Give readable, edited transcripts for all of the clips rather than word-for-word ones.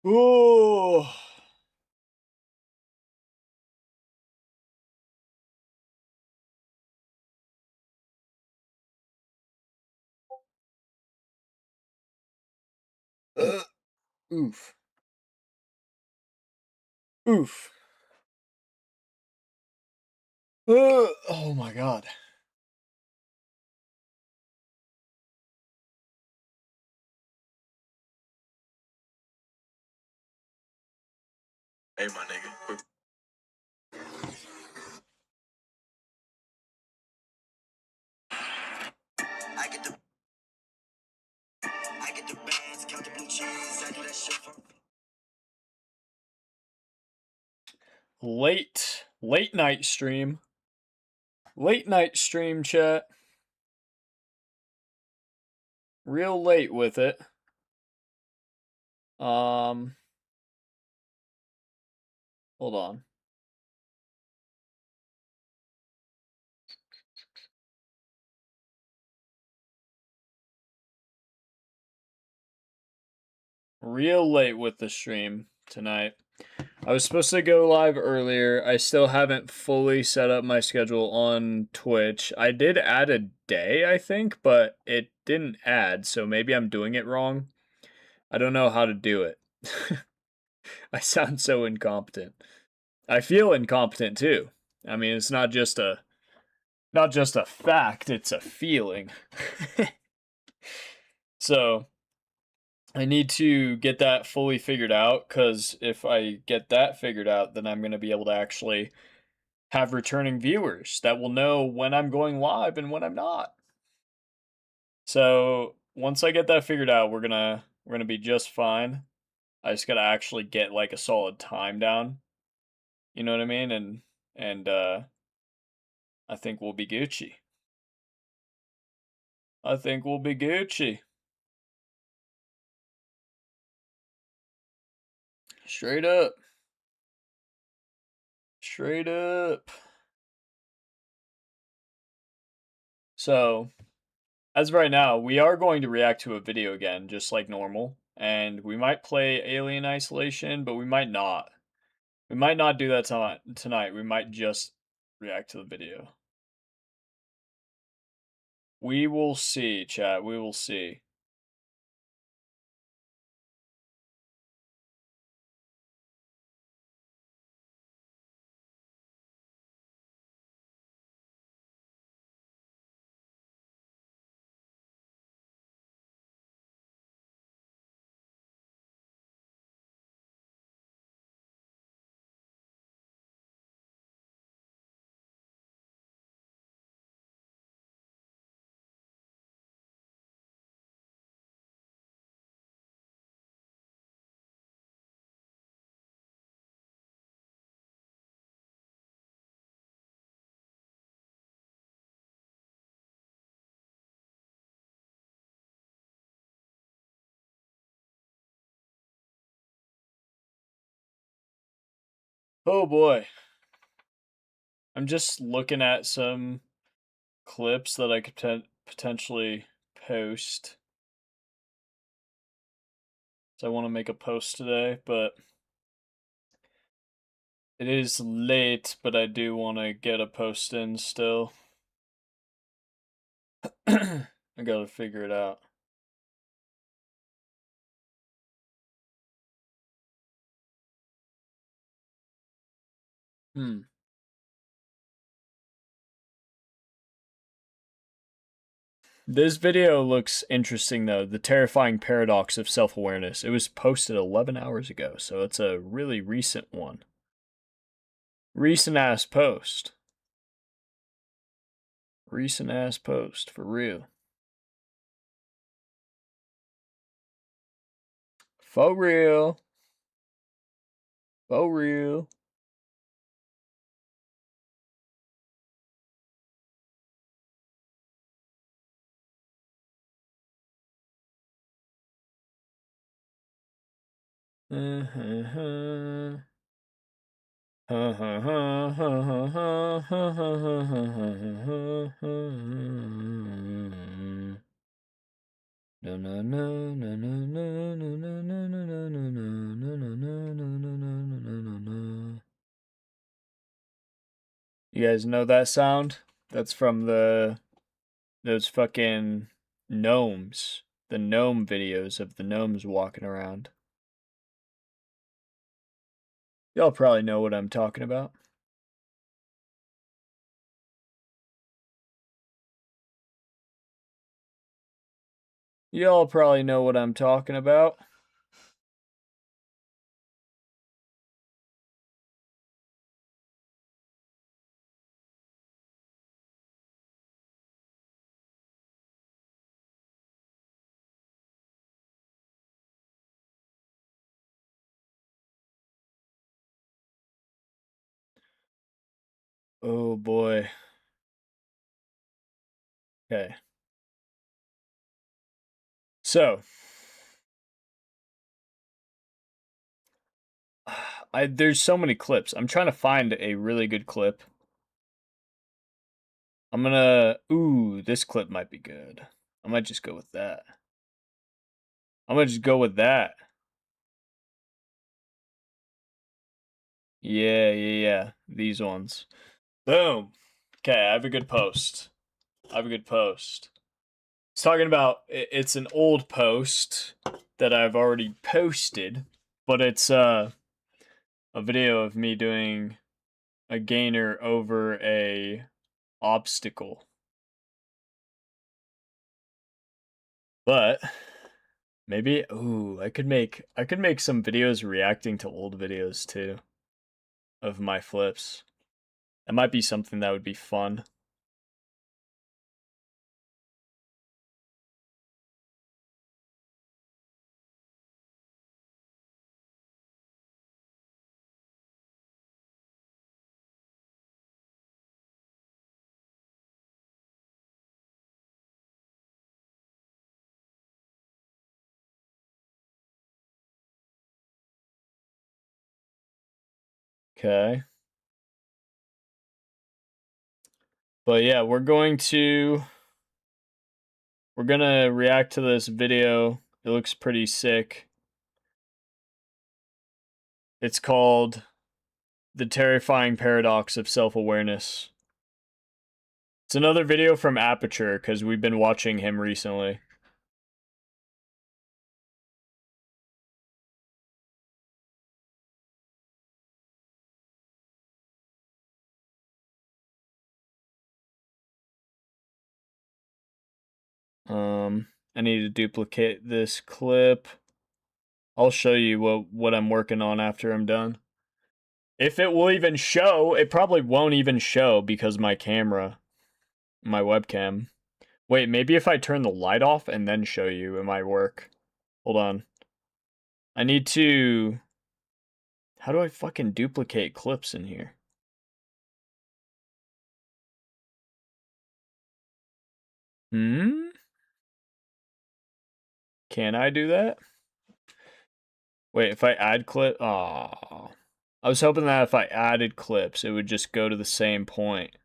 Oh. Oof. Oof. Oh my god. Hey, my nigga. I get the bands, count the blue cheese. I do that shit for. Late night stream. Late night stream, chat. Real late with it. Hold on. Real late with the stream tonight. I was supposed to go live earlier. I still haven't fully set up my schedule on Twitch. I did add a day, I think, but it didn't add, so maybe I'm doing it wrong. I don't know how to do it. I sound so incompetent. I feel incompetent too. I mean, it's not just a fact, it's a feeling. So, I need to get that fully figured out, cuz if I get that figured out, then I'm going to be able to actually have returning viewers that will know when I'm going live and when I'm not. So, once I get that figured out, we're going to be just fine. I just got to actually get like a solid time down. You know what I mean? And I think we'll be Gucci. I think we'll be Gucci. Straight up. Straight up. So, as of right now, we are going to react to a video again, just like normal. And we might play Alien Isolation, but we might not. We might not do that tonight. We might just react to the video. We will see, chat. We will see. Oh boy. I'm just looking at some clips that I could potentially post. So I want to make a post today, but it is late, but I do want to get a post in still. I gotta figure it out. This video looks interesting though. The terrifying paradox of self-awareness. It was posted 11 hours ago, so it's a really recent one. Recent ass post. Recent ass post, for real. For real. For real. You guys know that sound? That's from those fucking gnomes. The gnome videos of the gnomes walking around. Y'all probably know what I'm talking about. Y'all probably know what I'm talking about. Oh boy. Okay. So, there's so many clips. I'm trying to find a really good clip. I'm gonna. Ooh, this clip might be good. I might just go with that. I'm gonna just go with that. Yeah. These ones. Boom. Okay, I have a good post. It's talking about. It's an old post that I've already posted, but it's a video of me doing a gainer over a obstacle. But maybe I could make some videos reacting to old videos too of my flips. That might be something that would be fun. Okay. But yeah, we're gonna react to this video. It looks pretty sick. It's called The Terrifying Paradox of Self-Awareness. It's another video from Aperture because we've been watching him recently. I need to duplicate this clip. I'll show you what I'm working on after I'm done. If it will even show, it probably won't even show because my webcam. Wait, maybe if I turn the light off and then show you, it might work. Hold on. I need to... How do I fucking duplicate clips in here? Can I do that? Wait, if I add clip... Aw. I was hoping that if I added clips, it would just go to the same point.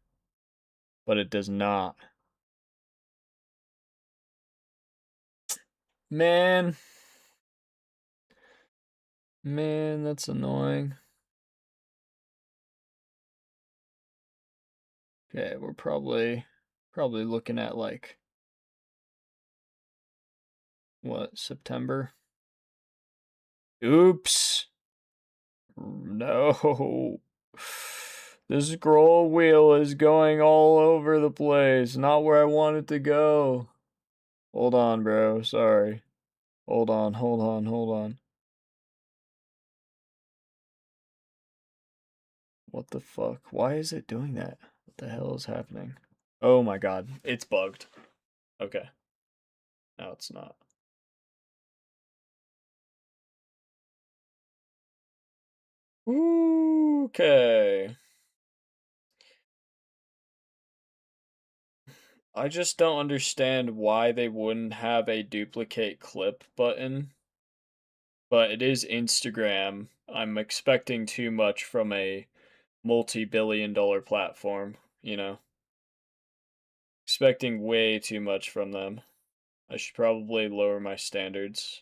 But it does not. Man. Man, that's annoying. Okay, we're probably looking at like what, September? Oops. No. The scroll wheel is going all over the place, not where I want it to go. Hold on, bro. Sorry. Hold on. What the fuck? Why is it doing that? What the hell is happening? Oh my god, it's bugged. Okay. No, it's not. Okay. I just don't understand why they wouldn't have a duplicate clip button. But it is Instagram. I'm expecting too much from a multi-billion-dollar platform, you know. Expecting way too much from them. I should probably lower my standards.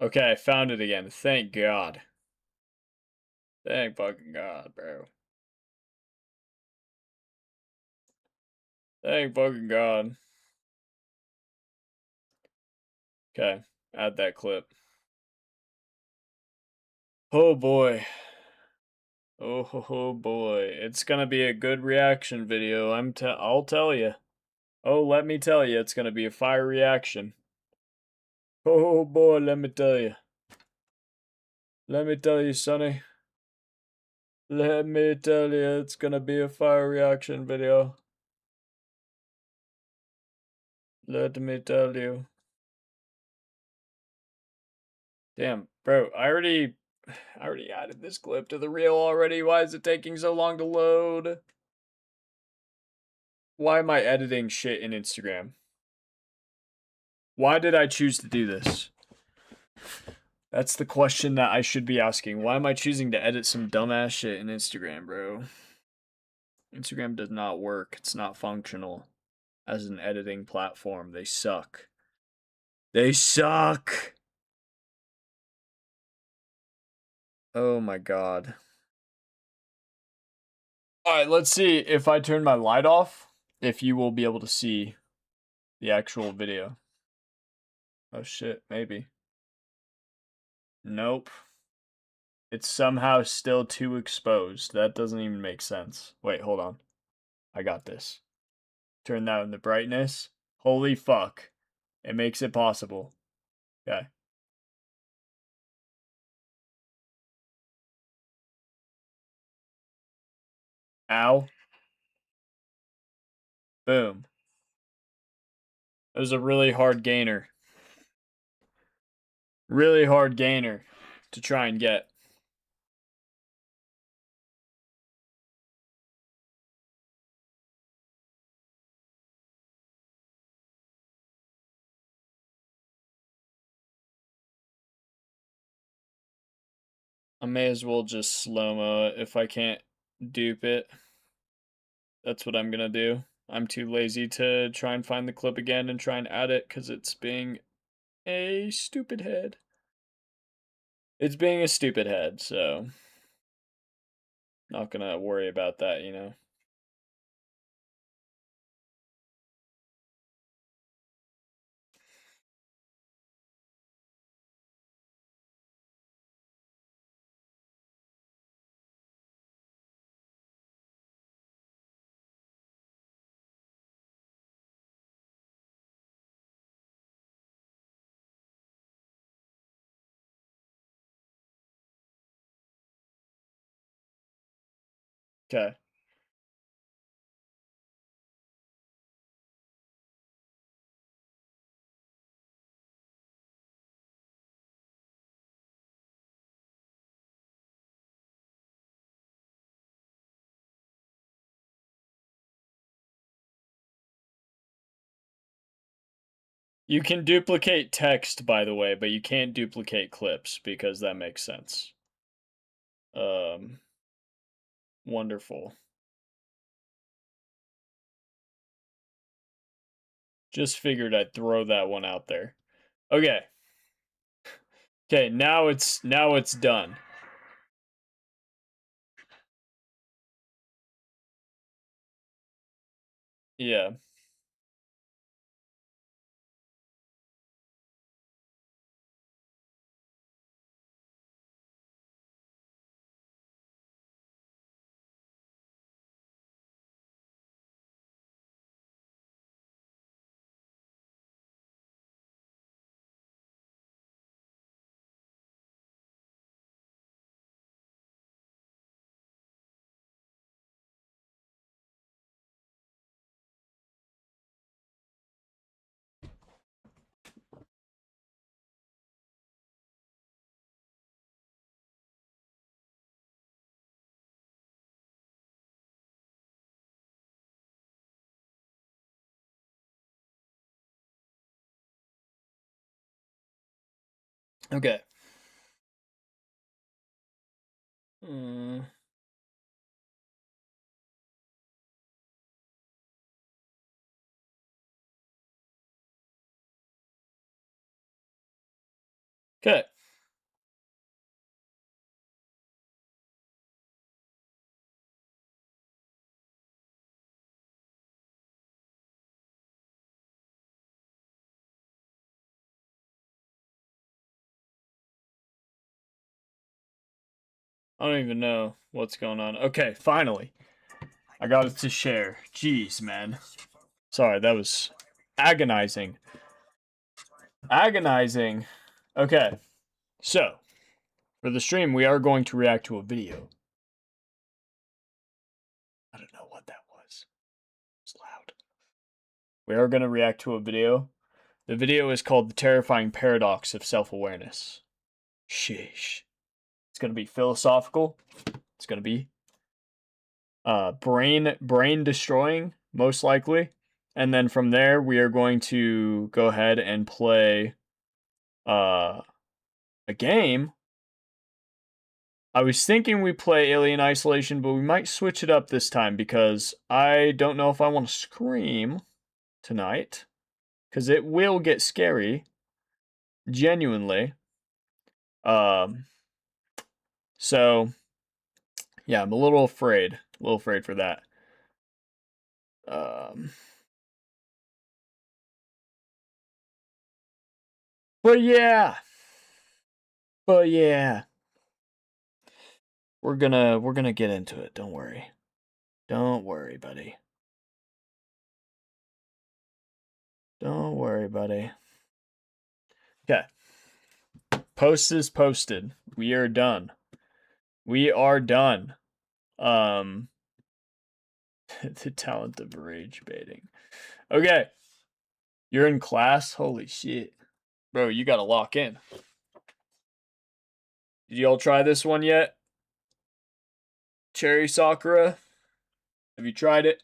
Okay, I found it again. Thank God. Thank fucking God, bro. Thank fucking God. Okay, add that clip. Oh boy. Oh boy. It's gonna be a good reaction video. I'll tell you. Oh, let me tell you, it's gonna be a fire reaction. Oh boy, let me tell you. Let me tell you, Sonny. Let me tell you, it's gonna be a fire reaction video. Let me tell you. Damn, bro, I already added this clip to the reel already. Why is it taking so long to load? Why am I editing shit in Instagram? Why did I choose to do this? That's the question that I should be asking. Why am I choosing to edit some dumbass shit in Instagram, bro? Instagram does not work. It's not functional as an editing platform. They suck. They suck! Oh my god. Alright, let's see if I turn my light off, if you will be able to see the actual video. Oh shit, maybe. Nope. It's somehow still too exposed. That doesn't even make sense. Wait, hold on. I got this. Turn that on the brightness. Holy fuck. It makes it possible. Okay. Ow. Boom. It was a really hard gainer. Really hard gainer to try and get. I may as well just slow-mo it if I can't dupe it. That's what I'm gonna do. I'm too lazy to try and find the clip again and try and add it because it's being a stupid head. It's being a stupid head, so not gonna worry about that, you know. Okay. You can duplicate text, by the way, but you can't duplicate clips because that makes sense. Wonderful. Just figured I'd throw that one out there. Okay. Okay, now it's done. Yeah. Okay. Mm. Okay. I don't even know what's going on. Okay, finally. I got it to share. Jeez, man. Sorry, that was agonizing. Agonizing. Okay, so for the stream, we are going to react to a video. I don't know what that was. It's loud. We are going to react to a video. The video is called The Terrifying Paradox of Self-Awareness. Sheesh. It's going to be philosophical. It's going to be brain destroying, most likely. And then from there, we are going to go ahead and play a game. I was thinking we play Alien Isolation, but we might switch it up this time because I don't know if I want to scream tonight, because it will get scary, genuinely. So yeah, I'm a little afraid for that. But yeah, we're gonna get into it. Don't worry, buddy. Don't worry, buddy. Okay. Post is posted. We are done. We are done. The talent of rage baiting. Okay. You're in class? Holy shit. Bro, you gotta lock in. Did y'all try this one yet? Cherry Sakura? Have you tried it?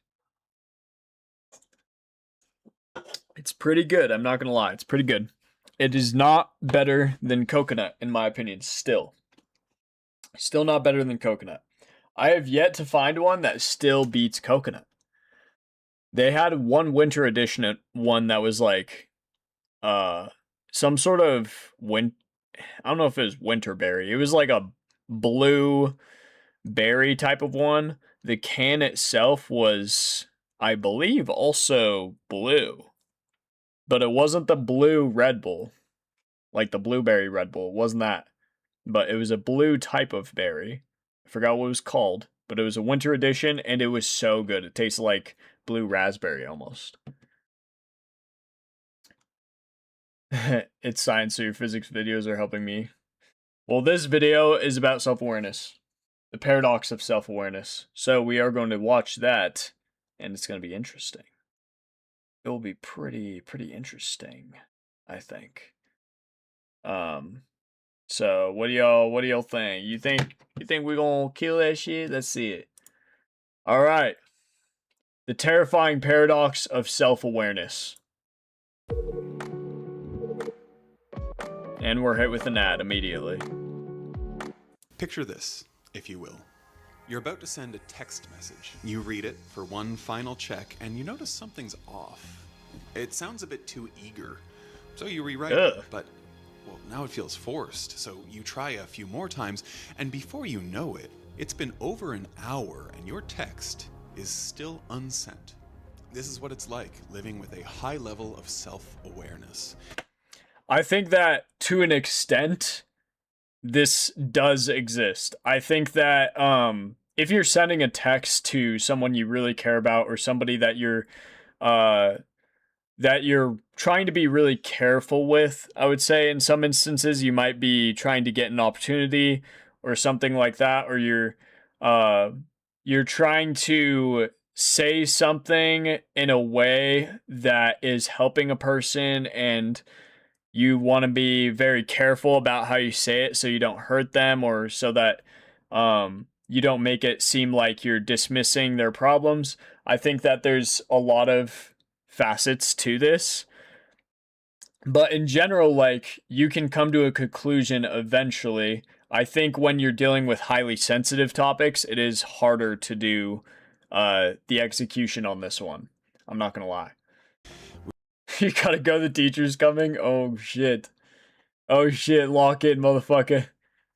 It's pretty good. I'm not gonna lie. It's pretty good. It is not better than coconut, in my opinion, still. Still not better than coconut. I have yet to find one that still beats coconut. They had one winter edition one that was like some sort of I don't know if it was winter berry. It was like a blue berry type of one. The can itself was, I believe, also blue. But it wasn't the blue Red Bull. Like the blueberry Red Bull. It wasn't that. But it was a blue type of berry. I forgot what it was called. But it was a winter edition, and it was so good. It tasted like blue raspberry almost. It's science, so your physics videos are helping me. Well, this video is about self-awareness. The paradox of self-awareness. So we are going to watch that, and it's going to be interesting. It will be pretty interesting, I think. So what do y'all think? You think we're gonna kill that shit? Let's see it. All right. The terrifying paradox of self-awareness. And we're hit with an ad immediately. Picture this, if you will. You're about to send a text message. You read it for one final check, and you notice something's off. It sounds a bit too eager. So you rewrite it, but, well, now it feels forced. So you try a few more times, and before you know it, it's been over an hour, and your text is still unsent. This is what it's like, living with a high level of self-awareness. I think that, to an extent, this does exist. I think that if you're sending a text to someone you really care about, or somebody that you're trying to be really careful with, I would say in some instances you might be trying to get an opportunity or something like that, or you're trying to say something in a way that is helping a person, and you want to be very careful about how you say it so you don't hurt them, or so that you don't make it seem like you're dismissing their problems. I think that there's a lot of facets to this. But in general, like, you can come to a conclusion eventually. I think when you're dealing with highly sensitive topics, it is harder to do the execution on this one. I'm not gonna lie. You gotta go, the teacher's coming? Oh shit. Oh shit, lock in, motherfucker.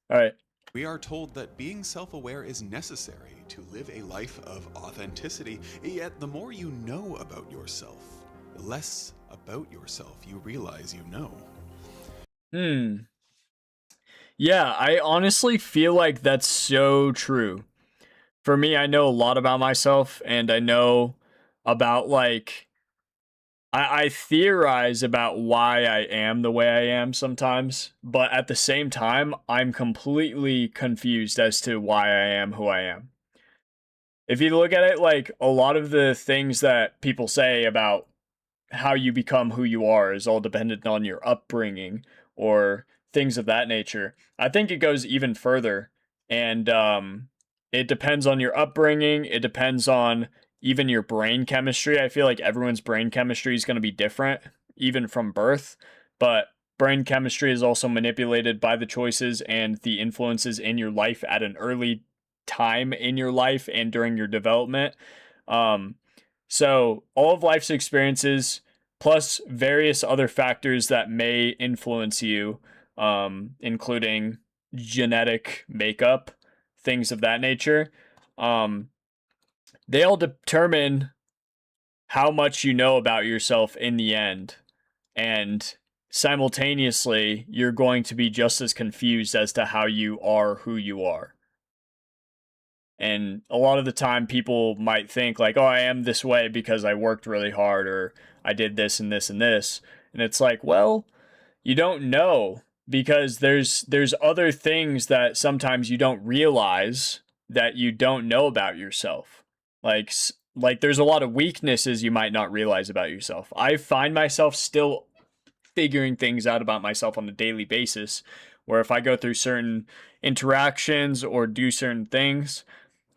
Alright. We are told that being self-aware is necessary to live a life of authenticity, yet the more you know about yourself, the less about yourself you realize you know. Yeah, I honestly feel like that's so true. For me, I know a lot about myself, and I know about like I theorize about why I am the way I am sometimes, but at the same time, I'm completely confused as to why I am who I am. If you look at it, like a lot of the things that people say about how you become who you are is all dependent on your upbringing or things of that nature. I think it goes even further, and it depends on your upbringing. It depends on even your brain chemistry. I feel like everyone's brain chemistry is going to be different, even from birth, but brain chemistry is also manipulated by the choices and the influences in your life at an early time in your life and during your development. Um, so all of life's experiences, plus various other factors that may influence you, including genetic makeup, things of that nature, um, they all determine how much you know about yourself in the end. And simultaneously, you're going to be just as confused as to how you are who you are. And a lot of the time, people might think, like, oh, I am this way because I worked really hard or I did this and this and this. And it's like, well, you don't know because there's other things that sometimes you don't realize that you don't know about yourself. Like like there's a lot of weaknesses you might not realize about yourself. I find myself still figuring things out about myself on a daily basis where if I go through certain interactions or do certain things,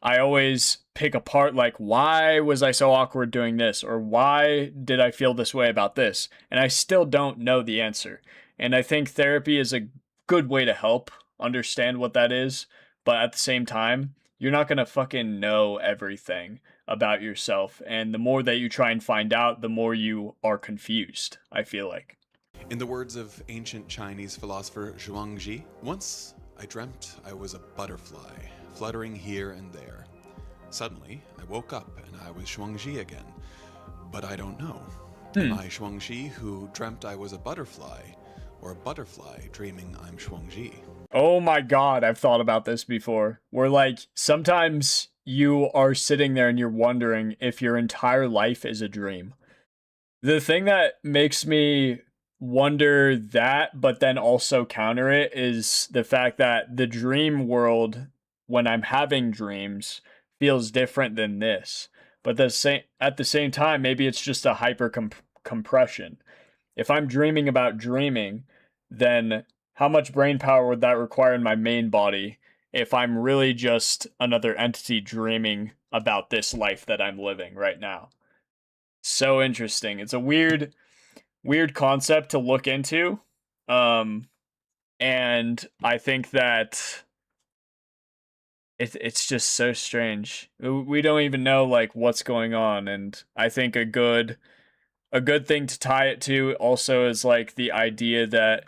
I always pick apart, like, why was I so awkward doing this? Or why did I feel this way about this? And I still don't know the answer. And I think therapy is a good way to help understand what that is. But at the same time, you're not going to fucking know everything about yourself. And the more that you try and find out, the more you are confused, I feel like. In the words of ancient Chinese philosopher Zhuangzi, once I dreamt I was a butterfly, fluttering here and there. Suddenly, I woke up and I was Zhuangzi again. But I don't know. Am I Zhuangzi who dreamt I was a butterfly, or a butterfly dreaming I'm Zhuangzi? Oh my god, I've thought about this before. Where like sometimes you are sitting there and you're wondering if your entire life is a dream. The thing that makes me wonder that, but then also counter it, is the fact that the dream world, when I'm having dreams, feels different than this. But at the same time, maybe it's just a hyper compression. If I'm dreaming about dreaming, then how much brain power would that require in my main body if I'm really just another entity dreaming about this life that I'm living right now? So interesting. It's a weird concept to look into. Um and I think that it's just so strange. We don't even know like what's going on, and I think a good thing to tie it to also is like the idea that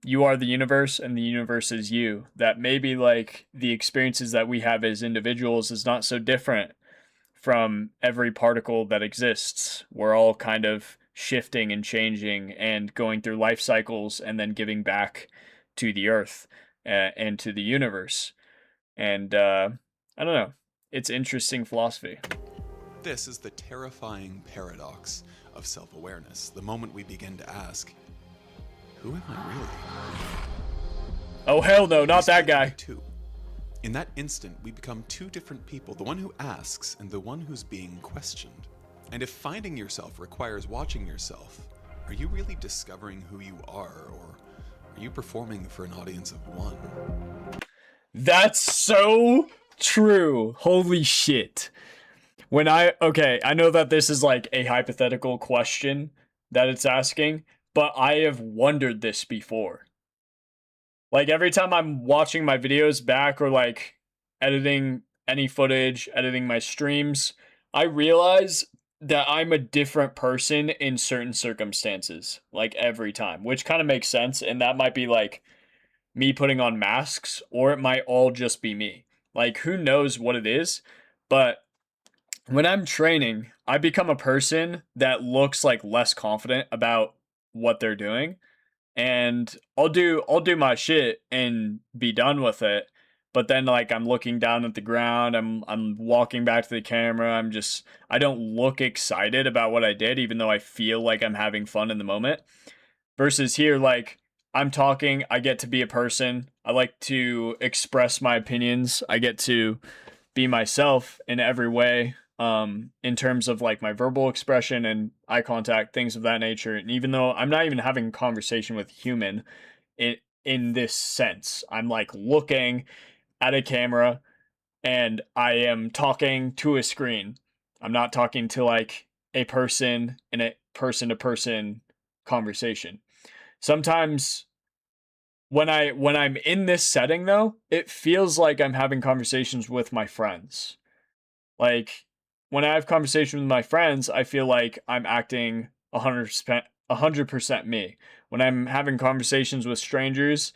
you are the universe and the universe is you. That maybe like the experiences that we have as individuals is not so different from every particle that exists. We're all kind of shifting and changing and going through life cycles and then giving back to the earth and to the universe. And I don't know. It's interesting philosophy. This is the terrifying paradox of self-awareness, the moment we begin to ask, who am I really? Oh, hell no, not that guy. Two. In that instant, we become two different people, the one who asks and the one who's being questioned. And if finding yourself requires watching yourself, are you really discovering who you are, or are you performing for an audience of one? That's so true. Holy shit. Okay, I know that this is like a hypothetical question that it's asking, but I have wondered this before. Like every time I'm watching my videos back or like editing any footage, editing my streams, I realize that I'm a different person in certain circumstances, like every time, which kind of makes sense. And that might be like me putting on masks, or it might all just be me. Like, who knows what it is? But when I'm training, I become a person that looks like less confident about what they're doing. and I'll do my shit and be done with it. But then like I'm looking down at the ground, I'm walking back to the camera, I don't look excited about what I did, even though I feel like I'm having fun in the moment. Versus here, like I'm talking, I get to be a person. I like to express my opinions. I get to be myself in every way, in terms of like my verbal expression and eye contact, things of that nature. And even though I'm not even having a conversation with a human in this sense, I'm like looking at a camera and I am talking to a screen. I'm not talking to like a person in a person to person conversation. Sometimes when I'm in this setting though, it feels like I'm having conversations with my friends. Like when I have conversations with my friends, I feel like I'm acting 100% me. When I'm having conversations with strangers,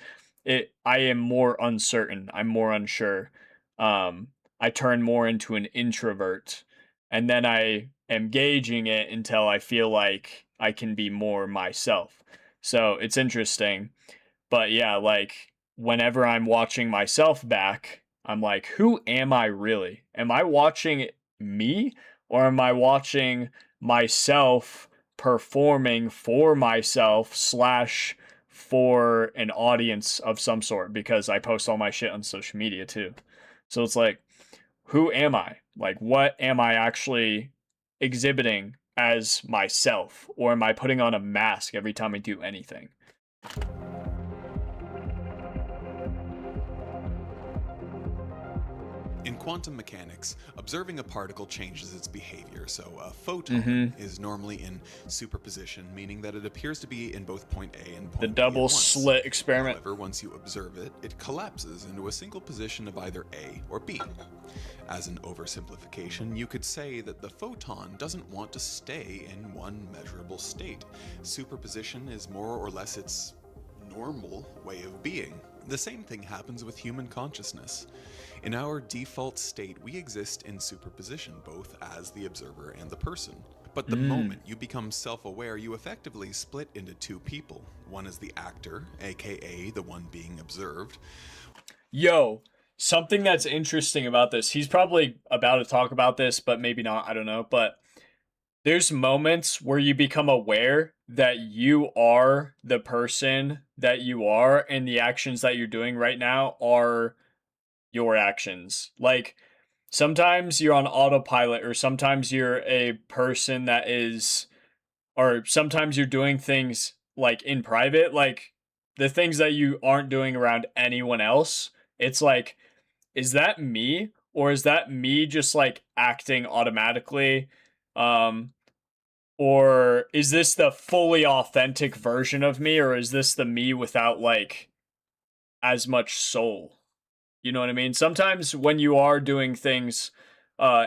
I am more uncertain. I'm more unsure. I turn more into an introvert, and then I am gauging it until I feel like I can be more myself. So it's interesting. But yeah, like whenever I'm watching myself back, I'm like, who am I really? Am I watching me, or am I watching myself performing for myself slash for an audience of some sort? Because I post all my shit on social media too. So it's like, who am I? Like, what am I actually exhibiting as myself? Or am I putting on a mask every time I do anything? In quantum mechanics, observing a particle changes its behavior, so a photon is normally in superposition, meaning that it appears to be in both point A and point The B double at once. slit experiment. However, once you observe it, it collapses into a single position of either A or B. As an oversimplification, you could say that the photon doesn't want to stay in one measurable state. Superposition is more or less its normal way of being. The same thing happens with human consciousness. In our default state, we exist in superposition, both as the observer and the person. But the moment you become self-aware, you effectively split into two people. One is the actor, aka the one being observed. Yo, something that's interesting about this, he's probably about to talk about this, but maybe not, I don't know. But there's moments where you become aware that you are the person that you are, and the actions that you're doing right now are your actions. Like sometimes you're on autopilot, or sometimes you're a person that is, or sometimes you're doing things like in private, like the things that you aren't doing around anyone else. It's like, is that me, or is that me just like acting automatically? Um, or is this the fully authentic version of me, or is this the me without like as much soul? You know what I mean? Sometimes when you are doing things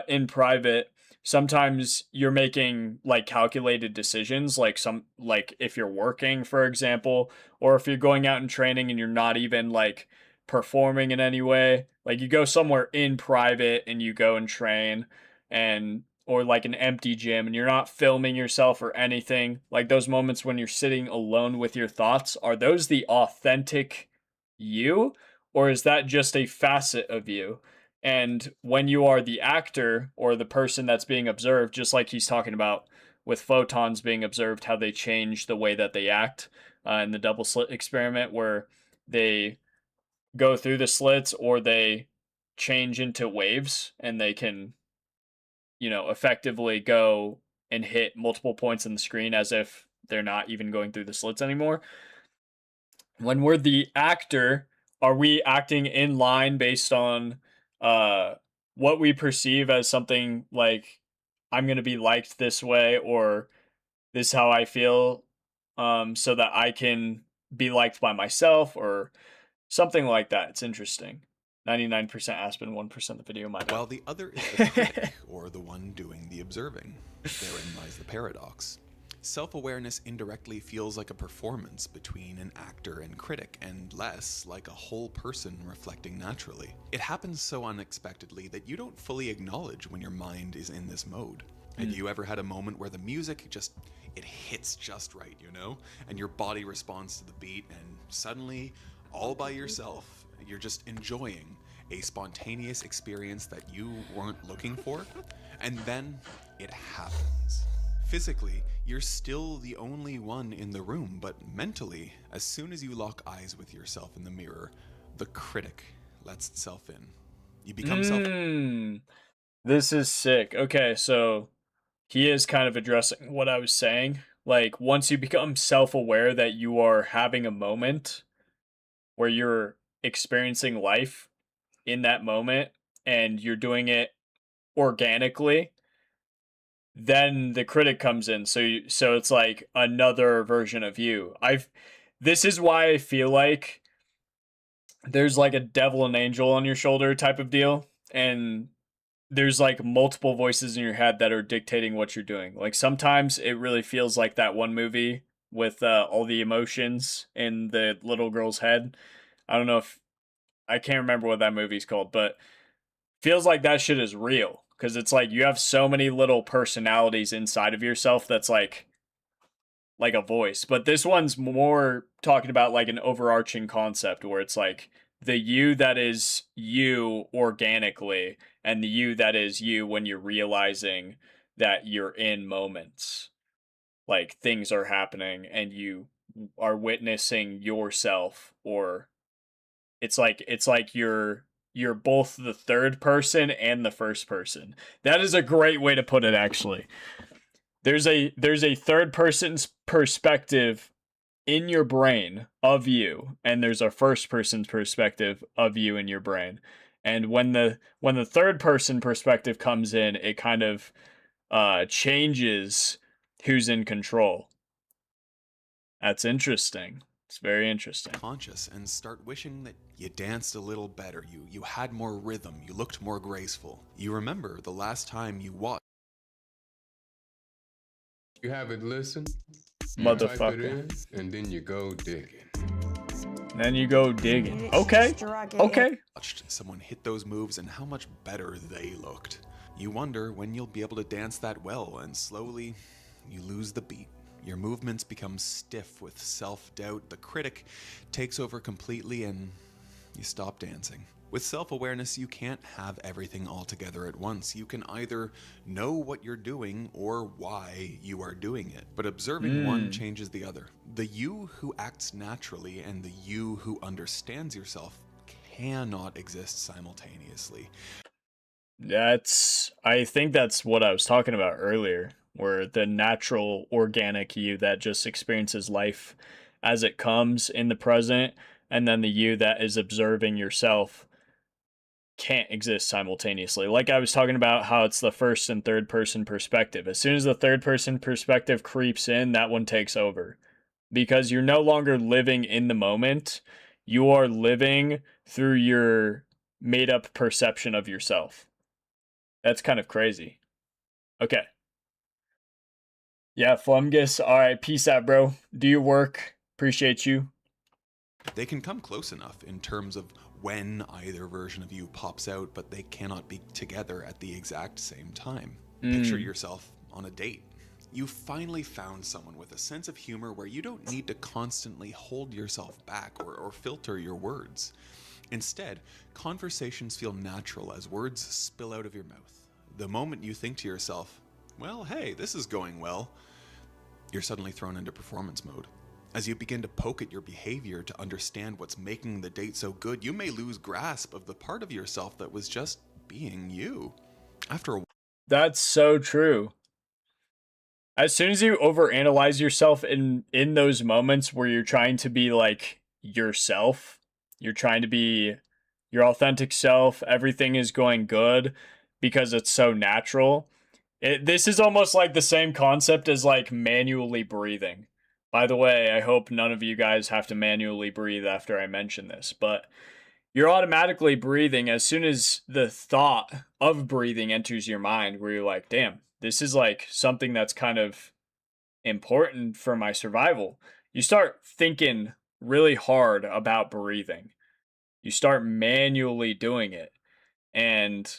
in private, sometimes you're making like calculated decisions, like if you're working, for example, or if you're going out and training and you're not even like performing in any way. Like you go somewhere in private and you go and train, and or like an empty gym, and you're not filming yourself or anything. Like those moments when you're sitting alone with your thoughts, are those the authentic you? Or is that just a facet of you? And when you are the actor or the person that's being observed, just like he's talking about with photons being observed, how they change the way that they act in the double slit experiment, where they go through the slits or they change into waves, and they can, effectively go and hit multiple points in the screen as if they're not even going through the slits anymore. When we're the actor, are we acting in line based on what we perceive as something like, I'm going to be liked this way, or this is how I feel, so that I can be liked by myself, or something like that? It's interesting. 99% Aspen, 1% the video, my bad. While the other is the critic, or the one doing the observing. Therein lies the paradox. Self-awareness indirectly feels like a performance between an actor and critic, and less like a whole person reflecting naturally. It happens so unexpectedly that you don't fully acknowledge when your mind is in this mode. Have you ever had a moment where the music just, it hits just right, you know? And your body responds to the beat, and suddenly, all by yourself, you're just enjoying a spontaneous experience that you weren't looking for, and then it happens. Physically, you're still the only one in the room, but mentally, as soon as you lock eyes with yourself in the mirror, the critic lets itself in. You become This is sick. Okay, so he is kind of addressing what I was saying. Like, once you become self aware that you are having a moment where you're experiencing life in that moment and you're doing it organically, then the critic comes in. So it's like another version of you. This is why I feel like there's like a devil and angel on your shoulder type of deal, and there's like multiple voices in your head that are dictating what you're doing. Like sometimes it really feels like that one movie with all the emotions in the little girl's head. I don't know if I can't remember what that movie's called, but feels like that shit is real because it's like you have so many little personalities inside of yourself that's like a voice. But this one's more talking about like an overarching concept where it's like the you that is you organically and the you that is you when you're realizing that you're in moments. Like things are happening and you are witnessing yourself, or it's like you're both the third person and the first person. That is a great way to put it, actually. There's a third person's perspective in your brain of you, and there's a first person's perspective of you in your brain. And when the third person perspective comes in, it kind of changes who's in control. That's interesting. It's very interesting. conscious and start wishing that you danced a little better, you had more rhythm, you looked more graceful. You remember the last time you watched. You have it listen, you type it Motherfucker. in, and then you go digging. Then you go digging. Okay. Okay. Watched someone hit those moves and how much better they looked. You wonder when you'll be able to dance that well, and slowly you lose the beat. Your movements become stiff with self-doubt. The critic takes over completely and you stop dancing. With self-awareness, you can't have everything all together at once. You can either know what you're doing or why you are doing it. But observing one changes the other. The you who acts naturally and the you who understands yourself cannot exist simultaneously. I think that's what I was talking about earlier, where the natural organic you that just experiences life as it comes in the present, and then the you that is observing yourself can't exist simultaneously. Like I was talking about how it's the first and third person perspective. As soon as the third person perspective creeps in, that one takes over. Because you're no longer living in the moment. You are living through your made up perception of yourself. That's kind of crazy. Okay. Yeah, Flumgus. All right, peace out, bro. Do your work. Appreciate you. They can come close enough in terms of when either version of you pops out, but they cannot be together at the exact same time. Picture yourself on a date. You finally found someone with a sense of humor where you don't need to constantly hold yourself back or filter your words. Instead, conversations feel natural as words spill out of your mouth. The moment you think to yourself, well, hey, this is going well, you're suddenly thrown into performance mode. As you begin to poke at your behavior to understand what's making the date so good, you may lose grasp of the part of yourself that was just being you. After a That's so true. As soon as you overanalyze yourself in those moments where you're trying to be like yourself, you're trying to be your authentic self, everything is going good because it's so natural. This is almost like the same concept as like manually breathing. By the way, I hope none of you guys have to manually breathe after I mention this, but you're automatically breathing as soon as the thought of breathing enters your mind, where you're like, damn, this is like something that's kind of important for my survival. You start thinking really hard about breathing. You start manually doing it. And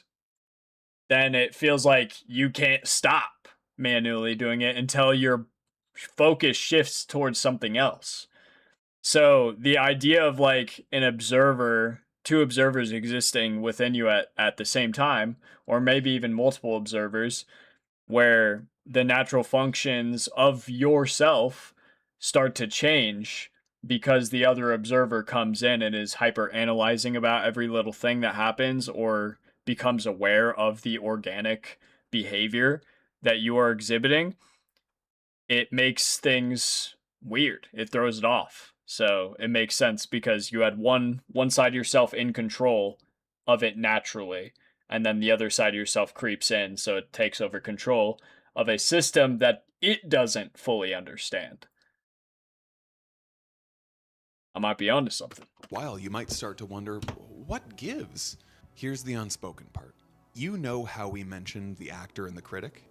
then it feels like you can't stop. manually doing it until your focus shifts towards something else. So the idea of like an observer, two observers existing within you at the same time, or maybe even multiple observers, where the natural functions of yourself start to change because the other observer comes in and is hyper analyzing about every little thing that happens or becomes aware of the organic behavior that you are exhibiting, it makes things weird. It throws it off. So it makes sense because you had one side of yourself in control of it naturally, and then the other side of yourself creeps in, so it takes over control of a system that it doesn't fully understand. I might be onto something. While you might start to wonder, what gives? Here's the unspoken part. You know how we mentioned the actor and the critic?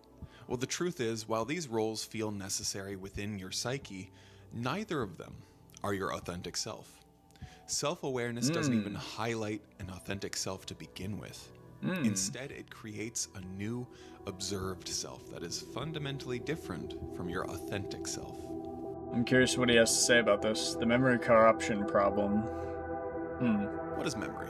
Well, the truth is, while these roles feel necessary within your psyche, neither of them are your authentic self. Self-awareness doesn't even highlight an authentic self to begin with. Instead, it creates a new, observed self that is fundamentally different from your authentic self. I'm curious what he has to say about this. The memory corruption problem. What is memory?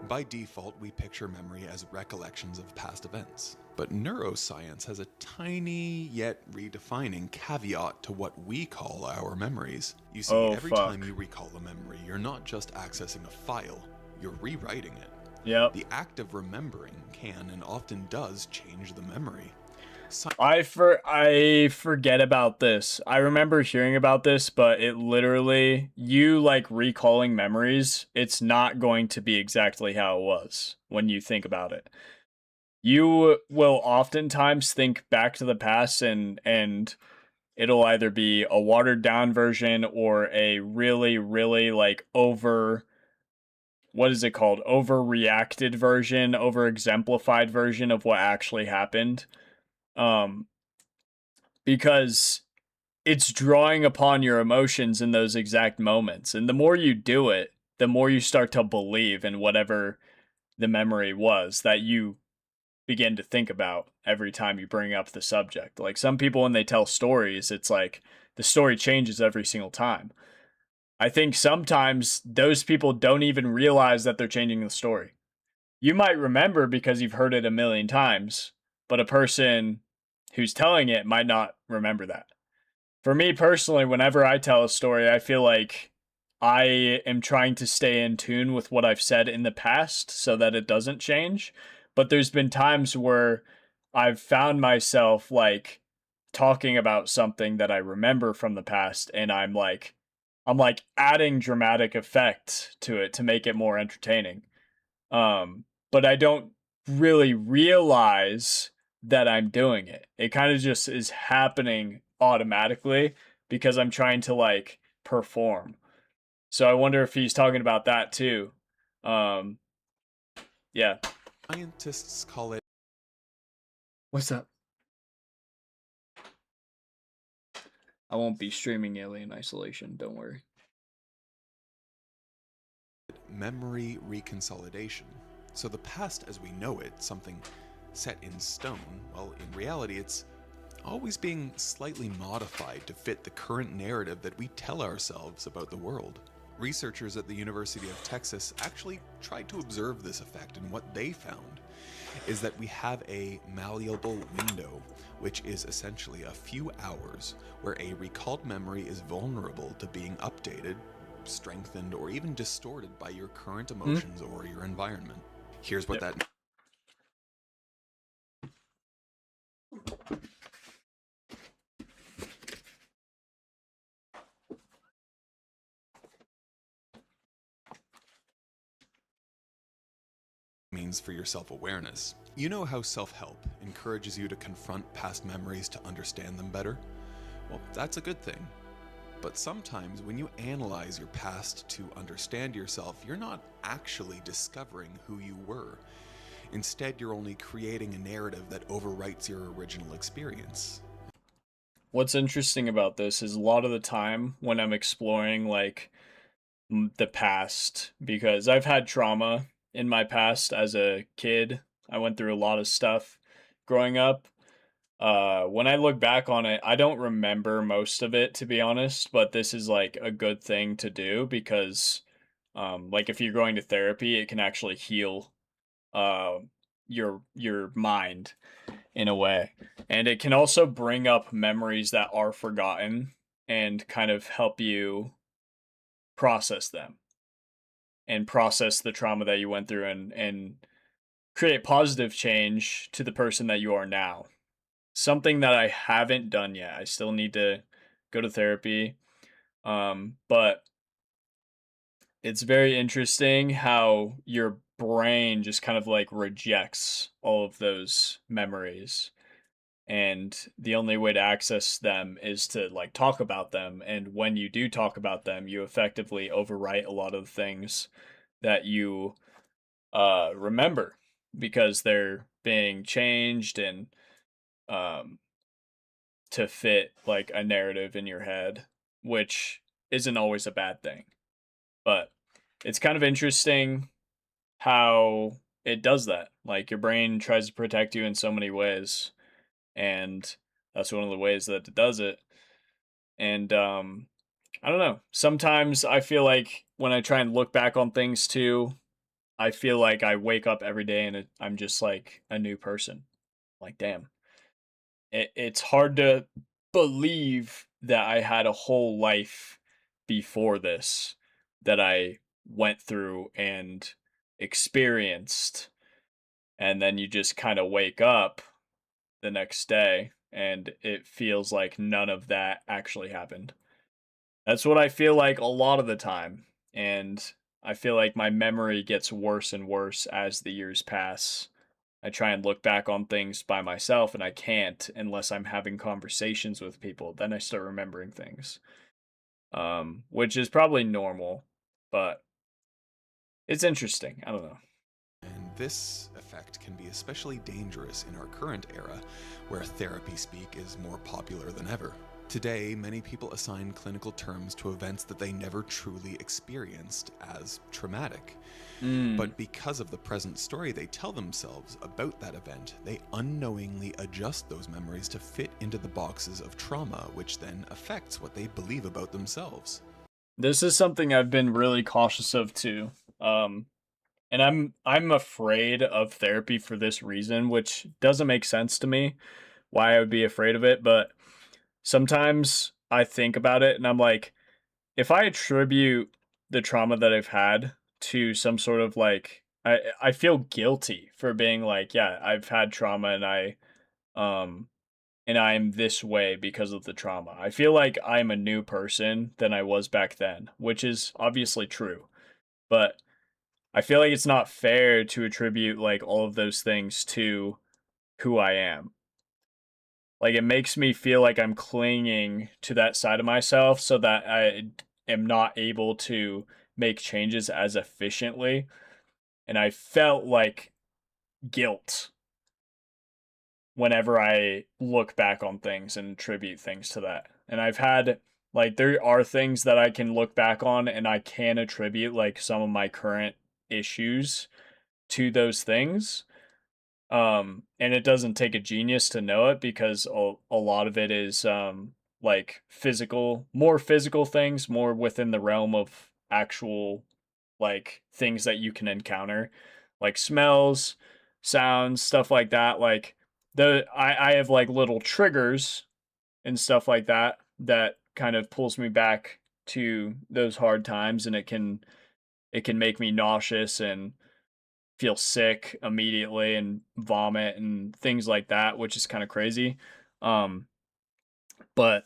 By default, we picture memory as recollections of past events. But neuroscience has a tiny yet redefining caveat to what we call our memories. You see, every time you recall a memory, you're not just accessing a file, you're rewriting it. Yep. The act of remembering can and often does change the memory. I forget about this. I remember hearing about this, but it literally, you like recalling memories, it's not going to be exactly how it was when you think about it. You will oftentimes think back to the past and it'll either be a watered down version or a really, really like what is it called? Overreacted version, over exemplified version of what actually happened. Because it's drawing upon your emotions in those exact moments. And the more you do it, the more you start to believe in whatever the memory was that you begin to think about every time you bring up the subject. Like some people, when they tell stories, it's like the story changes every single time. I think sometimes those people don't even realize that they're changing the story. You might remember because you've heard it a million times, but a person who's telling it might not remember that. For me personally, whenever I tell a story, I feel like I am trying to stay in tune with what I've said in the past so that it doesn't change. But there's been times where I've found myself like talking about something that I remember from the past, and I'm like adding dramatic effect to it to make it more entertaining. But I don't really realize that I'm doing it. It kind of just is happening automatically because I'm trying to like perform. So I wonder if he's talking about that too. Yeah. Scientists call it... What's up? I won't be streaming Alien Isolation, don't worry. memory reconsolidation. So the past as we know it, something set in stone, well, in reality it's always being slightly modified to fit the current narrative that we tell ourselves about the world. Researchers at the University of Texas actually tried to observe this effect, and what they found is that we have a malleable window, which is essentially a few hours where a recalled memory is vulnerable to being updated, strengthened, or even distorted by your current emotions or your environment. Here's what that means for your self-awareness. You know how self-help encourages you to confront past memories to understand them better? Well, that's a good thing. But sometimes when you analyze your past to understand yourself, you're not actually discovering who you were. Instead, you're only creating a narrative that overwrites your original experience. What's interesting about this is a lot of the time when I'm exploring like the past, because I've had trauma in my past as a kid. I went through a lot of stuff growing up. When I look back on it, I don't remember most of it, to be honest, but this is like a good thing to do because like if you're going to therapy, it can actually heal uh your mind in a way. And it can also bring up memories that are forgotten and kind of help you process them and process the trauma that you went through and create positive change to the person that you are now. Something that I haven't done yet. I still need to go to therapy. But it's very interesting how your brain just kind of like rejects all of those memories. And the only way to access them is to like talk about them. And when you do talk about them, you effectively overwrite a lot of things that you remember because they're being changed and um, to fit like a narrative in your head, which isn't always a bad thing. But it's kind of interesting how it does that. Like your brain tries to protect you in so many ways, and that's one of the ways that it does it. And I don't know. Sometimes I feel like when I try and look back on things too, I feel like I wake up every day and I'm just like a new person. Like, damn, it's hard to believe that I had a whole life before this that I went through and experienced. And then you just kind of wake up the next day and it feels like none of that actually happened. That's what I feel like a lot of the time. And I feel like my memory gets worse and worse as the years pass. I try and look back on things by myself and I can't unless I'm having conversations with people. Then I start remembering things. Which is probably normal, but it's interesting. I don't know. And this effect can be especially dangerous in our current era, where therapy speak is more popular than ever. Today, many people assign clinical terms to events that they never truly experienced as traumatic. But because of the present story they tell themselves about that event, they unknowingly adjust those memories to fit into the boxes of trauma, which then affects what they believe about themselves. This is something I've been really cautious of too. And I'm afraid of therapy for this reason, which doesn't make sense to me why I would be afraid of it, but sometimes I think about it and I'm like, if I attribute the trauma that I've had to some sort of like I feel guilty for being like, yeah, I've had trauma um and I'm this way because of the trauma. I feel like I'm a new person than I was back then, which is obviously true. But I feel like it's not fair to attribute like all of those things to who I am. Like it makes me feel like I'm clinging to that side of myself so that I am not able to make changes as efficiently. And I felt like guilt whenever I look back on things and attribute things to that. And I've had like there are things that I can look back on and I can attribute like some of my current issues to those things. And it doesn't take a genius to know it because a lot of it is like more physical things, more within the realm of actual like things that you can encounter, like smells, sounds, stuff like that. Like I have like little triggers and stuff like that that kind of pulls me back to those hard times, and it can make me nauseous and feel sick immediately and vomit and things like that, which is kind of crazy. Um, but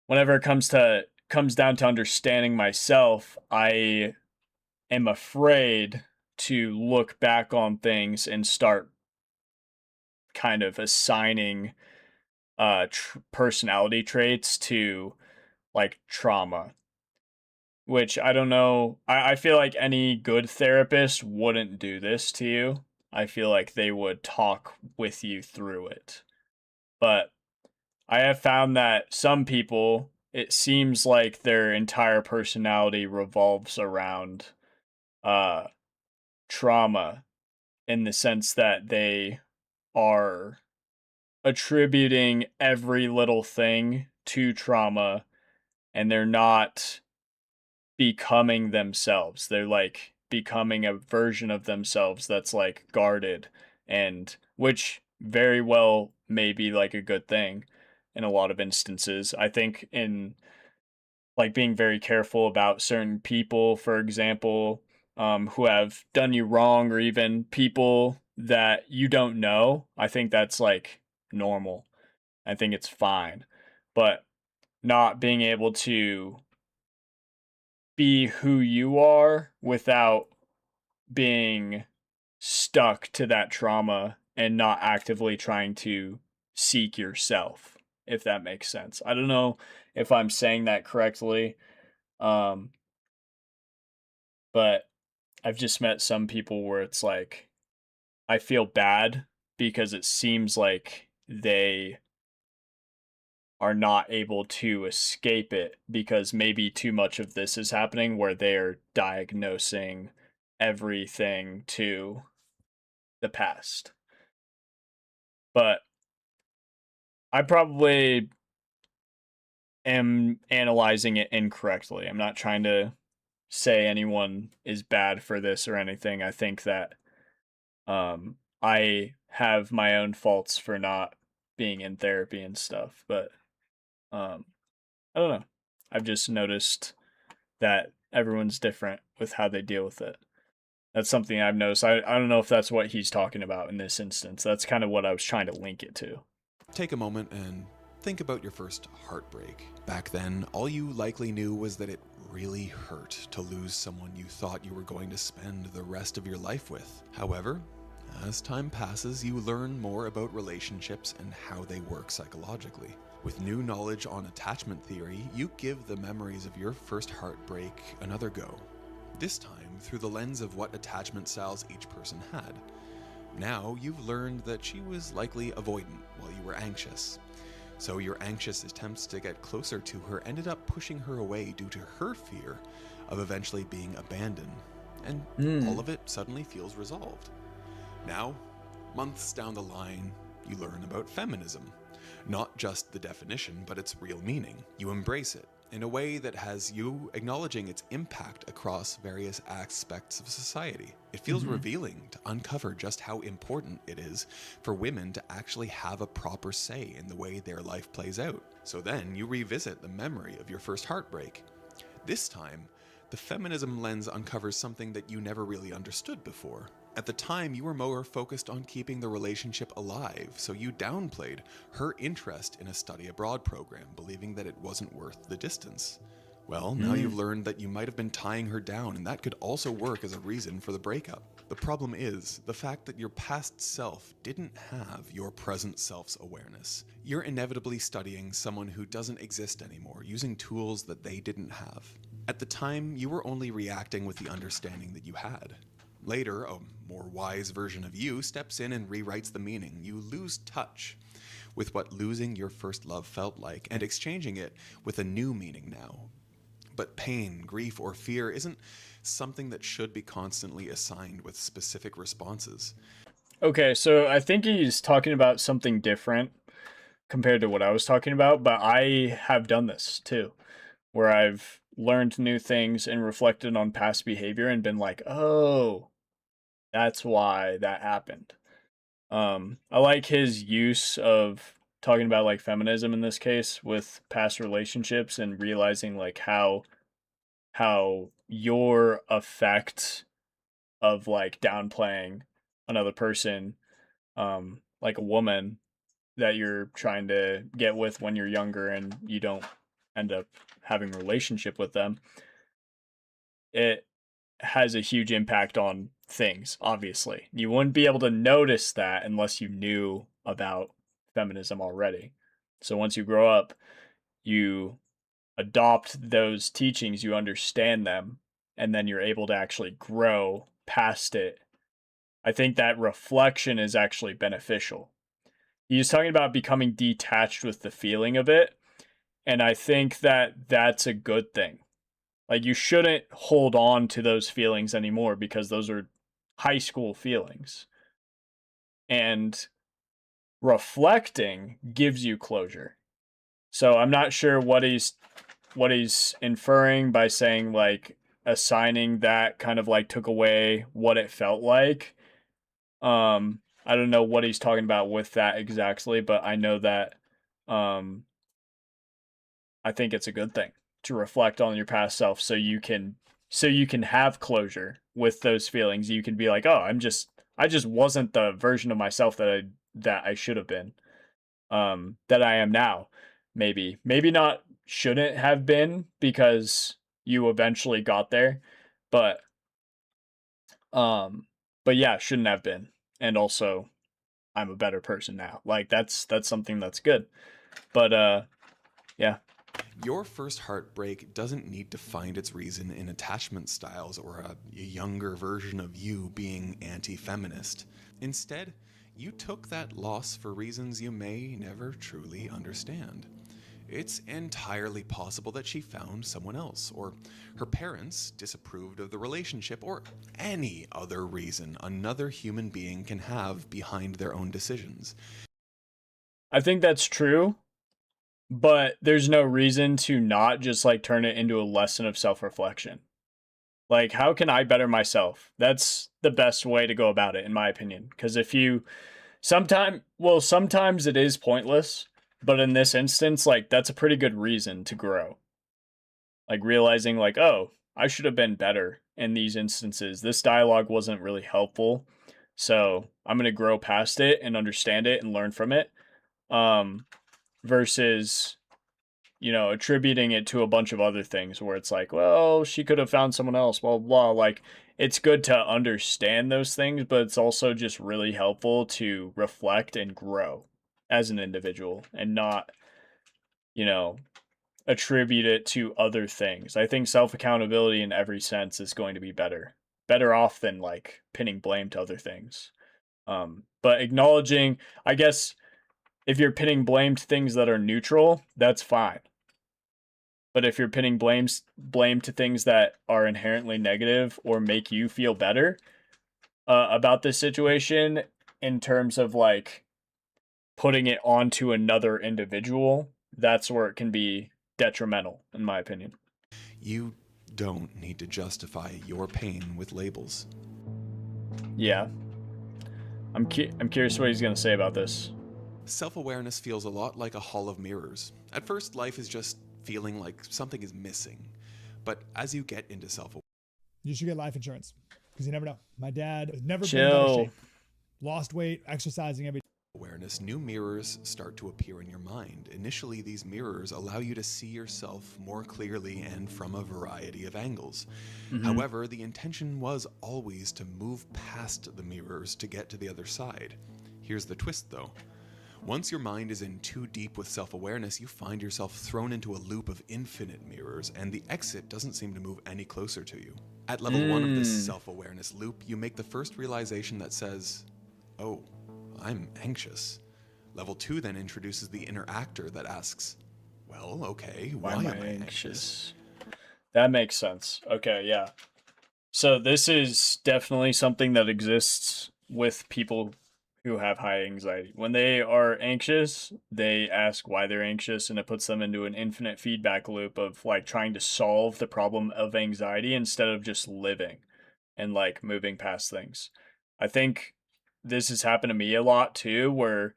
whenever it comes down to understanding myself, I am afraid to look back on things and start kind of assigning personality traits to like trauma, which I don't know. I feel like any good therapist wouldn't do this to you. I feel like they would talk with you through it. But I have found that some people, it seems like their entire personality revolves around uh trauma in the sense that they are attributing every little thing to trauma, and they're not becoming themselves. They're like becoming a version of themselves that's like guarded, and which very well may be like a good thing in a lot of instances. I think in like being very careful about certain people, for example, who have done you wrong, or even people that you don't know. I think that's like normal. I think it's fine. But not being able to be who you are without being stuck to that trauma and not actively trying to seek yourself, if that makes sense. I don't know if I'm saying that correctly. Um, but I've just met some people where it's like I feel bad because it seems like they are not able to escape it because maybe too much of this is happening where they're diagnosing everything to the past. But I probably am analyzing it incorrectly. I'm not trying to say anyone is bad for this or anything. I think that I have my own faults for not being in therapy and stuff, but um I don't know. I've just noticed that everyone's different with how they deal with it. That's something I've noticed. I don't know if that's what he's talking about in this instance. That's kind of what I was trying to link it to. Take a moment and think about your first heartbreak. Back then, all you likely knew was that it really hurt to lose someone you thought you were going to spend the rest of your life with. However, as time passes, you learn more about relationships and how they work psychologically. With new knowledge on attachment theory, you give the memories of your first heartbreak another go. This time through the lens of what attachment styles each person had. Now you've learned that she was likely avoidant while you were anxious. So your anxious attempts to get closer to her ended up pushing her away due to her fear of eventually being abandoned. And all of it suddenly feels resolved. Now, months down the line, you learn about feminism. Not just the definition, but its real meaning. You embrace it in a way that has you acknowledging its impact across various aspects of society. It feels revealing to uncover just how important it is for women to actually have a proper say in the way their life plays out. So then you revisit the memory of your first heartbreak. This time, the feminism lens uncovers something that you never really understood before. At the time, you were more focused on keeping the relationship alive, so you downplayed her interest in a study abroad program, believing that it wasn't worth the distance. Well, now you've learned that you might have been tying her down, and that could also work as a reason for the breakup. The problem is the fact that your past self didn't have your present self's awareness. You're inevitably studying someone who doesn't exist anymore, using tools that they didn't have. At the time, you were only reacting with the understanding that you had. Later, a more wise version of you steps in and rewrites the meaning. You lose touch with what losing your first love felt like and exchanging it with a new meaning now. But pain, grief, or fear isn't something that should be constantly assigned with specific responses. Okay, so I think he's talking about something different compared to what I was talking about, but I have done this too, where I've learned new things and reflected on past behavior and been like, oh, that's why that happened. I like his use of talking about like feminism in this case with past relationships and realizing like how your effect of like downplaying another person, like a woman that you're trying to get with when you're younger and you don't end up having a relationship with them, it has a huge impact on things, obviously. You wouldn't be able to notice that unless you knew about feminism already. So once you grow up, you adopt those teachings, you understand them, and then you're able to actually grow past it. I think that reflection is actually beneficial. He's talking about becoming detached with the feeling of it, and I think that that's a good thing. Like, you shouldn't hold on to those feelings anymore because those are high school feelings. And reflecting gives you closure. So I'm not sure what he's inferring by saying like assigning that kind of like took away what it felt like. I don't know what he's talking about with that exactly, but I know that I think it's a good thing to reflect on your past self so you can have closure with those feelings. You can be like, "Oh, I just wasn't the version of myself that I should have been. That I am now. Maybe not shouldn't have been because you eventually got there, but yeah, shouldn't have been. And also I'm a better person now. Like that's something that's good. But yeah. Your first heartbreak doesn't need to find its reason in attachment styles or a younger version of you being anti-feminist. Instead, you took that loss for reasons you may never truly understand. It's entirely possible that she found someone else, or her parents disapproved of the relationship, or any other reason another human being can have behind their own decisions. I think that's true, but there's no reason to not just like turn it into a lesson of self-reflection. Like, how can I better myself? That's the best way to go about it, in my opinion. Because if you sometimes it is pointless, but in this instance, like, that's a pretty good reason to grow. Like, realizing, like, oh, I should have been better in these instances. This dialogue wasn't really helpful. So I'm going to grow past it and understand it and learn from it. Versus, attributing it to a bunch of other things where it's like, well, she could have found someone else, blah, blah, blah. Like, it's good to understand those things, but it's also just really helpful to reflect and grow as an individual and not, attribute it to other things. I think self-accountability in every sense is going to be better off than like pinning blame to other things. But acknowledging, I guess, if you're pinning blame to things that are neutral, that's fine. But if you're pinning blame to things that are inherently negative or make you feel better about this situation in terms of like putting it onto another individual, that's where it can be detrimental, in my opinion. You don't need to justify your pain with labels. Yeah. I'm curious what he's going to say about this. Self-awareness feels a lot like a hall of mirrors. At first, life is just feeling like something is missing. But as you get into self-awareness... You should get life insurance, because you never know. My dad has never Chill. been in better shape. Lost weight, exercising every day. Awareness, new mirrors start to appear in your mind. Initially, these mirrors allow you to see yourself more clearly and from a variety of angles. However, the intention was always to move past the mirrors to get to the other side. Here's the twist, though. Once your mind is in too deep with self-awareness, you find yourself thrown into a loop of infinite mirrors, and the exit doesn't seem to move any closer to you. At level 1 of this self-awareness loop, you make the first realization that says, oh, I'm anxious. Level 2 then introduces the inner actor that asks, well, okay, why am I anxious? That makes sense. Okay, yeah. So this is definitely something that exists with people who have high anxiety. When they are anxious, they ask why they're anxious, and it puts them into an infinite feedback loop of like trying to solve the problem of anxiety instead of just living and like moving past things. I think this has happened to me a lot too, where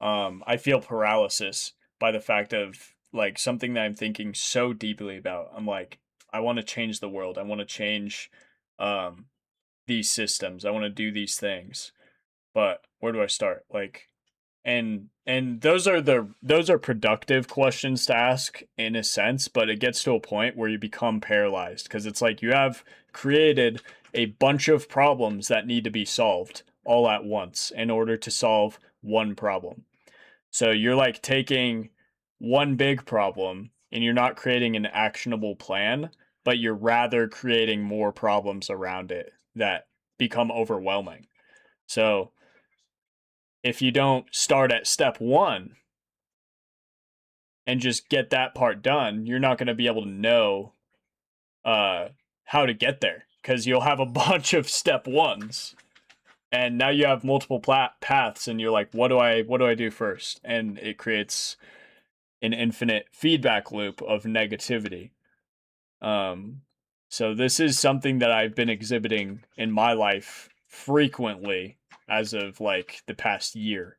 I feel paralysis by the fact of like something that I'm thinking so deeply about. I'm like, I want to change the world. I want to change these systems. I want to do these things. But where do I start? Like, and those are productive questions to ask in a sense, but it gets to a point where you become paralyzed because it's like you have created a bunch of problems that need to be solved all at once in order to solve one problem. So you're like taking one big problem and you're not creating an actionable plan, but you're rather creating more problems around it that become overwhelming. So if you don't start at step 1 and just get that part done, you're not going to be able to know how to get there because you'll have a bunch of step 1s And now you have multiple paths, and you're like, what do I do first? And it creates an infinite feedback loop of negativity. So this is something that I've been exhibiting in my life frequently as of like the past year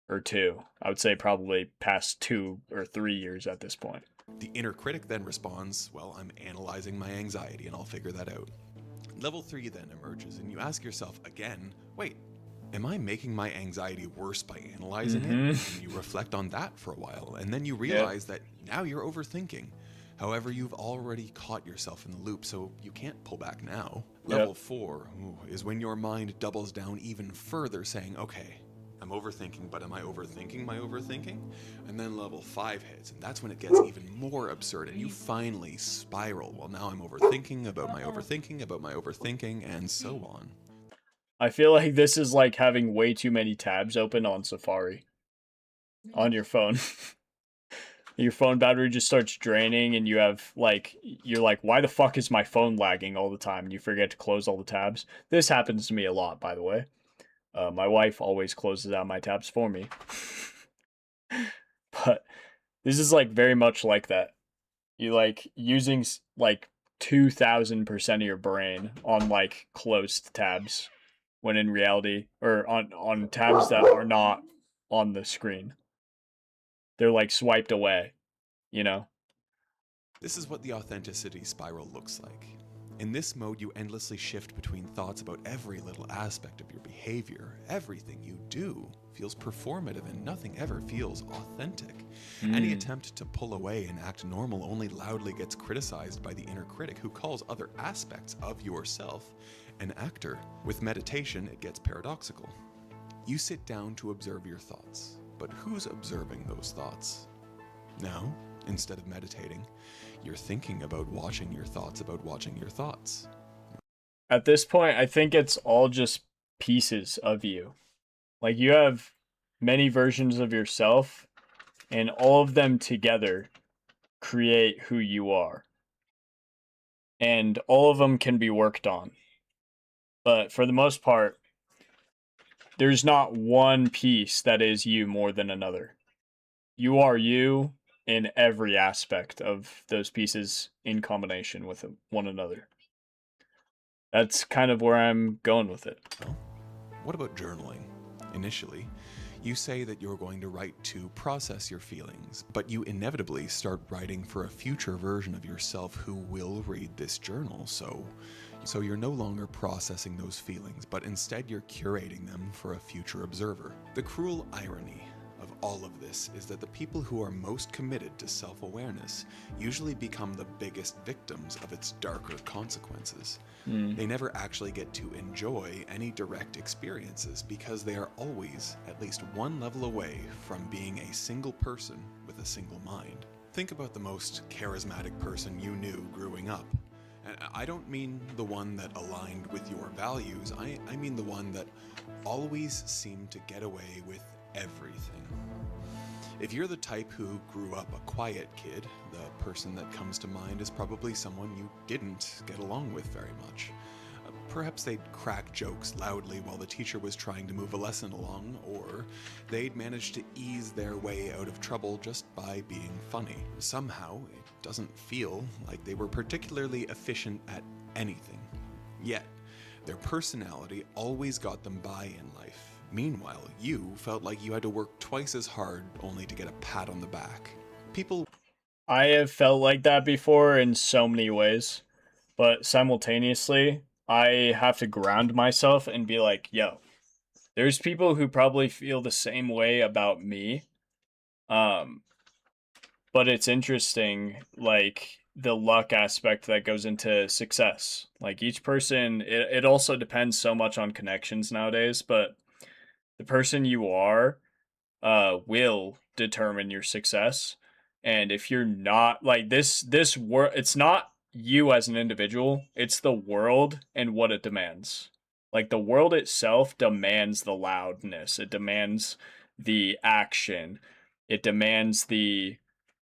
or two. I would say probably past 2 or 3 years at this point. The inner critic then responds, well, I'm analyzing my anxiety and I'll figure that out. Level 3 then emerges and you ask yourself again, wait, am I making my anxiety worse by analyzing it? And you reflect on that for a while, and then you realize that now you're overthinking. However, you've already caught yourself in the loop, so you can't pull back now. Level 4 is when your mind doubles down even further, saying, okay, I'm overthinking, but am I overthinking my overthinking? And then level 5 hits, and that's when it gets even more absurd, and you finally spiral. Well, now I'm overthinking about my overthinking, about my overthinking, and so on. I feel like this is like having way too many tabs open on Safari on your phone. Your phone battery just starts draining and you have like, you're like, why the fuck is my phone lagging all the time? And you forget to close all the tabs. This happens to me a lot, by the way. My wife always closes out my tabs for me. But this is like very much like that. You like using like 2000% of your brain on like closed tabs, when in reality, or on tabs that are not on the screen. They're like swiped away, you know? This is what the authenticity spiral looks like. In this mode, you endlessly shift between thoughts about every little aspect of your behavior. Everything you do feels performative and nothing ever feels authentic. Any attempt to pull away and act normal only loudly gets criticized by the inner critic, who calls other aspects of yourself an actor. With meditation, it gets paradoxical. You sit down to observe your thoughts, but who's observing those thoughts? Now, instead of meditating, you're thinking about watching your thoughts about watching your thoughts. At this point, I think it's all just pieces of you. Like, you have many versions of yourself, and all of them together create who you are. And all of them can be worked on. But for the most part, there's not one piece that is you more than another. You are you in every aspect of those pieces in combination with one another. That's kind of where I'm going with it. Well, what about journaling? Initially, you say that you're going to write to process your feelings, but you inevitably start writing for a future version of yourself who will read this journal. So you're no longer processing those feelings, but instead you're curating them for a future observer. The cruel irony of all of this is that the people who are most committed to self-awareness usually become the biggest victims of its darker consequences. They never actually get to enjoy any direct experiences because they are always at least one level away from being a single person with a single mind. Think about the most charismatic person you knew growing up. And I don't mean the one that aligned with your values, I mean the one that always seemed to get away with everything. If you're the type who grew up a quiet kid, the person that comes to mind is probably someone you didn't get along with very much. Perhaps they'd crack jokes loudly while the teacher was trying to move a lesson along, or they'd manage to ease their way out of trouble just by being funny. Somehow, it doesn't feel like they were particularly efficient at anything. Yet, their personality always got them by in life. Meanwhile, you felt like you had to work twice as hard only to get a pat on the back. I have felt like that before in so many ways, but simultaneously, I have to ground myself and be like, yo, there's people who probably feel the same way about me. But it's interesting, like, the luck aspect that goes into success. Like, each person, it also depends so much on connections nowadays, but the person you are will determine your success. And if you're not like this world, it's not you as an individual, it's the world and what it demands. Like, the world itself demands the loudness, it demands the action, it demands the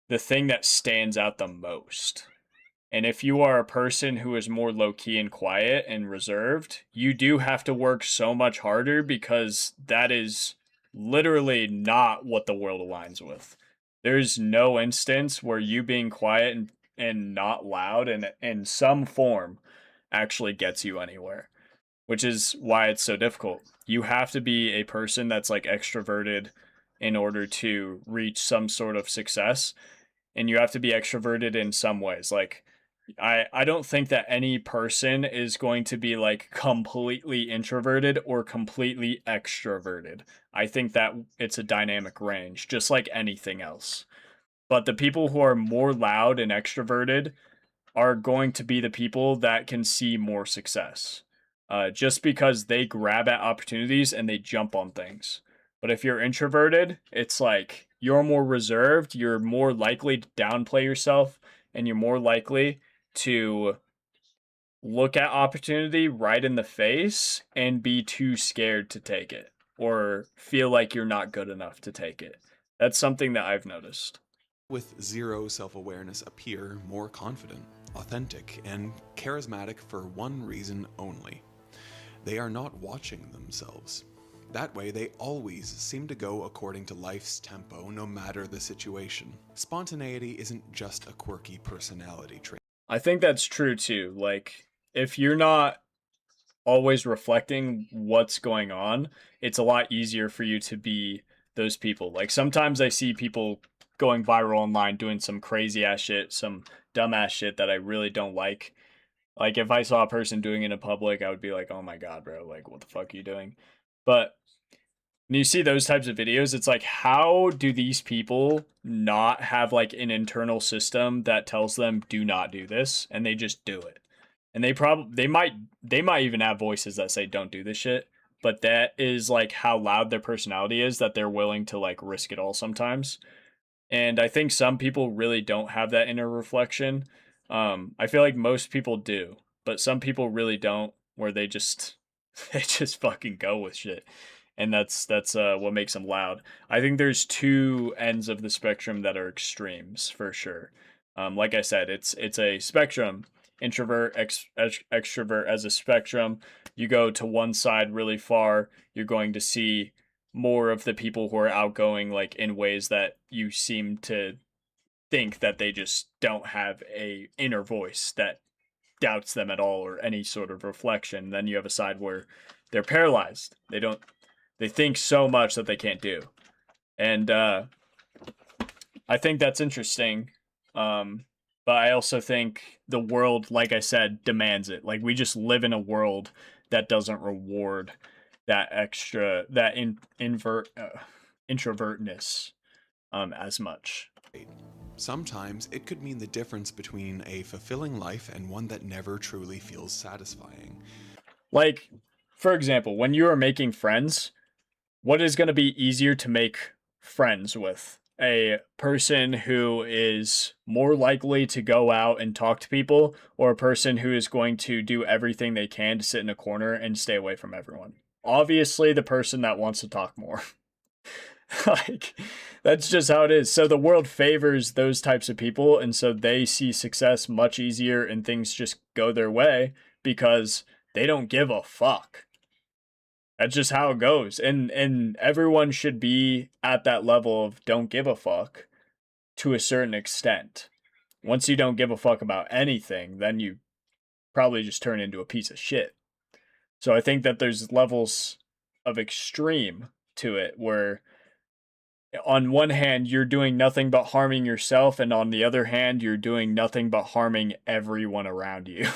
thing that stands out the most. And if you are a person who is more low key and quiet and reserved, you do have to work so much harder because that is literally not what the world aligns with. There's no instance where you being quiet and not loud and in some form actually gets you anywhere, which is why it's so difficult. You have to be a person that's like extroverted in order to reach some sort of success, and you have to be extroverted in some ways. Like I don't think that any person is going to be like completely introverted or completely extroverted. I think that it's a dynamic range, just like anything else. But the people who are more loud and extroverted are going to be the people that can see more success. Just because they grab at opportunities and they jump on things. But if you're introverted, it's like you're more reserved, you're more likely to downplay yourself, and you're more likely to look at opportunity right in the face and be too scared to take it or feel like you're not good enough to take it. That's something that I've noticed. With zero self-awareness appear more confident, authentic, and charismatic for one reason only. They are not watching themselves. That way, they always seem to go according to life's tempo, no matter the situation. Spontaneity isn't just a quirky personality trait. I think that's true too. Like, if you're not always reflecting what's going on, it's a lot easier for you to be those people. Like, sometimes I see people going viral online doing some crazy ass shit, some dumbass shit that I really don't like. Like, if I saw a person doing it in public, I would be like, oh my God, bro, like, what the fuck are you doing? But when you see those types of videos, it's like, how do these people not have like an internal system that tells them do not do this, and they just do it? And they might even have voices that say don't do this shit, but that is like how loud their personality is that they're willing to like risk it all sometimes. And I think some people really don't have that inner reflection. I feel like most people do, but some people really don't, where they just fucking go with shit. And that's what makes them loud. I think there's two ends of the spectrum that are extremes for sure. Like I said, it's a spectrum. Introvert, extrovert as a spectrum. You go to one side really far, you're going to see more of the people who are outgoing, like in ways that you seem to think that they just don't have a inner voice that doubts them at all or any sort of reflection. Then you have a side where they're paralyzed. They think so much that they can't do. And I think that's interesting. But I also think the world, like I said, demands it. Like, we just live in a world that doesn't reward that introvertness as much. Sometimes it could mean the difference between a fulfilling life and one that never truly feels satisfying. Like, for example, when you are making friends, what is going to be easier to make friends with? A person who is more likely to go out and talk to people, or a person who is going to do everything they can to sit in a corner and stay away from everyone? Obviously, the person that wants to talk more. Like, that's just how it is. So the world favors those types of people, and so they see success much easier and things just go their way because they don't give a fuck. That's just how it goes. And everyone should be at that level of don't give a fuck to a certain extent. Once you don't give a fuck about anything, then you probably just turn into a piece of shit. So I think that there's levels of extreme to it where on one hand you're doing nothing but harming yourself, and on the other hand you're doing nothing but harming everyone around you.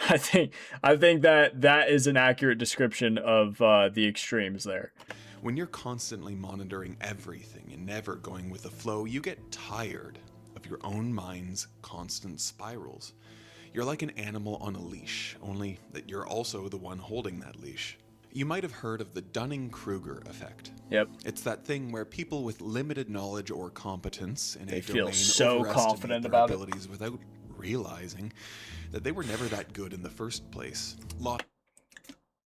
I think that is an accurate description of the extremes there. When you're constantly monitoring everything and never going with the flow, you get tired of your own mind's constant spirals. You're like an animal on a leash, only that you're also the one holding that leash. You might have heard of the Dunning-Kruger effect. Yep. It's that thing where people with limited knowledge or competence in a feel domain so overestimate confident their about it. abilities without realizing that they were never that good in the first place.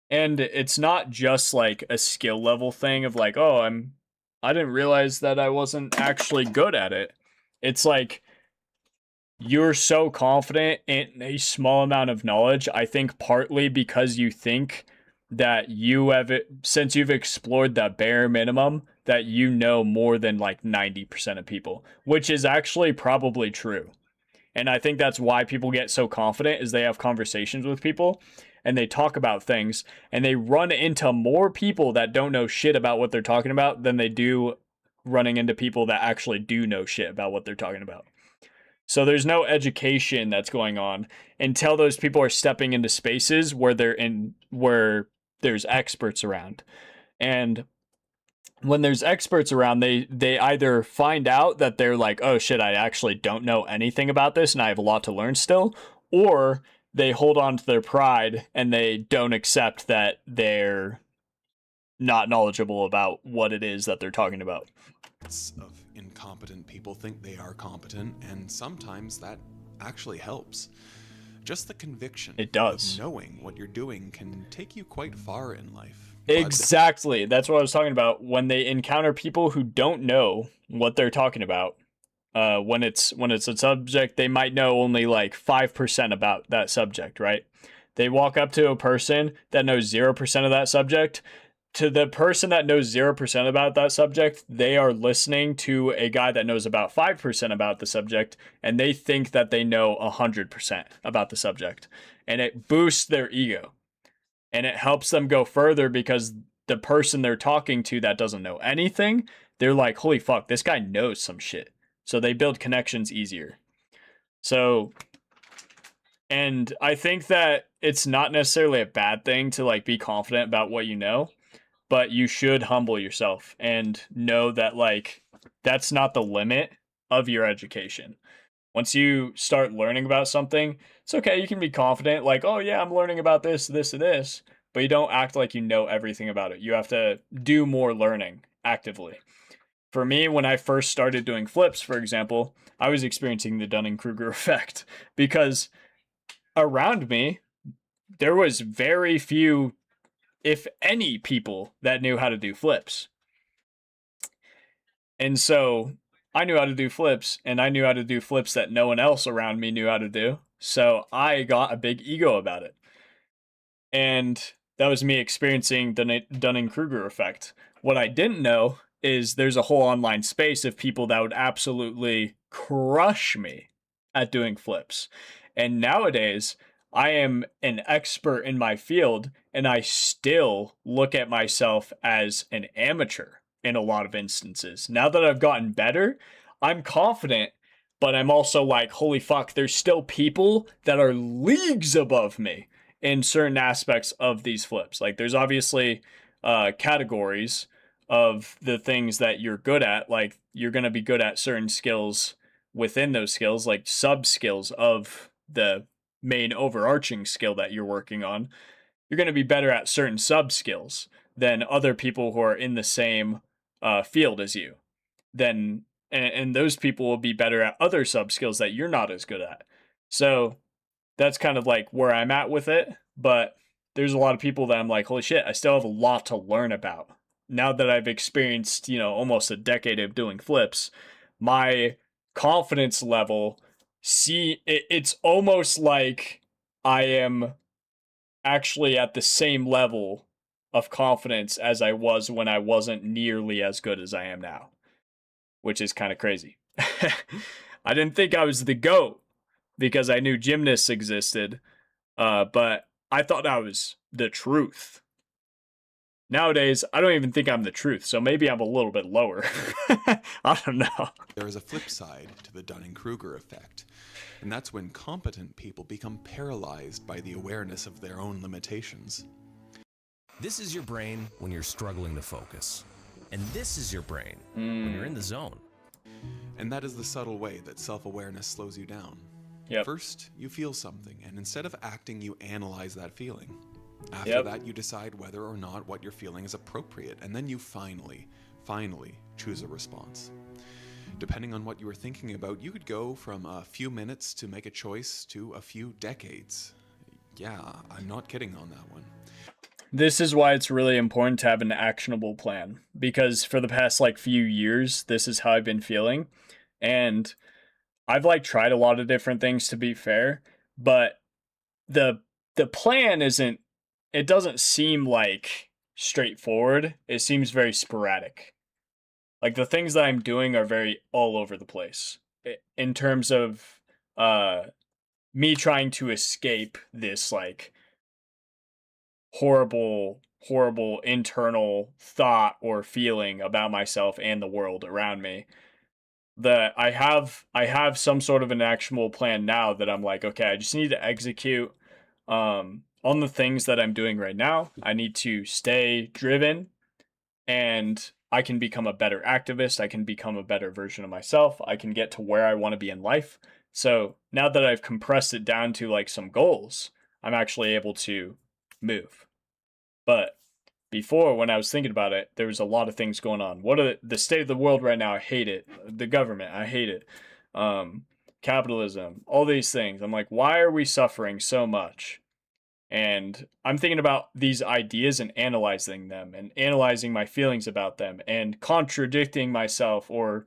And it's not just like a skill level thing of like, oh, I didn't realize that I wasn't actually good at it. It's like you're so confident in a small amount of knowledge, I think partly because you think that you have, since you've explored the bare minimum, that you know more than like 90% of people, which is actually probably true. And I think that's why people get so confident, is they have conversations with people and they talk about things and they run into more people that don't know shit about what they're talking about than they do running into people that actually do know shit about what they're talking about. So there's no education that's going on until those people are stepping into spaces where where there's experts around. And when there's experts around, they either find out that they're like, oh shit, I actually don't know anything about this and I have a lot to learn still, or they hold on to their pride and they don't accept that they're not knowledgeable about what it is that they're talking about. Of incompetent people think they are competent, and sometimes that actually helps. Just the conviction It does. of knowing what you're doing can take you quite far in life. Exactly. That's what I was talking about. When they encounter people who don't know what they're talking about, when it's a subject they might know only like 5% about that subject, right? They walk up to a person that knows 0% of that subject. To the person that knows 0% about that subject, they are listening to a guy that knows about 5% about the subject, and they think that they know 100% about the subject. And it boosts their ego. And it helps them go further because the person they're talking to that doesn't know anything, they're like, holy fuck, this guy knows some shit. So they build connections easier. So, and I think that it's not necessarily a bad thing to like be confident about what you know, but you should humble yourself and know that like that's not the limit of your education. Once you start learning about something, it's okay, you can be confident, like, oh yeah, I'm learning about this, this, and this, but you don't act like you know everything about it. You have to do more learning actively. For me, when I first started doing flips, for example, I was experiencing the Dunning-Kruger effect because around me, there was very few, if any, people that knew how to do flips. And so I knew how to do flips, and I knew how to do flips that no one else around me knew how to do. So I got a big ego about it. And that was me experiencing the Dunning-Kruger effect. What I didn't know is there's a whole online space of people that would absolutely crush me at doing flips. And nowadays, I am an expert in my field, and I still look at myself as an amateur in a lot of instances. Now that I've gotten better, I'm confident, but I'm also like, holy fuck, there's still people that are leagues above me in certain aspects of these flips. Like there's obviously categories of the things that you're good at. Like you're going to be good at certain skills within those skills, like sub skills of the main overarching skill that you're working on. You're going to be better at certain sub skills than other people who are in the same field as you. Then and those people will be better at other sub skills that you're not as good at. So that's kind of like where I'm at with it. But there's a lot of people that I'm like, holy shit, I still have a lot to learn about. Now that I've experienced, almost a decade of doing flips, my confidence level, it's almost like I am actually at the same level of confidence as I was when I wasn't nearly as good as I am now, which is kind of crazy. I didn't think I was the GOAT because I knew gymnasts existed, but I thought I was the truth. Nowadays, I don't even think I'm the truth, so maybe I'm a little bit lower. I don't know. There is a flip side to the Dunning-Kruger effect, and that's when competent people become paralyzed by the awareness of their own limitations. This is your brain when you're struggling to focus. And this is your brain when you're in the zone. And that is the subtle way that self-awareness slows you down. Yep. First, you feel something, and instead of acting, you analyze that feeling. After that, you decide whether or not what you're feeling is appropriate, and then you finally choose a response. Depending on what you were thinking about, you could go from a few minutes to make a choice to a few decades. Yeah, I'm not kidding on that one. This is why it's really important to have an actionable plan, because for the past few years, this is how I've been feeling. And I've like tried a lot of different things, to be fair, but the plan isn't, it doesn't seem like straightforward. It seems very sporadic. Like the things that I'm doing are very all over the place in terms of me trying to escape this like horrible internal thought or feeling about myself and the world around me. That I have some sort of an actual plan now that I'm like, okay, I just need to execute on the things that I'm doing right now. I need to stay driven, and I can become a better activist. I can become a better version of myself. I can get to where I want to be in life. So now that I've compressed it down to like some goals, I'm actually able to move. But before, when I was thinking about it, there was a lot of things going on. What are the state of the world right now? I hate it. The government, I hate it. Capitalism, all these things. I'm like, why are we suffering so much? And I'm thinking about these ideas and analyzing them and analyzing my feelings about them and contradicting myself, or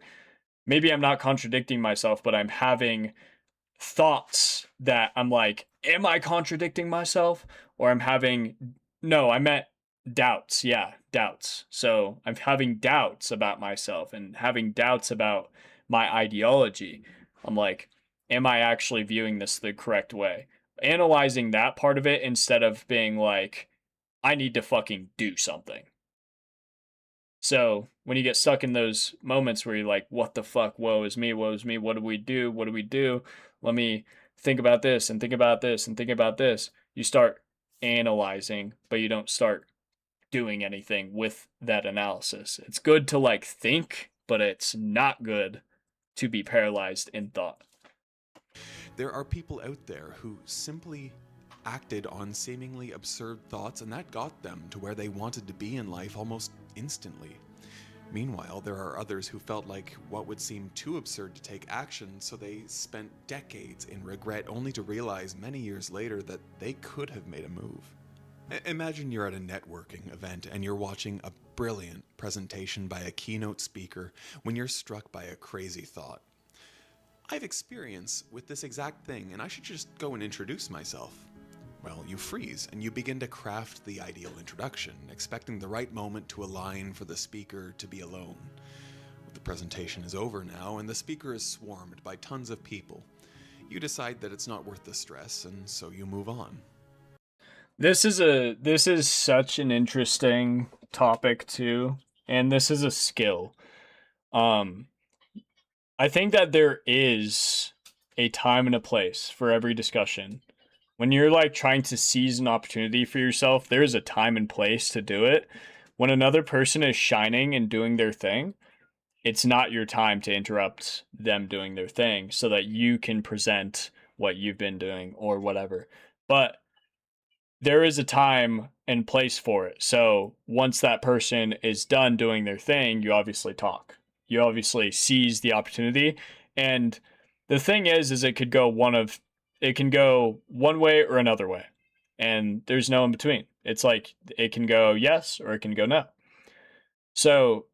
maybe I'm not contradicting myself, but I'm having thoughts that I'm like, am I contradicting myself? Or I'm having, no, I meant doubts. Yeah, doubts. So I'm having doubts about myself and having doubts about my ideology. I'm like, am I actually viewing this the correct way? Analyzing that part of it instead of being like, I need to fucking do something. So when you get stuck in those moments where you're like, what the fuck, woe is me, what do we do, what do we do? Let me think about this and think about this and think about this. You start analyzing, but you don't start doing anything with that analysis. It's good to like think, but it's not good to be paralyzed in thought. There are people out there who simply acted on seemingly absurd thoughts, and that got them to where they wanted to be in life almost instantly. Meanwhile, there are others who felt like what would seem too absurd to take action, so they spent decades in regret, only to realize many years later that they could have made a move. Imagine you're at a networking event and you're watching a brilliant presentation by a keynote speaker when you're struck by a crazy thought. I have experience with this exact thing, and I should just go and introduce myself. Well, you freeze, and you begin to craft the ideal introduction, expecting the right moment to align for the speaker to be alone. The presentation is over now, and the speaker is swarmed by tons of people. You decide that it's not worth the stress, and so you move on. This is such an interesting topic too, and this is a skill. I think that there is a time and a place for every discussion. When you're like trying to seize an opportunity for yourself, there is a time and place to do it. When another person is shining and doing their thing, it's not your time to interrupt them doing their thing so that you can present what you've been doing or whatever. But there is a time and place for it. So once that person is done doing their thing, you obviously talk. You obviously seize the opportunity. And the thing is it can go one way or another way. And there's no in between. It's like it can go yes or it can go no. So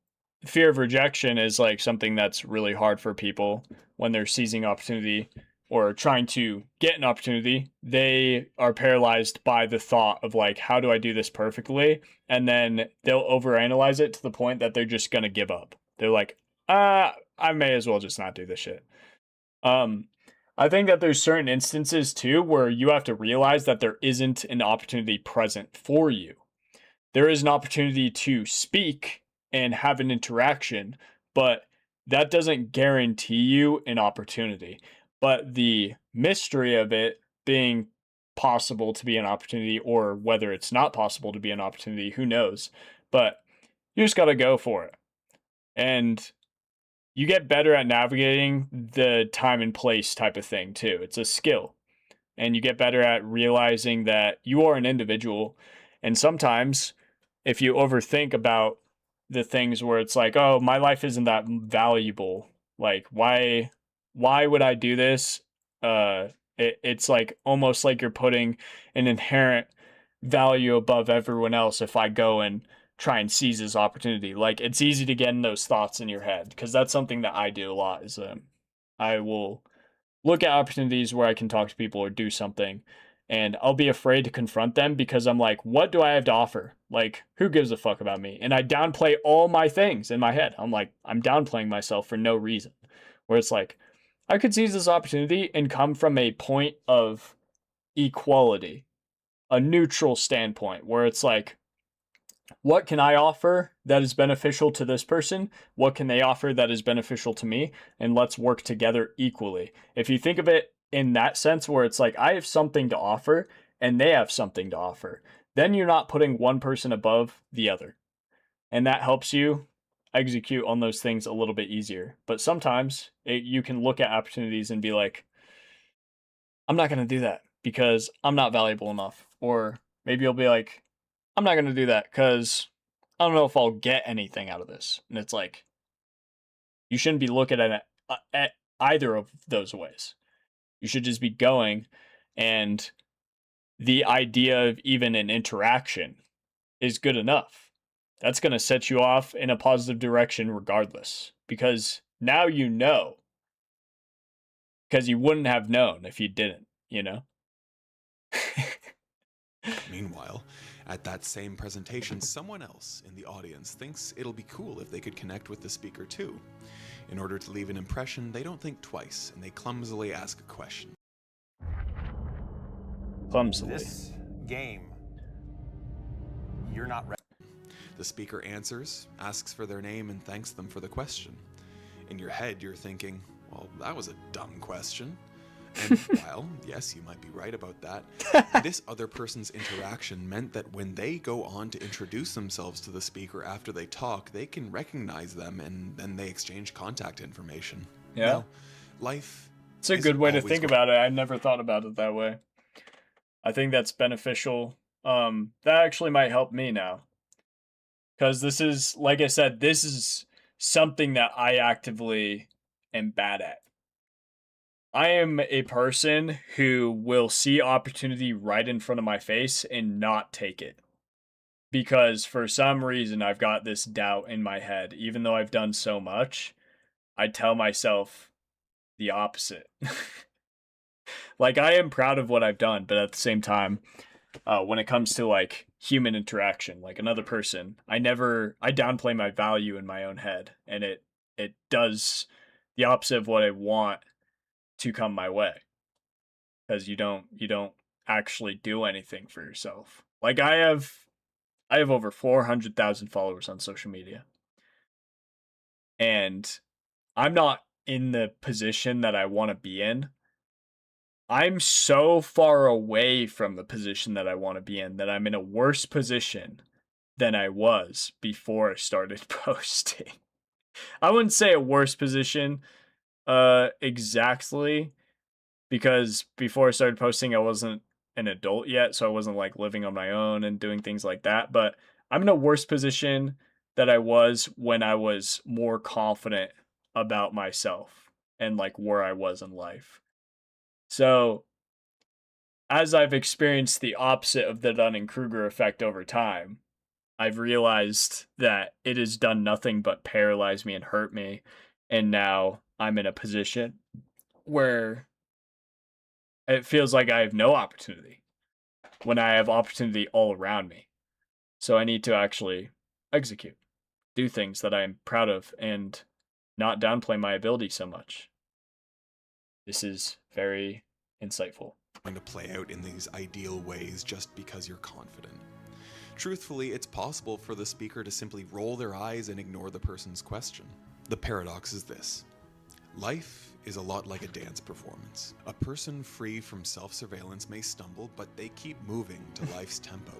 fear of rejection is like something that's really hard for people when they're seizing opportunity or trying to get an opportunity. They are paralyzed by the thought of like, how do I do this perfectly? And then they'll overanalyze it to the point that they're just going to give up. They're like, I may as well just not do this shit. I think that there's certain instances too where you have to realize that there isn't an opportunity present for you. There is an opportunity to speak and have an interaction, but that doesn't guarantee you an opportunity. But the mystery of it being possible to be an opportunity, or whether it's not possible to be an opportunity, who knows? But you just got to go for it. And you get better at navigating the time and place type of thing too. It's a skill. And you get better at realizing that you are an individual. And sometimes if you overthink about the things where it's like, oh, my life isn't that valuable. Like, why would I do this? It's like almost like you're putting an inherent value above everyone else if I go and try and seize this opportunity. Like, it's easy to get in those thoughts in your head, because that's something that I do a lot. Is I will look at opportunities where I can talk to people or do something, and I'll be afraid to confront them because I'm like, what do I have to offer? Like, who gives a fuck about me? And I downplay all my things in my head. I'm like, I'm downplaying myself for no reason. Where it's like, I could seize this opportunity and come from a point of equality, a neutral standpoint, where it's like, what can I offer that is beneficial to this person? What can they offer that is beneficial to me? And let's work together equally. If you think of it in that sense, where it's like, I have something to offer and they have something to offer, then you're not putting one person above the other. And that helps you execute on those things a little bit easier. But sometimes you can look at opportunities and be like, I'm not going to do that because I'm not valuable enough. Or maybe you'll be like, I'm not going to do that because I don't know if I'll get anything out of this. And it's like, you shouldn't be looking at either of those ways. You should just be going, and the idea of even an interaction is good enough. That's going to set you off in a positive direction regardless, because now you know, because you wouldn't have known if you didn't, you know? Meanwhile, at that same presentation, someone else in the audience thinks it'll be cool if they could connect with the speaker too. In order to leave an impression, they don't think twice, and they clumsily ask a question. Clumsily. This game, you're not ready. The speaker answers, asks for their name, and thanks them for the question. In your head, you're thinking, well, that was a dumb question. And while, yes, you might be right about that, this other person's interaction meant that when they go on to introduce themselves to the speaker after they talk, they can recognize them, and then they exchange contact information. Yeah. Now, life It's a good way to think about it. I never thought about it that way. I think that's beneficial. That actually might help me now. Because this is, like I said, this is something that I actively am bad at. I am a person who will see opportunity right in front of my face and not take it. Because for some reason, I've got this doubt in my head. Even though I've done so much, I tell myself the opposite. Like, I am proud of what I've done, but at the same time, when it comes to like human interaction, like another person, I downplay my value in my own head, and it does the opposite of what I want to come my way, because you don't actually do anything for yourself. Like, I have over 400,000 followers on social media, and I'm not in the position that I want to be in. I'm so far away from the position that I want to be in that I'm in a worse position than I was before I started posting. I wouldn't say a worse position exactly, because before I started posting, I wasn't an adult yet, so I wasn't like living on my own and doing things like that. But I'm in a worse position that I was when I was more confident about myself and like where I was in life. So as I've experienced the opposite of the Dunning-Kruger effect over time, I've realized that it has done nothing but paralyze me and hurt me. And now I'm in a position where it feels like I have no opportunity when I have opportunity all around me. So I need to actually execute, do things that I'm proud of, and not downplay my ability so much. This is very insightful. Going to play out in these ideal ways just because you're confident. Truthfully, it's possible for the speaker to simply roll their eyes and ignore the person's question. The paradox is this. Life is a lot like a dance performance. A person free from self-surveillance may stumble, but they keep moving to life's tempo.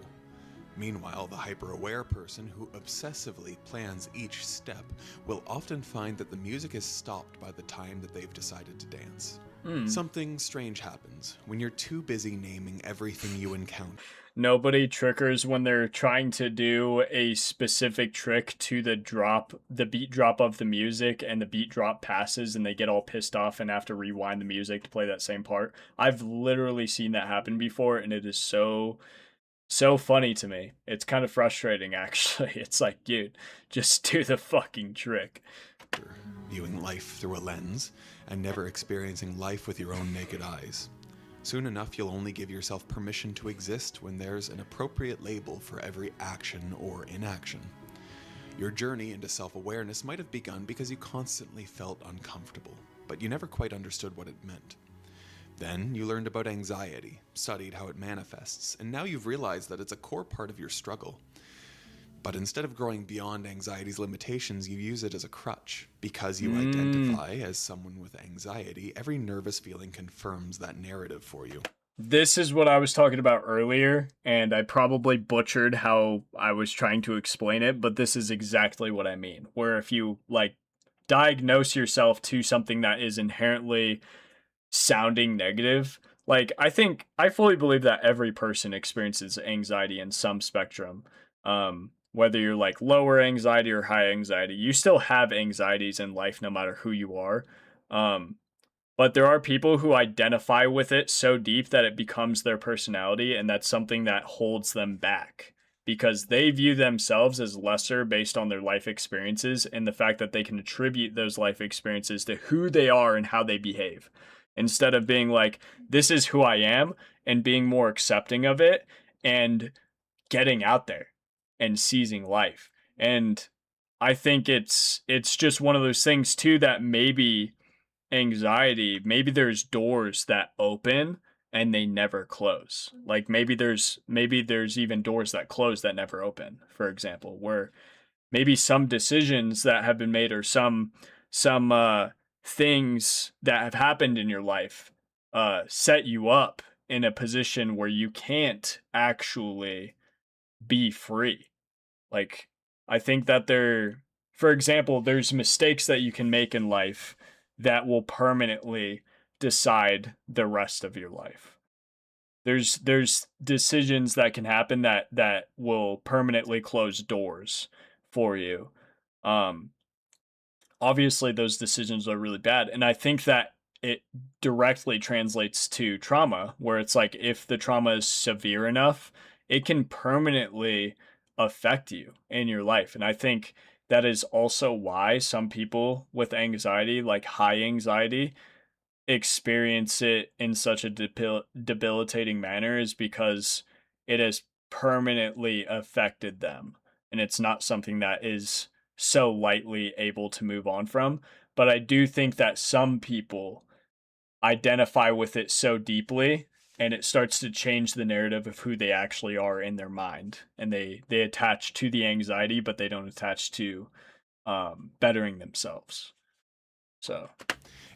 Meanwhile, the hyper-aware person who obsessively plans each step will often find that the music is stopped by the time that they've decided to dance. Something strange happens when you're too busy naming everything you encounter. Nobody triggers when they're trying to do a specific trick to the beat drop of the music, and the beat drop passes and they get all pissed off and have to rewind the music to play that same part. I've literally seen that happen before, and it is so so funny to me. It's kind of frustrating, actually. It's like, dude, just do the fucking trick. Viewing life through a lens and never experiencing life with your own naked eyes. Soon enough, you'll only give yourself permission to exist when there's an appropriate label for every action or inaction. Your journey into self-awareness might have begun because you constantly felt uncomfortable, but you never quite understood what it meant. Then you learned about anxiety, studied how it manifests, and now you've realized that it's a core part of your struggle. But instead of growing beyond anxiety's limitations, you use it as a crutch. Because you identify as someone with anxiety, every nervous feeling confirms that narrative for you. This is what I was talking about earlier, and I probably butchered how I was trying to explain it, but this is exactly what I mean. Where if you, like, diagnose yourself to something that is inherently sounding negative, like, I fully believe that every person experiences anxiety in some spectrum. Whether you're like lower anxiety or high anxiety, you still have anxieties in life no matter who you are. But there are people who identify with it so deep that it becomes their personality, and that's something that holds them back because they view themselves as lesser based on their life experiences and the fact that they can attribute those life experiences to who they are and how they behave. Instead of being like, this is who I am, and being more accepting of it and getting out there and seizing life. And I think it's just one of those things too that maybe anxiety, maybe there's doors that open and they never close. Like maybe there's even doors that close that never open, for example, where maybe some decisions that have been made or some things that have happened in your life set you up in a position where you can't actually be free. Like, I think that for example, there's mistakes that you can make in life that will permanently decide the rest of your life. There's decisions that can happen that will permanently close doors for you. Obviously those decisions are really bad, and I think that it directly translates to trauma, where it's like if the trauma is severe enough, it can permanently affect you in your life. And I think that is also why some people with anxiety, like high anxiety, experience it in such a debilitating manner, is because it has permanently affected them. And it's not something that is so lightly able to move on from. But I do think that some people identify with it so deeply, and it starts to change the narrative of who they actually are in their mind. And they attach to the anxiety, but they don't attach to bettering themselves. So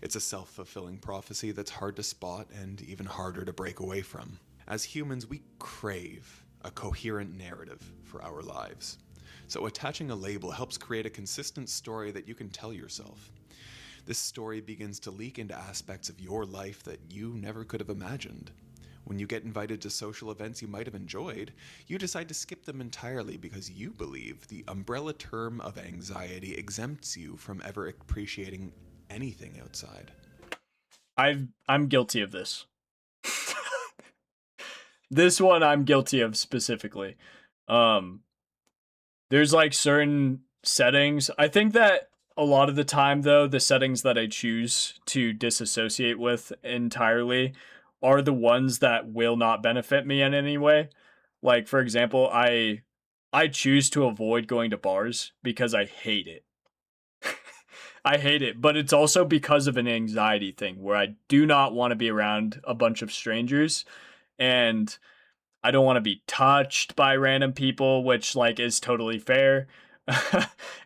it's a self-fulfilling prophecy that's hard to spot and even harder to break away from. As humans, we crave a coherent narrative for our lives. So attaching a label helps create a consistent story that you can tell yourself. This story begins to leak into aspects of your life that you never could have imagined. When you get invited to social events you might have enjoyed, you decide to skip them entirely because you believe the umbrella term of anxiety exempts you from ever appreciating anything outside. I'm guilty of this. This one I'm guilty of specifically. There's like certain settings. I think that a lot of the time though, the settings that I choose to disassociate with entirely are the ones that will not benefit me in any way. Like, for example, I choose to avoid going to bars because I hate it. I hate it, but it's also because of an anxiety thing where I do not want to be around a bunch of strangers, and I don't want to be touched by random people, which like is totally fair.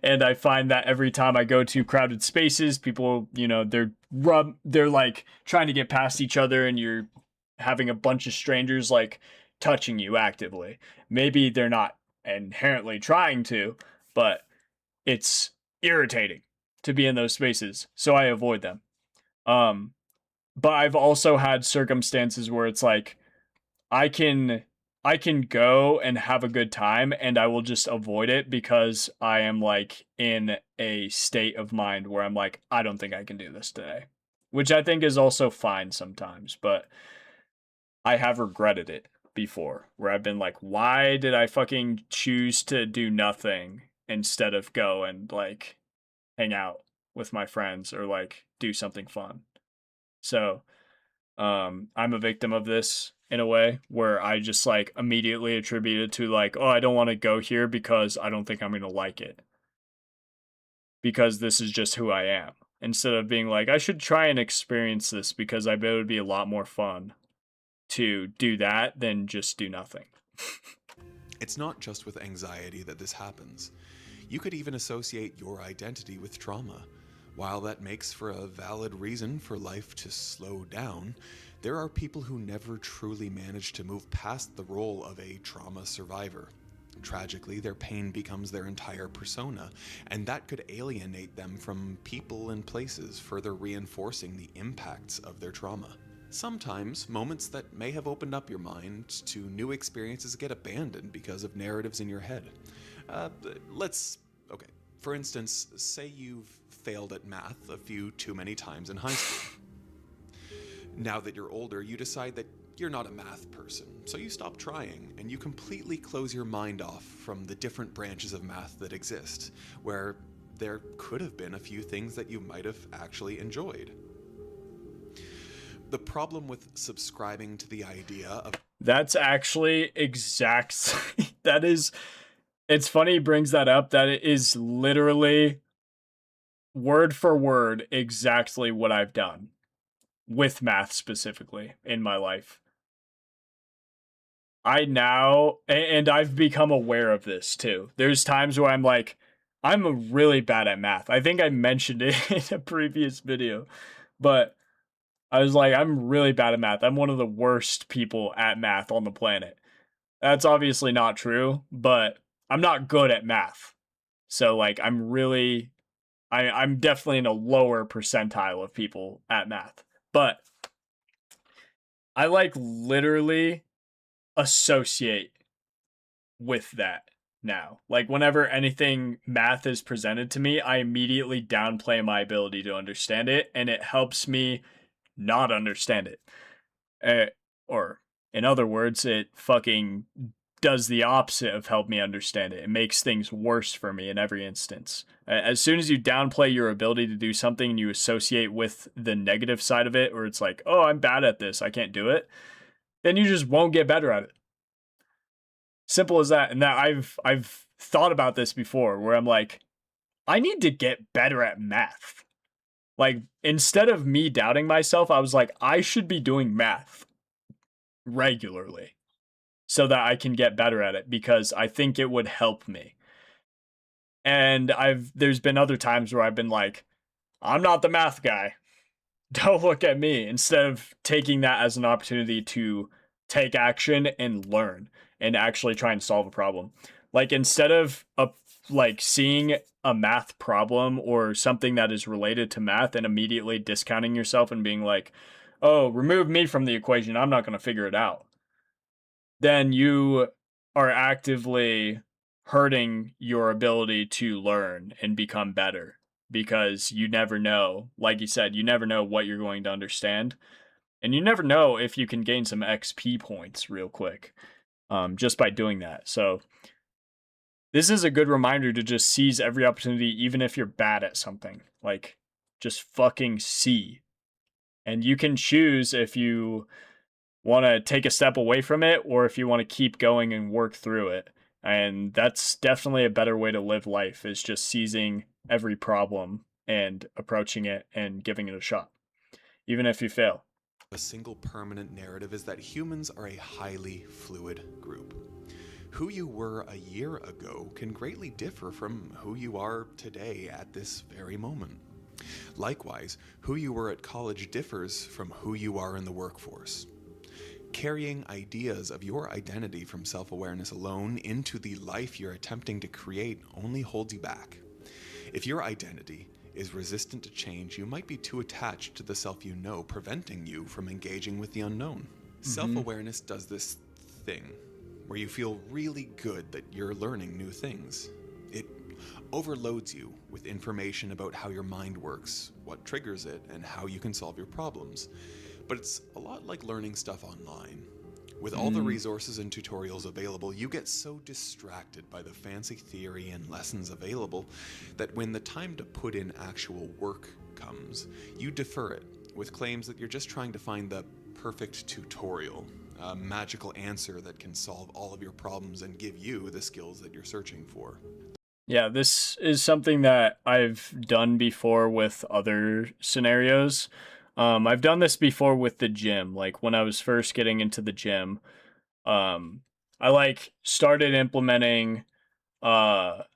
And I find that every time I go to crowded spaces, people, you know, they're like trying to get past each other, and you're having a bunch of strangers like touching you actively. Maybe they're not inherently trying to, but it's irritating to be in those spaces, so I avoid them. But I've also had circumstances where it's like I can go and have a good time, and I will just avoid it because I am like in a state of mind where I'm like, I don't think I can do this today, which I think is also fine sometimes, but I have regretted it before where I've been like, why did I fucking choose to do nothing instead of go and like hang out with my friends or like do something fun? So I'm a victim of this in a way where I just like immediately attribute it to like, oh, I don't want to go here because I don't think I'm going to like it. Because this is just who I am. Instead of being like, I should try and experience this because I bet it would be a lot more fun to do that than just do nothing. It's not just with anxiety that this happens. You could even associate your identity with trauma. While that makes for a valid reason for life to slow down, there are people who never truly manage to move past the role of a trauma survivor. Tragically, their pain becomes their entire persona, and that could alienate them from people and places, further reinforcing the impacts of their trauma. Sometimes, moments that may have opened up your mind to new experiences get abandoned because of narratives in your head. For instance, say you've failed at math a few too many times in high school. Now that you're older, you decide that you're not a math person, so you stop trying, and you completely close your mind off from the different branches of math that exist, where there could have been a few things that you might have actually enjoyed. The problem with subscribing to the idea of... That's actually exactly... that is... It's funny he brings that up. That is literally, word for word, exactly what I've done. With math specifically, in my life. I now... And I've become aware of this, too. There's times where I'm like, I'm really bad at math. I think I mentioned it in a previous video. But... I was like, I'm really bad at math. I'm one of the worst people at math on the planet. That's obviously not true, but I'm not good at math. So like, I'm definitely in a lower percentile of people at math. But I like literally associate with that now. Like whenever anything math is presented to me, I immediately downplay my ability to understand it, and it helps me not understand it. Or in other words, it fucking does the opposite of help me understand it. It makes things worse for me in every instance. As soon as you downplay your ability to do something and you associate with the negative side of it, or it's like, oh, I'm bad at this, I can't do it, then you just won't get better at it. Simple as that. And that I've thought about this before where I'm like, I need to get better at math. Like, instead of me doubting myself, I was like, I should be doing math regularly so that I can get better at it because I think it would help me. And there's been other times where I've been like, I'm not the math guy. Don't look at me. Instead of taking that as an opportunity to take action and learn and actually try and solve a problem. Like, instead of seeing a math problem or something that is related to math and immediately discounting yourself and being like, oh, remove me from the equation, I'm not going to figure it out. Then you are actively hurting your ability to learn and become better because you never know, like you said, you never know what you're going to understand. And you never know if you can gain some XP points real quick just by doing that. So this is a good reminder to just seize every opportunity, even if you're bad at something. Like, just fucking see. And you can choose if you want to take a step away from it or if you want to keep going and work through it. And that's definitely a better way to live life, is just seizing every problem and approaching it and giving it a shot, even if you fail. A single permanent narrative is that humans are a highly fluid group. Who you were a year ago can greatly differ from who you are today at this very moment. Likewise, who you were at college differs from who you are in the workforce. Carrying ideas of your identity from self-awareness alone into the life you're attempting to create only holds you back. If your identity is resistant to change, you might be too attached to the self you know, preventing you from engaging with the unknown. Self-awareness does this thing where you feel really good that you're learning new things. It overloads you with information about how your mind works, what triggers it, and how you can solve your problems. But it's a lot like learning stuff online. With all the resources and tutorials available, you get so distracted by the fancy theory and lessons available that when the time to put in actual work comes, you defer it with claims that you're just trying to find the perfect tutorial, a magical answer that can solve all of your problems and give you the skills that you're searching for. Yeah, this is something that I've done before with other scenarios. I've done this before with the gym. Like when I was first getting into the gym, I like started implementing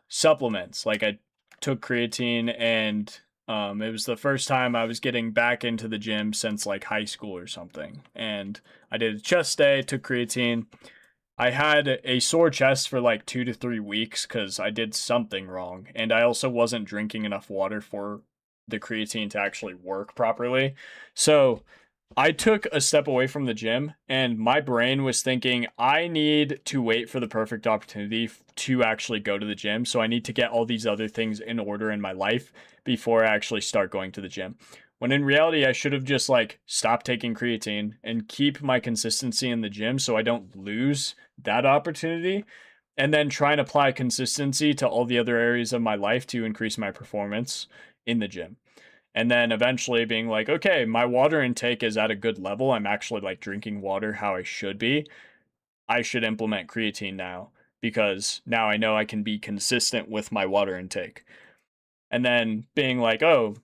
supplements. Like I took creatine, and it was the first time I was getting back into the gym since like high school or something. And I did a chest day, took creatine. I had a sore chest for like 2 to 3 weeks because I did something wrong. And I also wasn't drinking enough water for the creatine to actually work properly. So I took a step away from the gym, and my brain was thinking, I need to wait for the perfect opportunity to actually go to the gym. So I need to get all these other things in order in my life before I actually start going to the gym. When in reality, I should have just like stopped taking creatine and keep my consistency in the gym so I don't lose that opportunity, and then try and apply consistency to all the other areas of my life to increase my performance in the gym. And then eventually being like, okay, my water intake is at a good level. I'm actually like drinking water how I should be. I should implement creatine now because now I know I can be consistent with my water intake. And then being like, oh,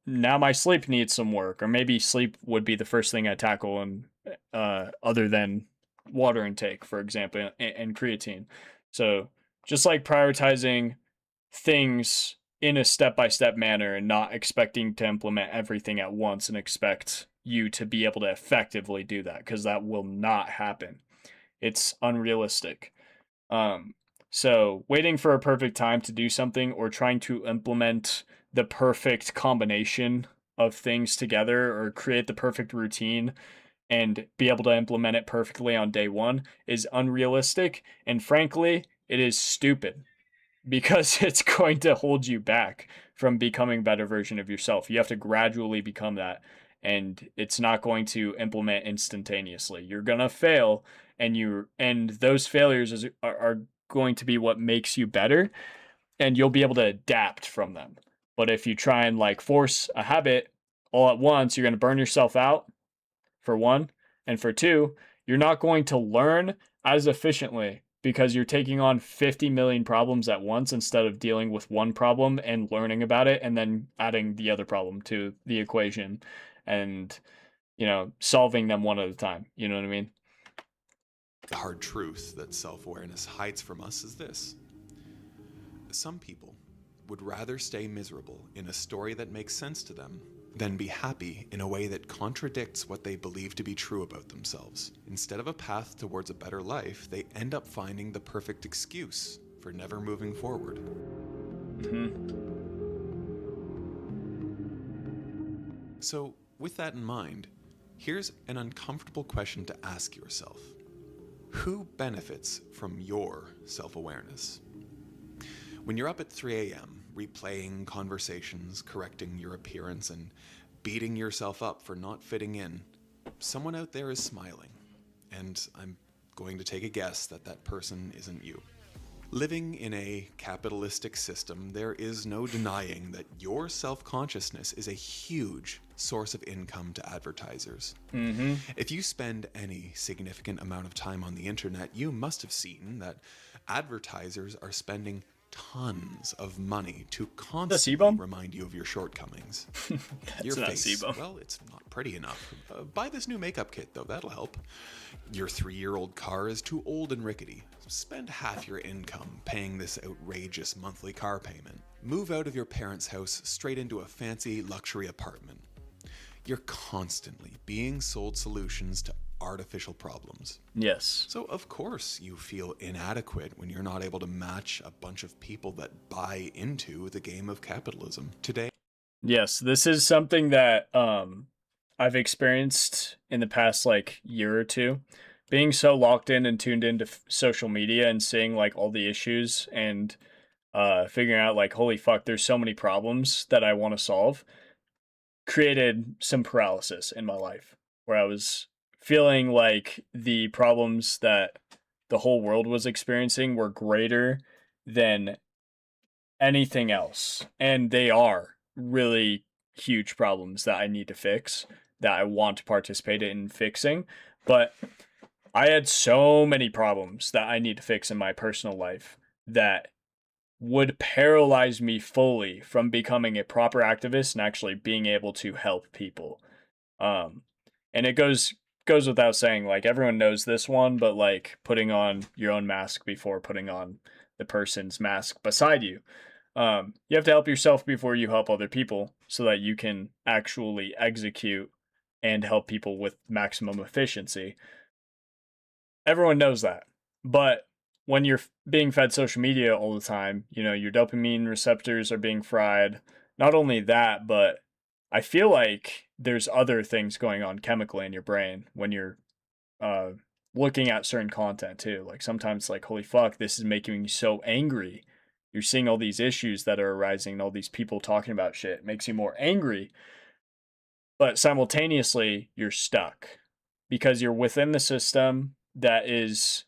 now my sleep needs some work, or maybe sleep would be the first thing I tackle, and other than water intake, for example, and creatine. So just like prioritizing things in a step-by-step manner and not expecting to implement everything at once and expect you to be able to effectively do that, because that will not happen. It's unrealistic. So waiting for a perfect time to do something, or trying to implement the perfect combination of things together, or create the perfect routine and be able to implement it perfectly on day one, is unrealistic. And frankly, it is stupid, because it's going to hold you back from becoming a better version of yourself. You have to gradually become that, and it's not going to implement instantaneously. You're going to fail, and those failures are going to be what makes you better, and you'll be able to adapt from them. But if you try and like force a habit all at once, you're going to burn yourself out, for one, and for two, you're not going to learn as efficiently, because you're taking on 50 million problems at once instead of dealing with one problem and learning about it and then adding the other problem to the equation and, solving them one at a time. You know what I mean? The hard truth that self-awareness hides from us is this. Some people would rather stay miserable in a story that makes sense to them than be happy in a way that contradicts what they believe to be true about themselves. Instead of a path towards a better life, they end up finding the perfect excuse for never moving forward. So, with that in mind, here's an uncomfortable question to ask yourself. Who benefits from your self-awareness? When you're up at 3 a.m., replaying conversations, correcting your appearance, and beating yourself up for not fitting in, someone out there is smiling, and I'm going to take a guess that that person isn't you. Living in a capitalistic system, there is no denying that your self-consciousness is a huge source of income to advertisers. If you spend any significant amount of time on the internet, you must have seen that advertisers are spending tons of money to constantly remind you of your shortcomings. Your face, well, it's not pretty enough. Buy this new makeup kit, though. That'll help. Your 3-year-old car is too old and rickety. Spend half your income paying this outrageous monthly car payment. Move out of your parents' house straight into a fancy luxury apartment. You're constantly being sold solutions to artificial problems. Yes. So of course you feel inadequate when you're not able to match a bunch of people that buy into the game of capitalism. Today. Yes, this is something that I've experienced in the past year or two. Being so locked in and tuned into social media and seeing all the issues and figuring out holy fuck, there's so many problems that I want to solve, created some paralysis in my life where I was feeling like the problems that the whole world was experiencing were greater than anything else. And they are really huge problems that I need to fix, that I want to participate in fixing. But I had so many problems that I need to fix in my personal life that would paralyze me fully from becoming a proper activist and actually being able to help people. And it goes without saying, like, everyone knows this one, but like putting on your own mask before putting on the person's mask beside you. You have to help yourself before you help other people so that you can actually execute and help people with maximum efficiency. Everyone knows that. But when you're being fed social media all the time, you know, your dopamine receptors are being fried. Not only that, but I feel like there's other things going on chemically in your brain when you're looking at certain content too. Like sometimes like, holy fuck, this is making me so angry. You're seeing all these issues that are arising and all these people talking about shit. It makes you more angry. But simultaneously, you're stuck because you're within the system that is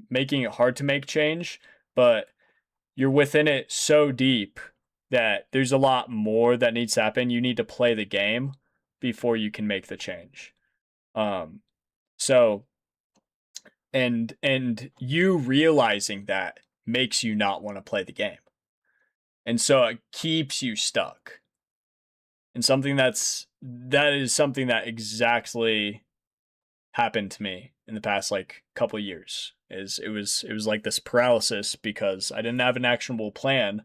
making it hard to make change, but you're within it so deep that there's a lot more that needs to happen. You need to play the game before you can make the change. So, and you realizing that makes you not want to play the game. And so it keeps you stuck. And that is something that exactly happened to me in the past like couple of years. It was like this paralysis because I didn't have an actionable plan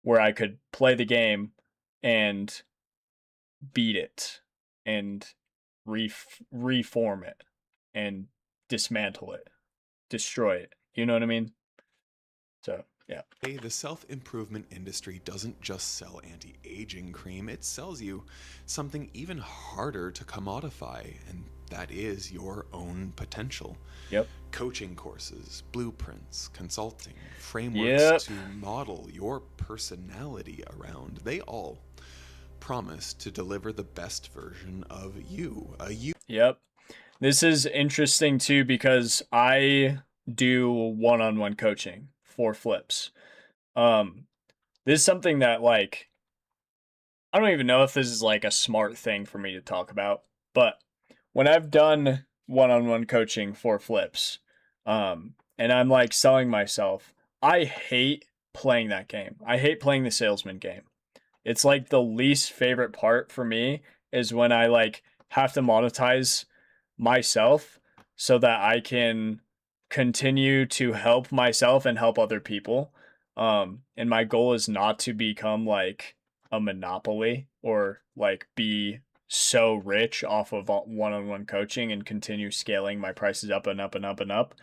where I could play the game and beat it and reform it and dismantle it, destroy it. You know what I mean? So, yeah. Hey, the self-improvement industry doesn't just sell anti-aging cream, it sells you something even harder to commodify, and that is your own potential. Yep. Coaching courses, blueprints, consulting, frameworks to model your personality around. They all promise to deliver the best version of you. Yep. This is interesting too because I do one-on-one coaching for flips. This is something that like I don't even know if this is like a smart thing for me to talk about, but when I've done one-on-one coaching for flips, and I'm like selling myself, I hate playing that game. I hate playing the salesman game. It's like the least favorite part for me is when I like have to monetize myself so that I can continue to help myself and help other people. And my goal is not to become like a monopoly or like be so rich off of one-on-one coaching and continue scaling my prices up and up and up and up.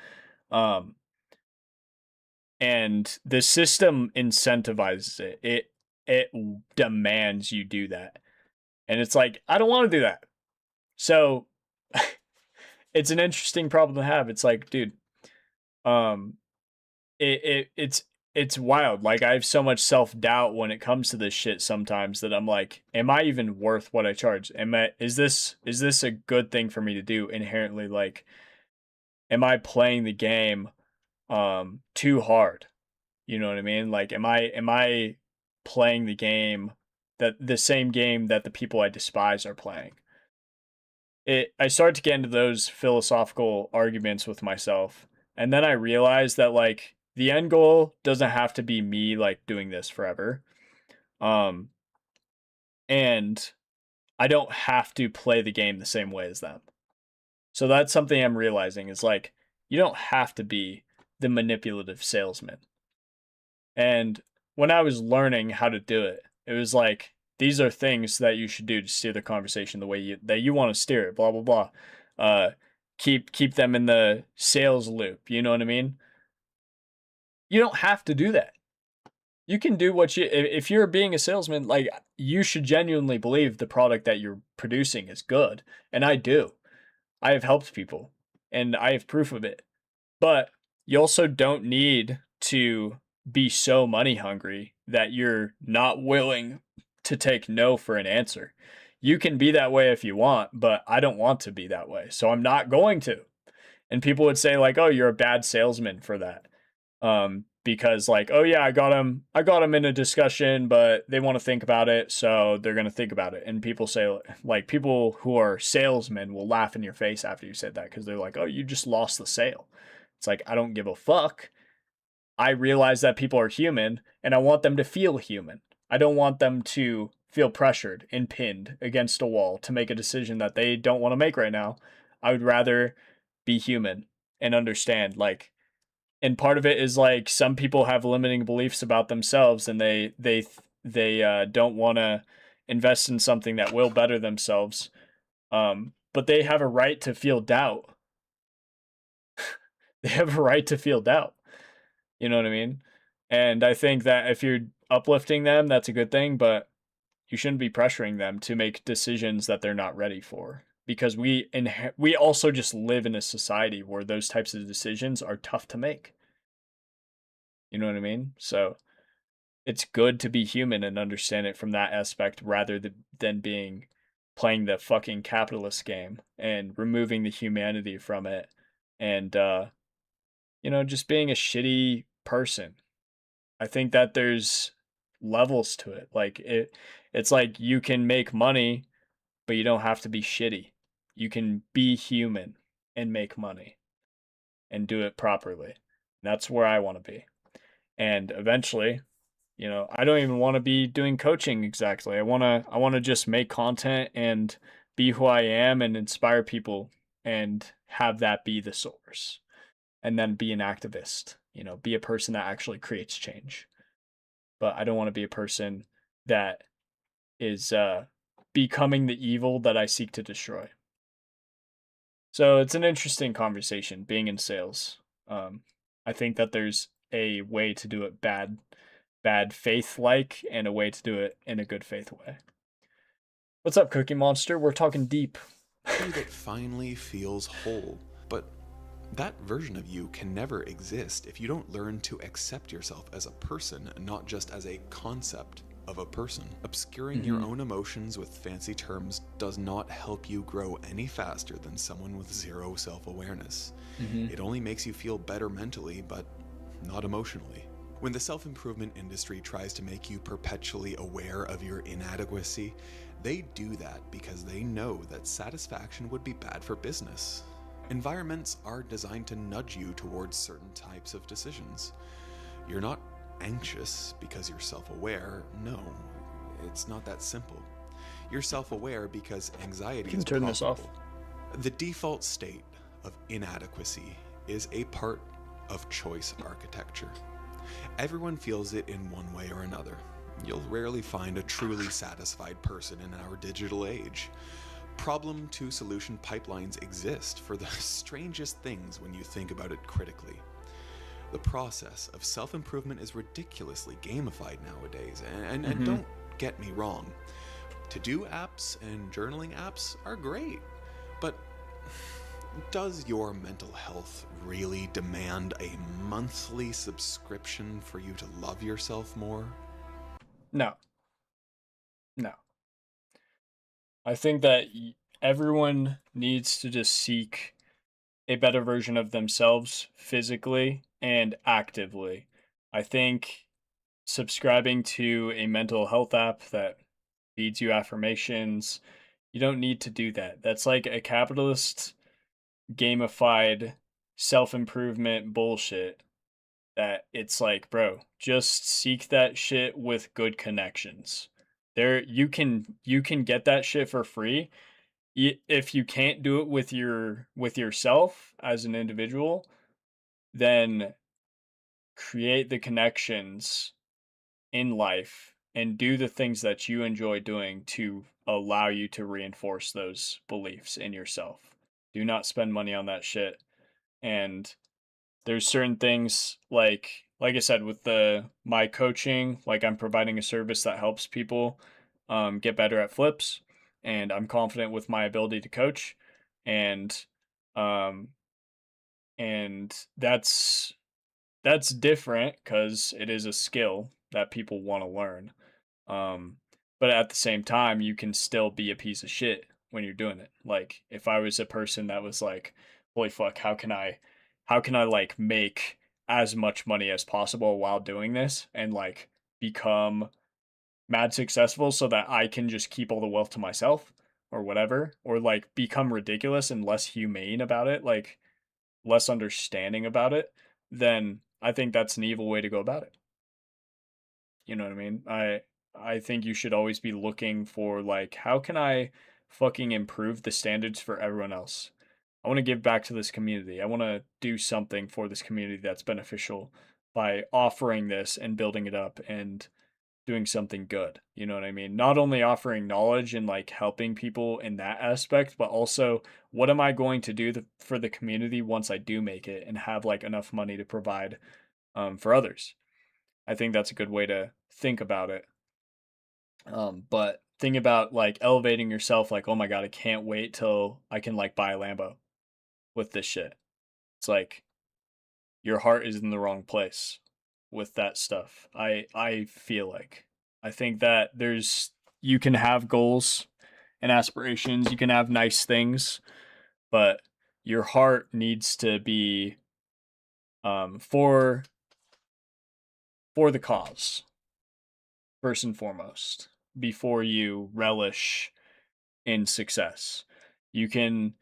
And the system incentivizes it. It demands you do that. And it's like, I don't want to do that. So it's an interesting problem to have. It's like, dude, it's wild. Like I have so much self-doubt when it comes to this shit sometimes that I'm like, am I even worth what I charge? Is this a good thing for me to do inherently? Like, am I playing the game too hard? You know what I mean? Like, am I playing the game that the same game that the people I despise are playing? I started to get into those philosophical arguments with myself. And then I realized that like the end goal doesn't have to be me like doing this forever. And I don't have to play the game the same way as them. So that's something I'm realizing is like, you don't have to be the manipulative salesman. And when I was learning how to do it, it was like, these are things that you should do to steer the conversation the way that you want to steer it, blah, blah, blah. Keep them in the sales loop. You know what I mean? You don't have to do that. You can do if you're being a salesman, like you should genuinely believe the product that you're producing is good. And I do. I have helped people and I have proof of it. But you also don't need to be so money hungry that you're not willing to take no for an answer. you can be that way if you want, but I don't want to be that way. So I'm not going to. And people would say like, oh, you're a bad salesman for that. Because like, oh yeah, I got them in a discussion, but they want to think about it. So they're going to think about it. And people say like, people who are salesmen will laugh in your face after you said that. Cause they're like, oh, you just lost the sale. It's like, I don't give a fuck. I realize that people are human and I want them to feel human. I don't want them to feel pressured and pinned against a wall to make a decision that they don't want to make right now. I would rather be human and understand, like, and part of it is like some people have limiting beliefs about themselves and they don't want to invest in something that will better themselves. But they have a right to feel doubt. They have a right to feel doubt. You know what I mean? And I think that if you're uplifting them, that's a good thing, but you shouldn't be pressuring them to make decisions that they're not ready for. Because we also just live in a society where those types of decisions are tough to make. You know what I mean? So it's good to be human and understand it from that aspect rather than playing the fucking capitalist game and removing the humanity from it and just being a shitty person. I think that there's levels to it. Like it's like you can make money, but you don't have to be shitty. You can be human and make money and do it properly. That's where I want to be. And eventually, I don't even want to be doing coaching exactly. I want to just make content and be who I am and inspire people and have that be the source. And then be an activist, be a person that actually creates change. But I don't want to be a person that is becoming the evil that I seek to destroy. So it's an interesting conversation being in sales. I think that there's a way to do it bad faith-like and a way to do it in a good faith way. What's up, Cookie Monster? We're talking deep. That finally feels whole, but that version of you can never exist if you don't learn to accept yourself as a person, not just as a concept of a person. Obscuring your own emotions with fancy terms does not help you grow any faster than someone with zero self-awareness. It only makes you feel better mentally, but not emotionally. When the self-improvement industry tries to make you perpetually aware of your inadequacy, they do that because they know that satisfaction would be bad for business. Environments are designed to nudge you towards certain types of decisions. You're not anxious because you're self-aware. No, it's not that simple. You're self-aware because anxiety is turn this off. The default state of inadequacy is a part of choice architecture. Everyone feels it in one way or another. You'll rarely find a truly satisfied person in our digital age. Problem to solution pipelines exist for the strangest things when you think about it critically. The process of self-improvement is ridiculously gamified nowadays, and don't get me wrong. To-do apps and journaling apps are great, but does your mental health really demand a monthly subscription for you to love yourself more? No. I think that everyone needs to just seek a better version of themselves physically and actively. I think subscribing to a mental health app that feeds you affirmations, you don't need to do that. That's like a capitalist gamified self-improvement bullshit that it's like, bro, just seek that shit with good connections. There you can get that shit for free. If you can't do it with yourself as an individual, then create the connections in life and do the things that you enjoy doing to allow you to reinforce those beliefs in yourself. Do not spend money on that shit. And there's certain things like I said with my coaching, like I'm providing a service that helps people get better at flips, and I'm confident with my ability to coach, and that's different because it is a skill that people want to learn. but at the same time, you can still be a piece of shit when you're doing it. Like, if I was a person that was like, holy fuck, how can I like make as much money as possible while doing this and like become mad successful so that I can just keep all the wealth to myself or whatever, or like become ridiculous and less humane about it, like less understanding about it, then I think that's an evil way to go about it. You know what I mean? I think you should always be looking for like, how can I fucking improve the standards for everyone else? I want to give back to this community. I want to do something for this community that's beneficial by offering this and building it up and doing something good. You know what I mean? Not only offering knowledge and like helping people in that aspect, but also what am I going to do for the community once I do make it and have like enough money to provide for others. I think that's a good way to think about it. But think about like elevating yourself, like, oh my God, I can't wait till I can like buy a Lambo with this shit. It's like your heart is in the wrong place with that stuff. I feel like I think that you can have goals and aspirations, you can have nice things, but your heart needs to be for the cause first and foremost before you relish in success. You can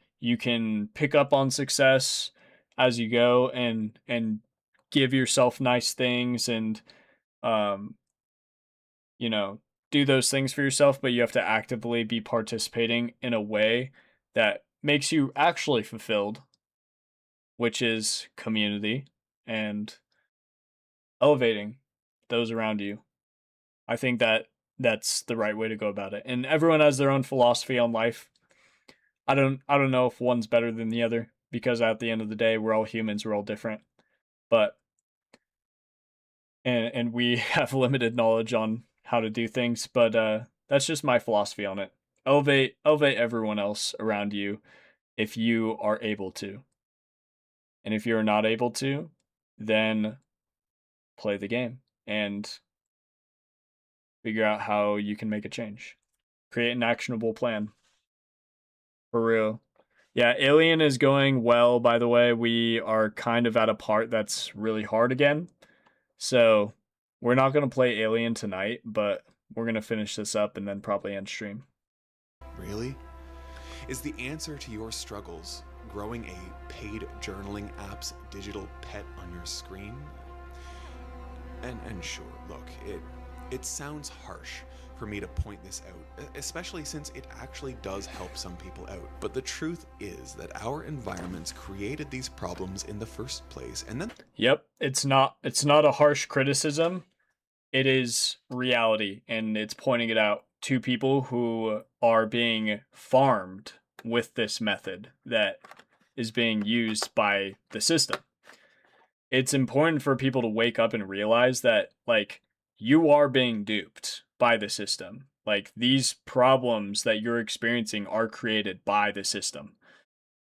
pick up on success as you go and give yourself nice things and you know, do those things for yourself, but you have to actively be participating in a way that makes you actually fulfilled, which is community and elevating those around you. I think that that's the right way to go about it. And everyone has their own philosophy on life. I don't know if one's better than the other, because at the end of the day, we're all humans, we're all different. But and we have limited knowledge on how to do things, but that's just my philosophy on it. Elevate everyone else around you if you are able to. And if you're not able to, then play the game and figure out how you can make a change. Create an actionable plan. For real. Yeah, Alien is going well, by the way. We are kind of at a part that's really hard again. So we're not going to play Alien tonight, but we're going to finish this up and then probably end stream. Really? Is the answer to your struggles growing a paid journaling app's digital pet on your screen? And sure, look, it sounds harsh for me to point this out, especially since it actually does help some people out. But the truth is that our environments created these problems in the first place, and then Yep, it's not a harsh criticism. It is reality, and it's pointing it out to people who are being farmed with this method that is being used by the system. It's important for people to wake up and realize that, like, you are being duped by the system. Like, these problems that you're experiencing are created by the system.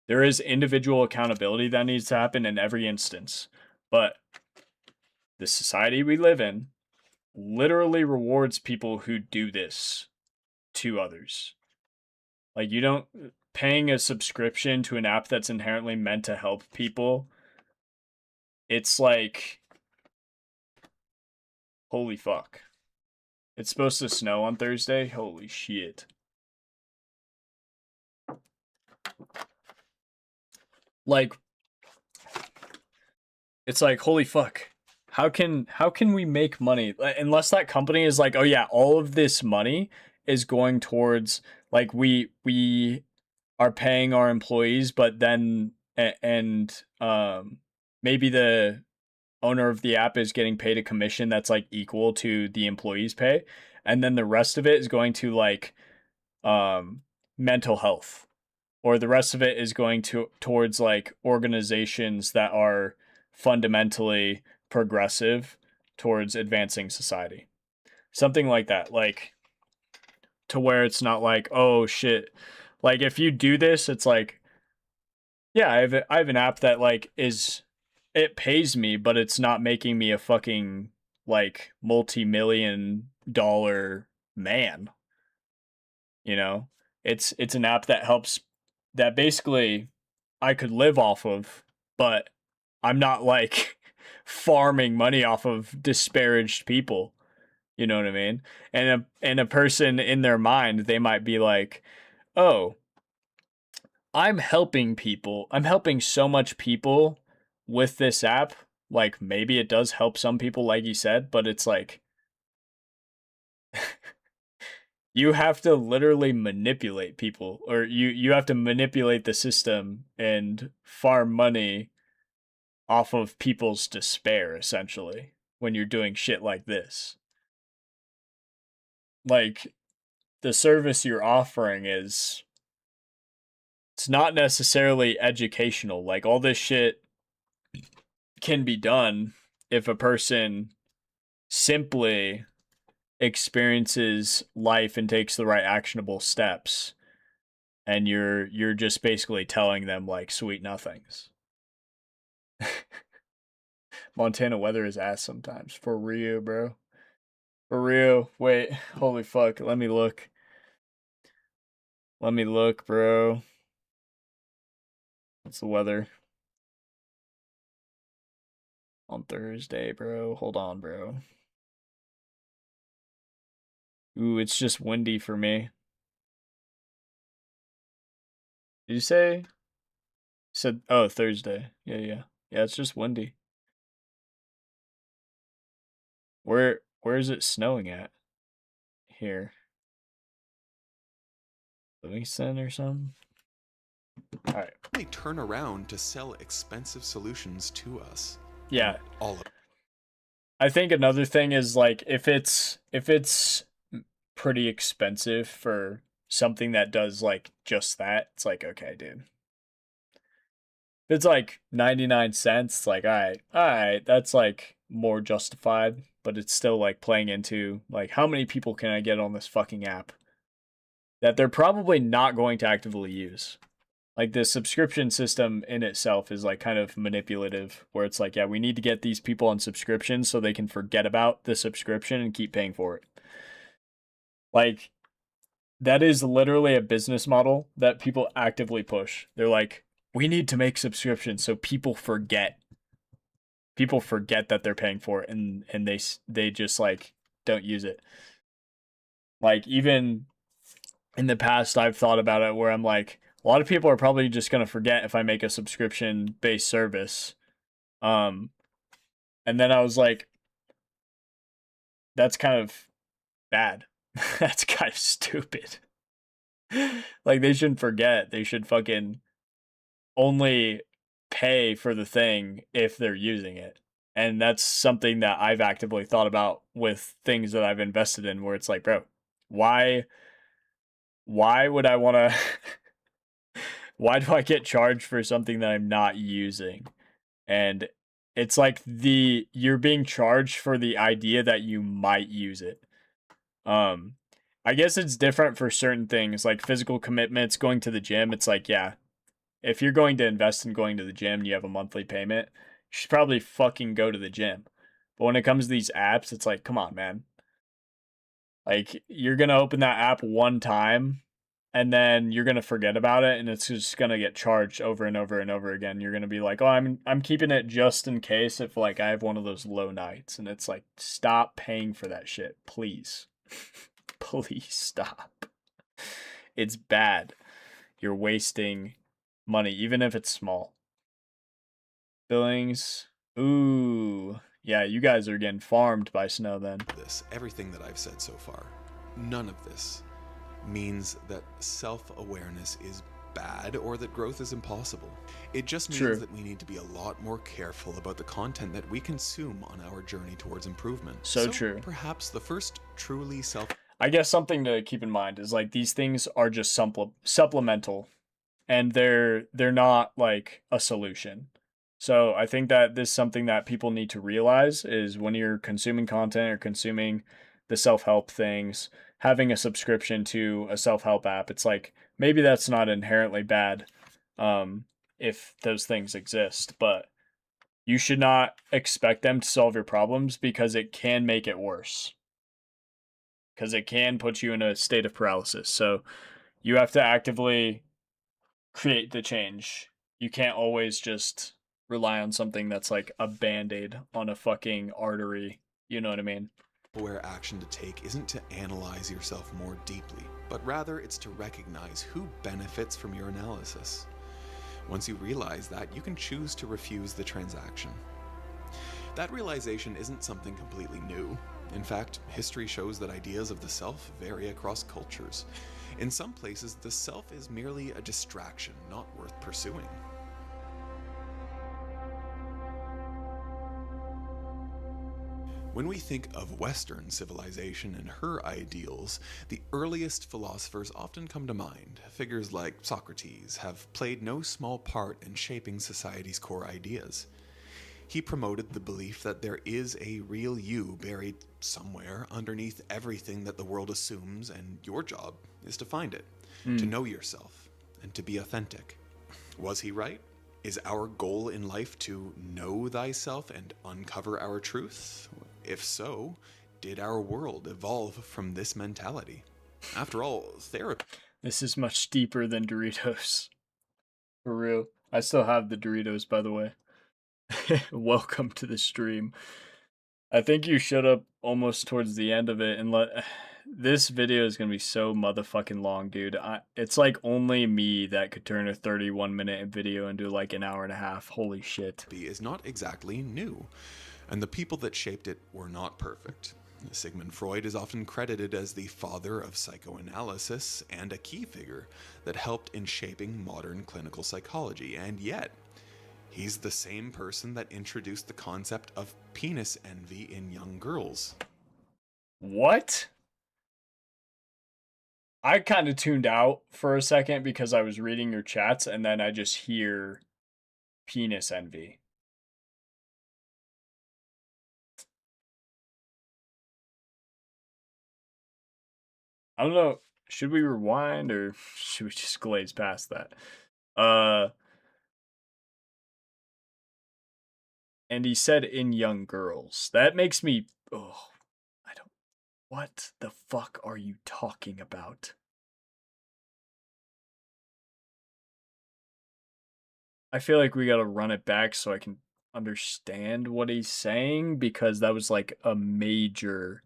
There is individual accountability that needs to happen in every instance, but the society we live in literally rewards people who do this to others. Like, you don't paying a subscription to an app that's inherently meant to help people. It's like, holy fuck. It's supposed to snow on Thursday? Holy shit. Like, it's like, holy fuck. How can we make money? Unless that company is like, oh yeah, all of this money is going towards, like, we are paying our employees, but then, and maybe the owner of the app is getting paid a commission that's like equal to the employee's pay, and then the rest of it is going to like mental health, or the rest of it is going towards like organizations that are fundamentally progressive towards advancing society. Something like that, like, to where it's not like, oh shit, like if you do this, it's like, yeah, I have an app that like it pays me, but it's not making me a fucking like multi-million-dollar man. You know, it's an app that helps, that basically I could live off of, but I'm not like farming money off of disparaged people. You know what I mean? And a person in their mind, they might be like, "Oh, I'm helping people. I'm helping so much people with this app. Like maybe it does help some people like you said, but it's like you have to literally manipulate people, or you have to manipulate the system and farm money off of people's despair essentially when you're doing shit like this. Like the service you're offering is, it's not necessarily educational. Like all this shit can be done if a person simply experiences life and takes the right actionable steps, and you're just basically telling them like sweet nothings. Montana weather is ass sometimes. For real, bro. For real. Wait, holy fuck. Let me look. Let me look, bro. What's the weather on Thursday, bro? Hold on, bro. Ooh, it's just windy for me. Did you say? Said, oh, Thursday. Yeah. Yeah, it's just windy. Where is it snowing at? Here. Livingston or something? Alright. They turn around to sell expensive solutions to us. Yeah. All of I think another thing is like if it's pretty expensive for something that does like just that, it's like, okay, dude. If it's like 99 cents, it's like, all right, that's like more justified, but it's still like playing into like how many people can I get on this fucking app that they're probably not going to actively use. Like the subscription system in itself is like kind of manipulative, where it's like, yeah, we need to get these people on subscriptions so they can forget about the subscription and keep paying for it. Like that is literally a business model that people actively push. They're like, we need to make subscriptions so people forget. People forget that they're paying for it, and they just like don't use it. Like even in the past, I've thought about it where I'm like, a lot of people are probably just gonna forget if I make a subscription based service. And then I was like, that's kind of bad. That's kind of stupid. Like they shouldn't forget. They should fucking only pay for the thing if they're using it. And that's something that I've actively thought about with things that I've invested in, where it's like, bro, why would I want to why do I get charged for something that I'm not using? And it's like you're being charged for the idea that you might use it. I guess it's different for certain things, like physical commitments, going to the gym. It's like, yeah, if you're going to invest in going to the gym and you have a monthly payment, you should probably fucking go to the gym. But when it comes to these apps, it's like, come on, man. Like you're going to open that app one time and then you're going to forget about it, and it's just going to get charged over and over and over again. You're going to be like, "Oh, I'm keeping it just in case if like I have one of those low nights." And it's like, stop paying for that shit, please. Please stop. It's bad. You're wasting money, even if it's small. Billings. Ooh. Yeah, you guys are getting farmed by snow then. everything that I've said so far, none of this means that self-awareness is bad or that growth is impossible. It just means that we need to be a lot more careful about the content that we consume on our journey towards improvement. So true. Perhaps the first truly I guess something to keep in mind is like these things are just supplemental, and they're not like a solution. So I think that this is something that people need to realize is when you're consuming content or consuming the self-help things, having a subscription to a self-help app, it's like maybe that's not inherently bad if those things exist, but you should not expect them to solve your problems because it can make it worse. because it can put you in a state of paralysis. So you have to actively create the change. You can't always just rely on something that's like a band-aid on a fucking artery. You know what I mean? Where action to take isn't to analyze yourself more deeply, but rather it's to recognize who benefits from your analysis. Once you realize that, you can choose to refuse the transaction. That realization isn't something completely new. In fact, history shows that ideas of the self vary across cultures. In some places, the self is merely a distraction, not worth pursuing. When we think of Western civilization and her ideals, the earliest philosophers often come to mind. Figures like Socrates have played no small part in shaping society's core ideas. He promoted the belief that there is a real you buried somewhere underneath everything that the world assumes, and your job is to find it, to know yourself, and to be authentic. Was he right? Is our goal in life to know thyself and uncover our truth? If so, did our world evolve from this mentality? After all, therapy... This is much deeper than Doritos. For real. I still have the Doritos, by the way. Welcome to the stream. I think you showed up almost towards the end of it, and this video is gonna be so motherfucking long, dude. It's like only me that could turn a 31-minute video into like an hour and a half. Holy shit. is not exactly new, and the people that shaped it were not perfect. Sigmund Freud is often credited as the father of psychoanalysis and a key figure that helped in shaping modern clinical psychology, and yet he's the same person that introduced the concept of penis envy in young girls. What? I kind of tuned out for a second because I was reading your chats, and then I just hear penis envy. I don't know. Should we rewind or should we just glaze past that? And he said in young girls. That makes me... Oh, I don't... What the fuck are you talking about? I feel like we gotta run it back so I can understand what he's saying, because that was like a major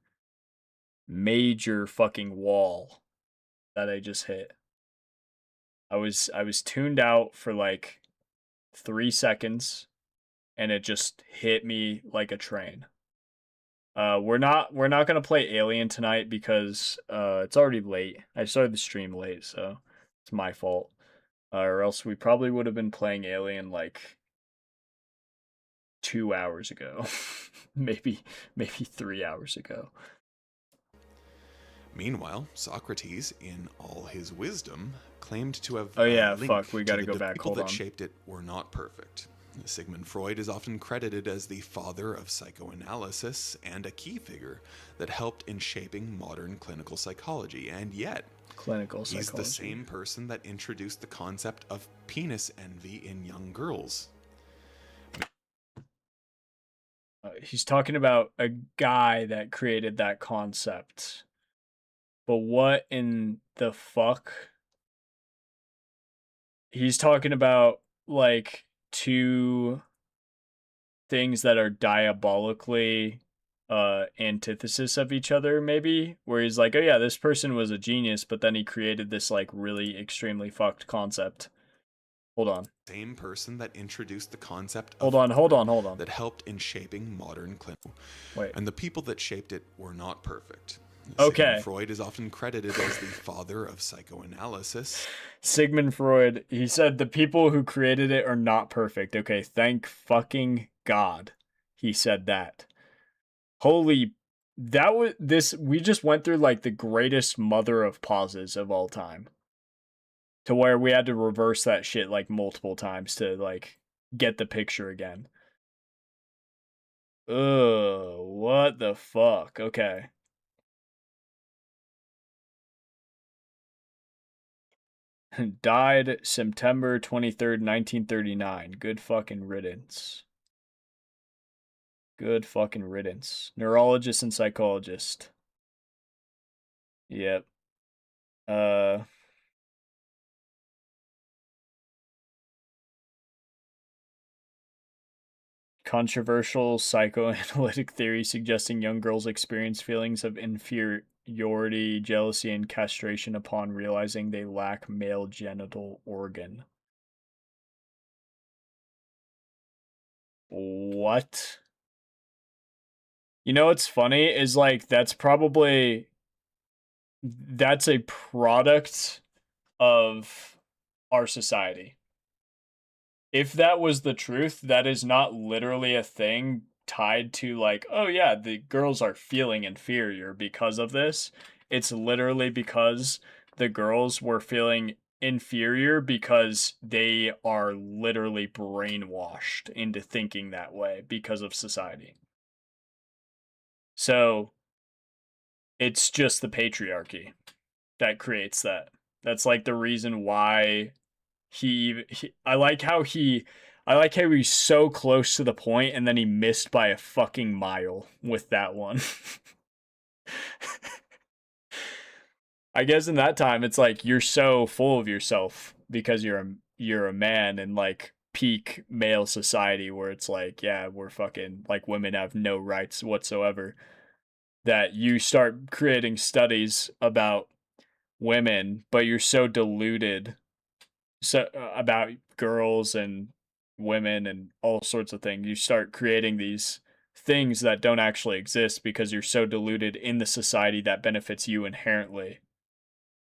fucking wall that I just hit. I was tuned out for like 3 seconds, and it just hit me like a train. We're not gonna play Alien tonight because it's already late. I started the stream late, so it's my fault. Or else we probably would have been playing Alien like 2 hours ago. maybe 3 hours ago. Meanwhile, Socrates, in all his wisdom, claimed to have we gotta go back. people Hold that on. shaped it were not perfect. Sigmund Freud is often credited as the father of psychoanalysis and a key figure that helped in shaping modern clinical psychology, and yet he's the same person that introduced the concept of penis envy in young girls. He's talking about a guy that created that concept. But what in the fuck? He's talking about like two things that are diabolically antithesis of each other, maybe, where he's like, oh yeah, this person was a genius, but then he created this like really extremely fucked concept. Hold on. Same person that introduced the concept Hold on. that helped in shaping modern clinical. Wait. And the people that shaped it were not perfect. Okay. Sigmund Freud is often credited as the father of psychoanalysis. Sigmund Freud, he said the people who created it are not perfect. Okay, thank fucking God he said that. Holy, we just went through like the greatest mother of pauses of all time. To where we had to reverse that shit like multiple times to like get the picture again. Ugh, what the fuck? Okay. Died September 23rd, 1939. Good fucking riddance. Good fucking riddance. Neurologist and psychologist. Yep. Controversial psychoanalytic theory suggesting young girls experience feelings of inferiority, jealousy, and castration upon realizing they lack male genital organ. What? You know what's funny is like that's a product of our society. If that was the truth, that is not literally a thing tied to like, oh yeah, the girls are feeling inferior because of this. It's literally because the girls were feeling inferior because they are literally brainwashed into thinking that way because of society. So it's just the patriarchy that creates that. That's like the reason why I like how he's so close to the point and then he missed by a fucking mile with that one. I guess in that time it's like you're so full of yourself because you're a man in like peak male society where it's like, yeah, we're fucking like women have no rights whatsoever, that you start creating studies about women, but you're so deluded about girls and women and all sorts of things. You start creating these things that don't actually exist because you're so deluded in the society that benefits you inherently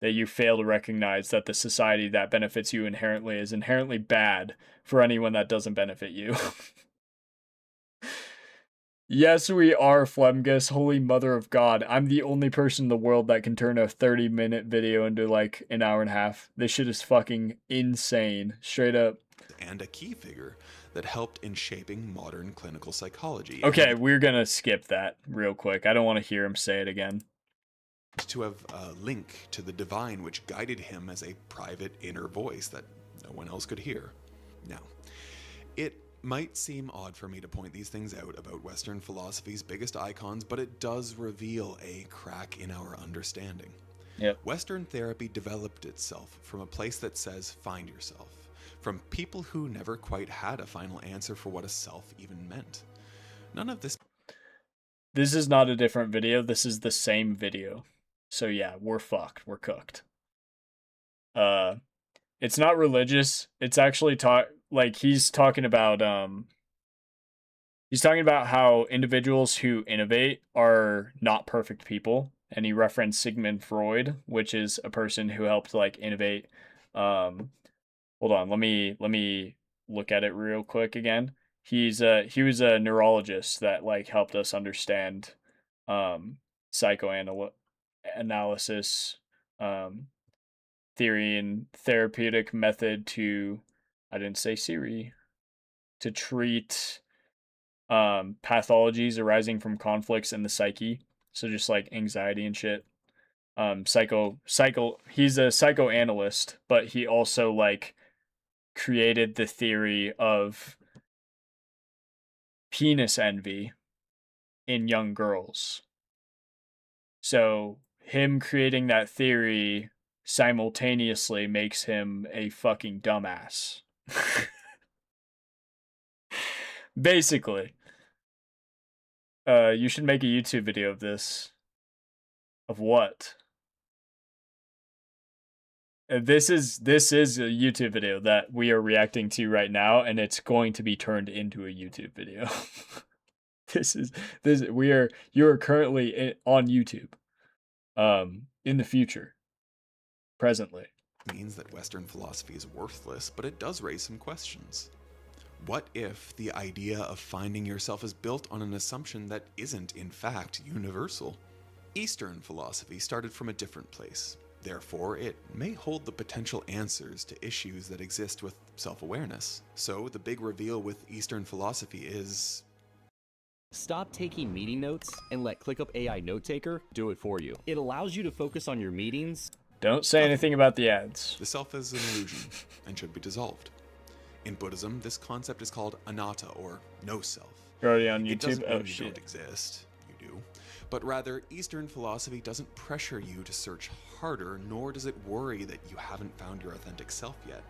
that you fail to recognize that the society that benefits you inherently is inherently bad for anyone that doesn't benefit you. Yes, we are, Flemgus. Holy mother of God. I'm the only person in the world that can turn a 30-minute video into like an hour and a half. This shit is fucking insane. Straight up. And a key figure that helped in shaping modern clinical psychology. Okay, we're gonna skip that real quick. I don't want to hear him say it again. To have a link to the divine which guided him as a private inner voice that no one else could hear. Now, it might seem odd for me to point these things out about Western philosophy's biggest icons, but it does reveal a crack in our understanding. Yep. Western therapy developed itself from a place that says find yourself, from people who never quite had a final answer for what a self even meant. None of this... This is not a different video, this is the same video. So yeah, we're fucked, we're cooked. It's not religious, it's actually he's talking about how individuals who innovate are not perfect people, and he referenced Sigmund Freud, which is a person who helped like innovate. Hold on, let me look at it real quick again. He was a neurologist that like helped us understand psychoanalysis, theory and therapeutic method to, I didn't say Siri, to treat pathologies arising from conflicts in the psyche. So just like anxiety and shit. He's a psychoanalyst, but he also like created the theory of penis envy in young girls. So him creating that theory simultaneously makes him a fucking dumbass. Basically. You should make a YouTube video of this. Of what? This is a YouTube video that we are reacting to right now, and it's going to be turned into a YouTube video. You are currently on YouTube. In the future. Presently. Means that Western philosophy is worthless, but it does raise some questions. What if the idea of finding yourself is built on an assumption that isn't, in fact, universal? Eastern philosophy started from a different place. Therefore, it may hold the potential answers to issues that exist with self-awareness. So, the big reveal with Eastern philosophy is... Stop taking meeting notes and let ClickUp AI Note Taker do it for you. It allows you to focus on your meetings. Don't say anything about the ads. The self is an illusion and should be dissolved. In Buddhism, this concept is called anatta, or no self. You're already on YouTube? It doesn't mean Oh, you shit. don't exist. You do. But rather, Eastern philosophy doesn't pressure you to search harder, nor does it worry that you haven't found your authentic self yet.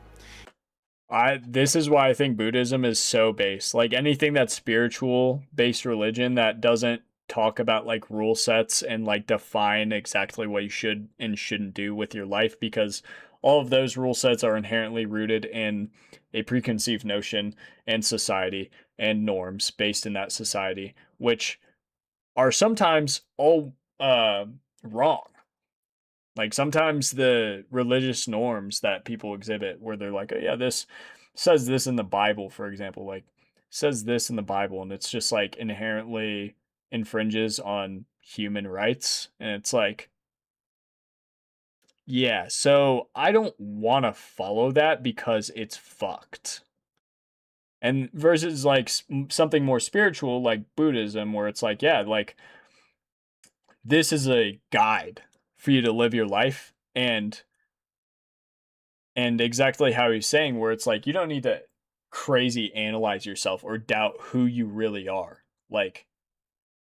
This is why I think Buddhism is so based. Like anything that's spiritual based religion that doesn't talk about like rule sets and like define exactly what you should and shouldn't do with your life, because all of those rule sets are inherently rooted in a preconceived notion and society and norms based in that society, which are sometimes all wrong. Like sometimes the religious norms that people exhibit where they're like, oh yeah, this says this in the Bible, for example, like says this in the Bible, and it's just like inherently infringes on human rights. And it's like, yeah, so I don't want to follow that because it's fucked. And versus like something more spiritual like Buddhism, where it's like, yeah, like this is a guide for you to live your life, and exactly how he's saying, where it's like you don't need to crazy analyze yourself or doubt who you really are. Like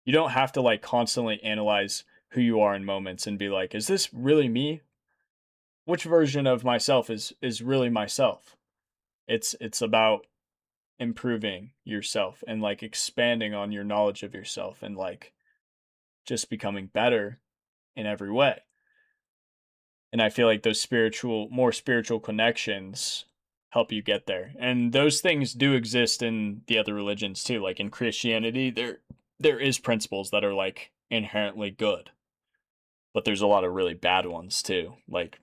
you don't have to like constantly analyze who you are in moments and be like, is this really me? Which version of myself is really myself? It's about improving yourself and like expanding on your knowledge of yourself and like just becoming better in every way. And I feel like those more spiritual connections help you get there. And those things do exist in the other religions too. Like in Christianity, there is principles that are like inherently good. But there's a lot of really bad ones too. Like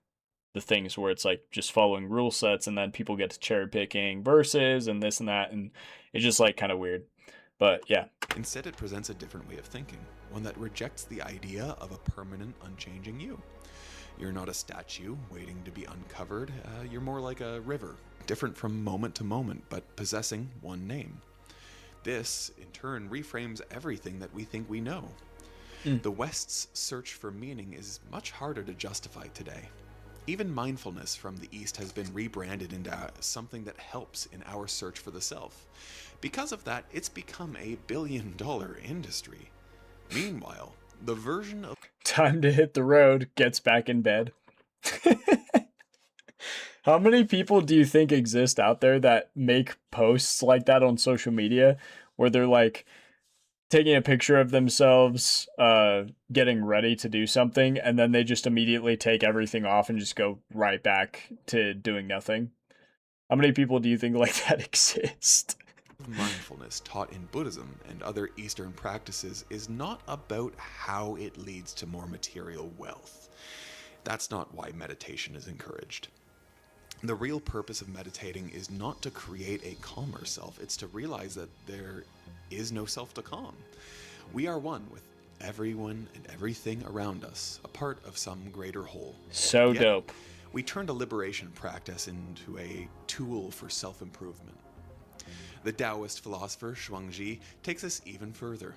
the things where it's like just following rule sets and then people get to cherry picking verses and this and that, and it's just like kind of weird. But yeah. Instead, it presents a different way of thinking, one that rejects the idea of a permanent, unchanging you. You're not a statue waiting to be uncovered. You're more like a river, different from moment to moment, but possessing one name. This, in turn, reframes everything that we think we know. The West's search for meaning is much harder to justify today. Even mindfulness from the East has been rebranded into something that helps in our search for the self. Because of that, it's become a billion-dollar industry. Meanwhile, the version of time to hit the road gets back in bed. How many people do you think exist out there that make posts like that on social media where they're like taking a picture of themselves getting ready to do something, and then they just immediately take everything off and just go right back to doing nothing? How many people do you think like that exist? Mindfulness taught in Buddhism and other Eastern practices is not about how it leads to more material wealth. That's not why meditation is encouraged. The real purpose of meditating is not to create a calmer self, it's to realize that there is no self to calm. We are one with everyone and everything around us, a part of some greater whole. So Yet, dope. We turned a liberation practice into a tool for self-improvement. The Taoist philosopher Zhuangzi takes us even further.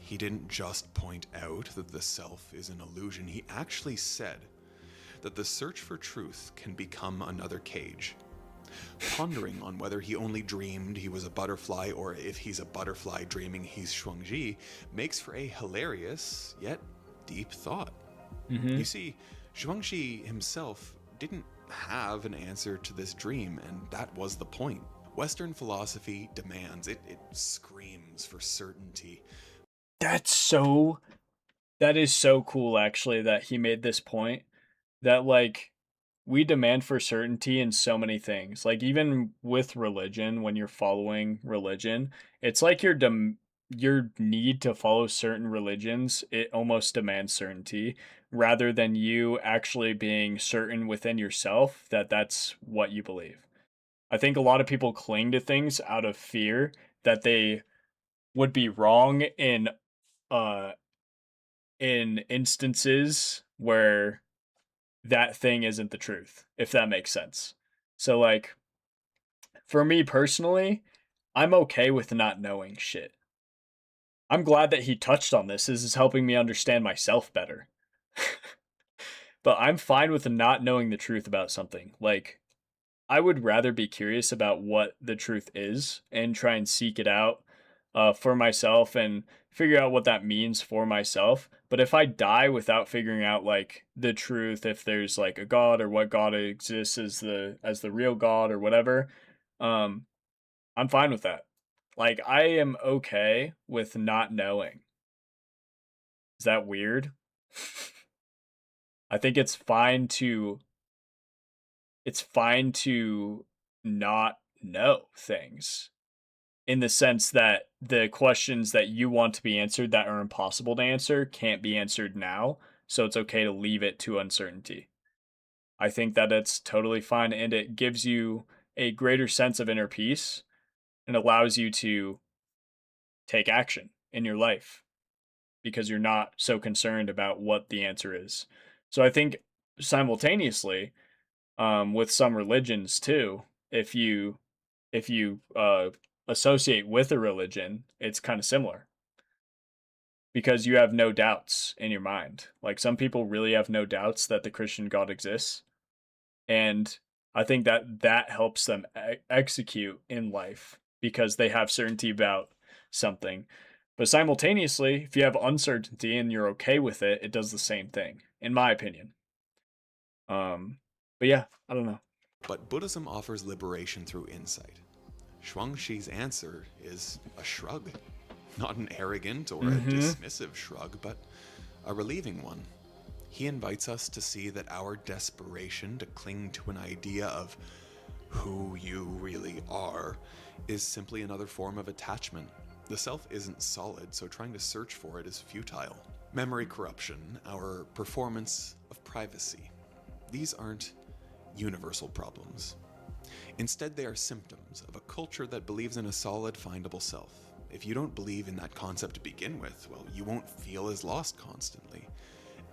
He didn't just point out that the self is an illusion, he actually said that the search for truth can become another cage. Pondering on whether he only dreamed he was a butterfly or if he's a butterfly dreaming he's Zhuangzi makes for a hilarious yet deep thought. You see, Zhuangzi himself didn't have an answer to this dream, and that was the point. Western philosophy demands, it screams for certainty. That is so cool, actually, that he made this point that like we demand for certainty in so many things. Like even with religion, when you're following religion, it's like your need to follow certain religions, it almost demands certainty rather than you actually being certain within yourself that that's what you believe. I think a lot of people cling to things out of fear that they would be wrong in instances where that thing isn't the truth, if that makes sense. So like for me personally, I'm okay with not knowing shit. I'm glad that he touched on this. This is helping me understand myself better. But I'm fine with not knowing the truth about something. Like I would rather be curious about what the truth is and try and seek it out for myself and figure out what that means for myself. But if I die without figuring out like the truth, if there's like a God or what God exists as the real God or whatever, I'm fine with that. Like I am okay with not knowing. Is that weird? I think it's fine to not know things, in the sense that the questions that you want to be answered that are impossible to answer can't be answered now, so it's okay to leave it to uncertainty. I think that it's totally fine, and it gives you a greater sense of inner peace and allows you to take action in your life because you're not so concerned about what the answer is. So I think simultaneously, with some religions too, if you associate with a religion, it's kind of similar because you have no doubts in your mind. Like some people really have no doubts that the Christian God exists, and I think that helps them execute in life because they have certainty about something. But simultaneously, if you have uncertainty and you're okay with it, it does the same thing, in my opinion. But yeah, I don't know. But Buddhism offers liberation through insight. Shuangxi's answer is a shrug. Not an arrogant or a dismissive shrug, but a relieving one. He invites us to see that our desperation to cling to an idea of who you really are is simply another form of attachment. The self isn't solid, so trying to search for it is futile. Memory corruption, our performance of privacy. These aren't universal problems. Instead, they are symptoms of a culture that believes in a solid, findable self. If you don't believe in that concept to begin with, well, you won't feel as lost constantly.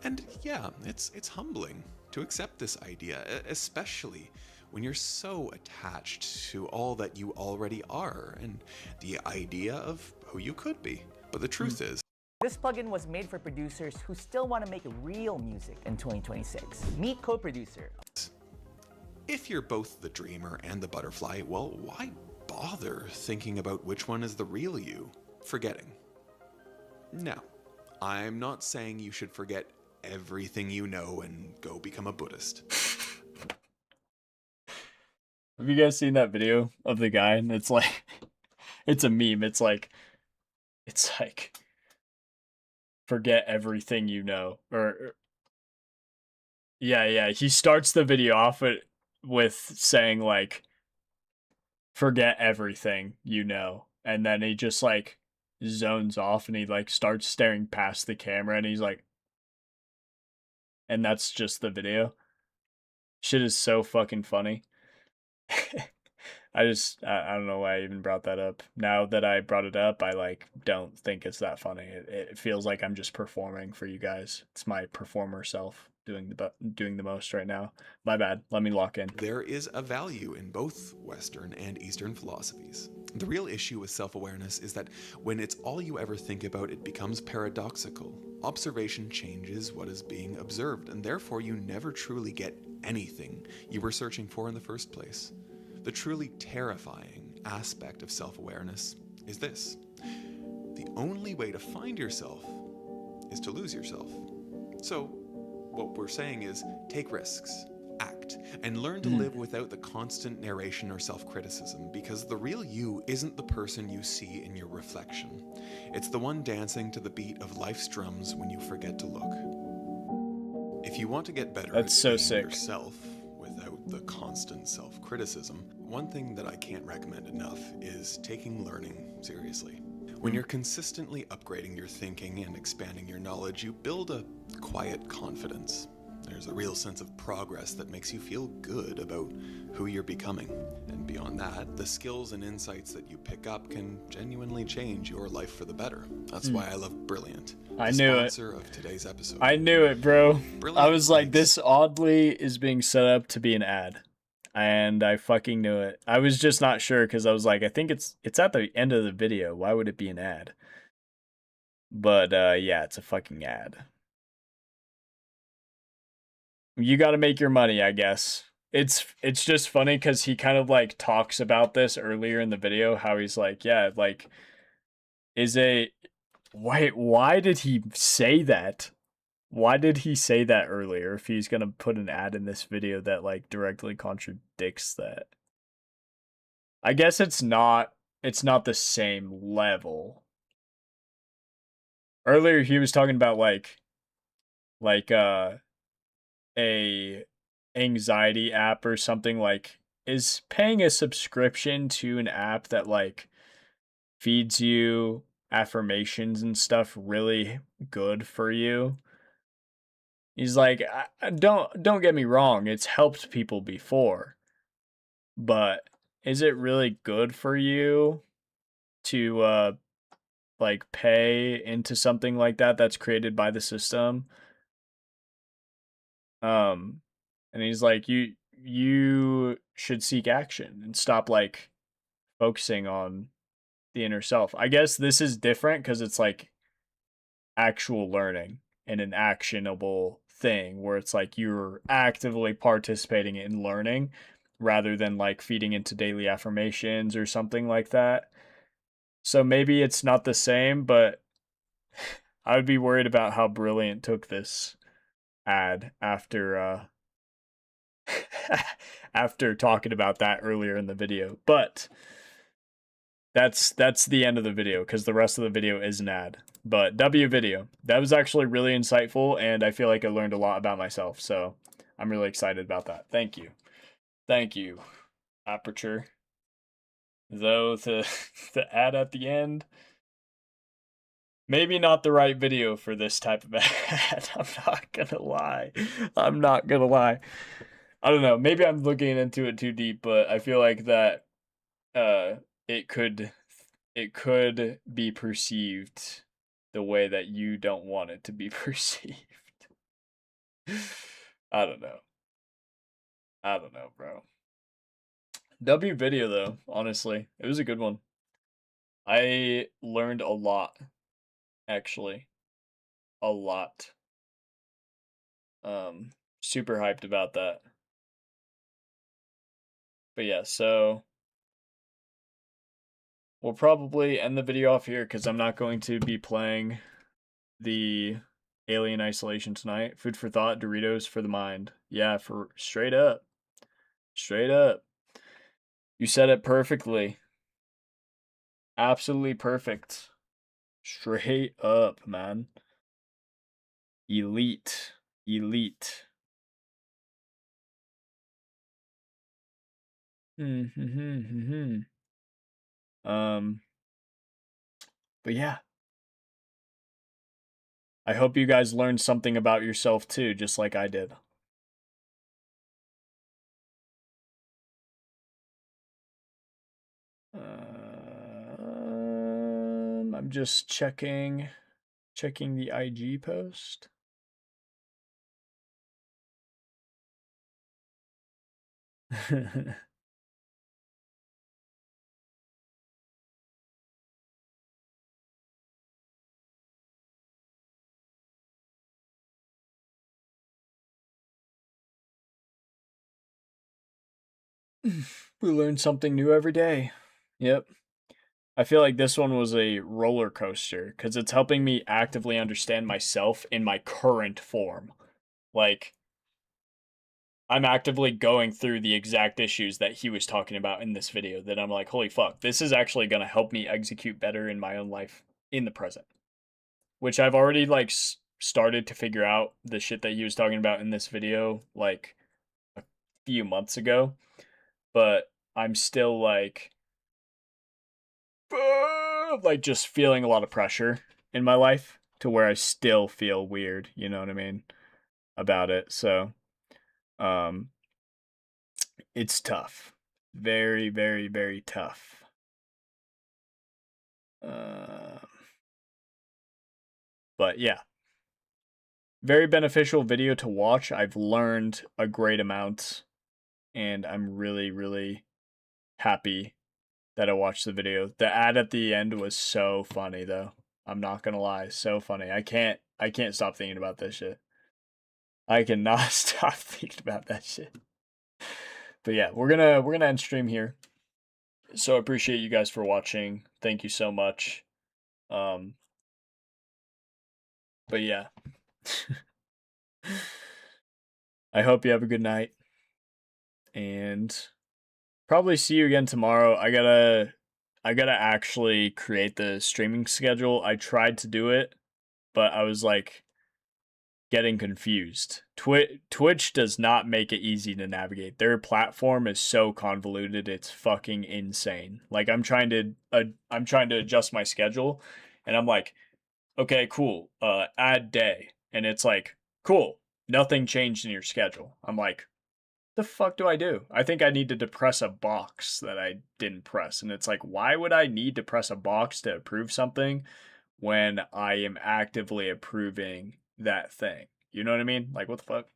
And yeah, it's humbling to accept this idea, especially when you're so attached to all that you already are and the idea of who you could be. But the truth is, this plugin was made for producers who still want to make real music in 2026. Meet co-producer. if you're both the dreamer and the butterfly, well, why bother thinking about which one is the real you? Forgetting. Now, I'm not saying you should forget everything you know and go become a Buddhist. Have you guys seen that video of the guy? And it's like, it's a meme. It's like, forget everything you know. Or yeah. He starts the video off with saying like, forget everything you know. And then he just like zones off and he like starts staring past the camera and he's like, and that's just the video. Shit is so fucking funny. I don't know why I even brought that up. Now that I brought it up, I like don't think it's that funny. It feels like I'm just performing for you guys. It's my performer self doing the most right now. My bad. Let me lock in. There is a value in both Western and Eastern philosophies. The real issue with self-awareness is that when it's all you ever think about, it becomes paradoxical. Observation changes what is being observed, and therefore you never truly get anything you were searching for in the first place. The truly terrifying aspect of self-awareness is this: the only way to find yourself is to lose yourself. So, what we're saying is take risks, act, and learn to live without the constant narration or self-criticism, because the real you isn't the person you see in your reflection. It's the one dancing to the beat of life's drums when you forget to look. If you want to get better at so being sick. yourself without the constant self-criticism, one thing that I can't recommend enough is taking learning seriously. When you're consistently upgrading your thinking and expanding your knowledge, you build a quiet confidence. There's a real sense of progress that makes you feel good about who you're becoming. And beyond that, the skills and insights that you pick up can genuinely change your life for the better. That's why I love Brilliant. I knew it. Sponsor of today's episode. I knew it, bro. Brilliant. I was like, Thanks. this oddly is being set up to be an ad. And I fucking knew it. I was just not sure because I was like, I think it's at the end of the video. Why would it be an ad? But yeah, it's a fucking ad. You got to make your money, I guess. It's just funny because he kind of like talks about this earlier in the video, how he's like, yeah, like is a wait, why did he say that? Why did he say that earlier if he's gonna put an ad in this video that like directly contradicts that? I guess it's not the same level. Earlier he was talking about like a anxiety app or something. Like, is paying a subscription to an app that like feeds you affirmations and stuff really good for you? He's like, don't get me wrong, it's helped people before, but is it really good for you to like pay into something like that that's created by the system? And he's like, you should seek action and stop like focusing on the inner self. I guess this is different because it's like actual learning and an actionable thing where it's like you're actively participating in learning rather than like feeding into daily affirmations or something like that. So maybe it's not the same, but I would be worried about how Brilliant took this ad after after talking about that earlier in the video. But that's the end of the video because the rest of the video is an ad. But W video, that was actually really insightful, and I feel like I learned a lot about myself, so I'm really excited about that. Thank you, Aperture. Though the ad at the end, maybe not the right video for this type of ad. I'm not gonna lie. I don't know, maybe I'm looking into it too deep, but I feel like that it could be perceived the way that you don't want it to be perceived. I don't know, bro. W video though, honestly, it was a good one. I learned a lot, actually. A lot. Super hyped about that. But yeah, so we'll probably end the video off here because I'm not going to be playing the Alien Isolation tonight. Food for thought, Doritos for the mind. Yeah, for straight up. Straight up. You said it perfectly. Absolutely perfect. Straight up, man. Elite. Elite. But yeah. I hope you guys learned something about yourself too, just like I did. I'm just checking the IG post. We learn something new every day. Yep. I feel like this one was a roller coaster because it's helping me actively understand myself in my current form. Like, I'm actively going through the exact issues that he was talking about in this video that I'm like, holy fuck, this is actually going to help me execute better in my own life in the present. Which I've already, like, started to figure out the shit that he was talking about in this video, like, a few months ago. But I'm still, like just feeling a lot of pressure in my life to where I still feel weird, you know what I mean, about it. So it's tough. Very, very, very tough. But yeah, very beneficial video to watch. I've learned a great amount and I'm really, really happy that I watched the video. The ad at the end was so funny though. I'm not gonna lie, so funny. I can't stop thinking about this shit. I cannot stop thinking about that shit. But yeah, we're gonna end stream here. So I appreciate you guys for watching. Thank you so much. But yeah. I hope you have a good night. And probably see you again tomorrow. I gotta actually create the streaming schedule. I tried to do it, but I was like getting confused. Twitch does not make it easy to navigate. Their platform is so convoluted, it's fucking insane. Like I'm trying to adjust my schedule, and I'm like, okay, cool. Add day, and it's like, cool. Nothing changed in your schedule. I'm like, the fuck do I do? I think I need to depress a box that I didn't press, and it's like, why would I need to press a box to approve something when I am actively approving that thing? You know what I mean? Like, what the fuck?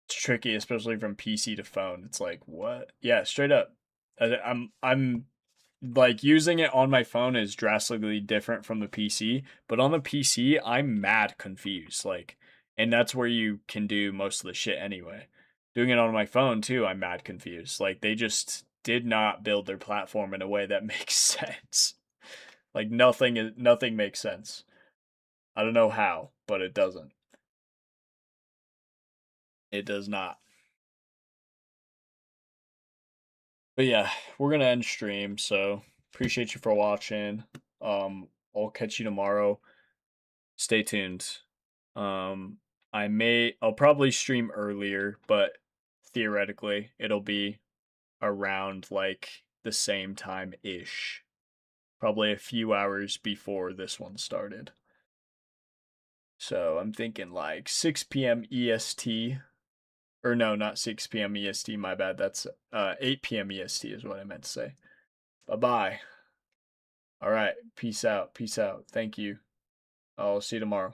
It's tricky, especially from PC to phone. It's like, what? Yeah, straight up. I'm like, using it on my phone is drastically different from the PC, but on the PC, I'm mad confused. Like, and that's where you can do most of the shit anyway. Doing it on my phone too, I'm mad confused. Like, they just did not build their platform in a way that makes sense. Like, nothing makes sense. I don't know how, but it doesn't. It does not. But yeah, we're gonna end stream, so appreciate you for watching. I'll catch you tomorrow. Stay tuned. I'll probably stream earlier, but theoretically it'll be around like the same time ish. Probably a few hours before this one started. So I'm thinking like 6 p.m. EST. Or no, not 6 p.m. EST, my bad. That's 8 p.m. EST is what I meant to say. Bye-bye. All right. Peace out. Peace out. Thank you. I'll see you tomorrow.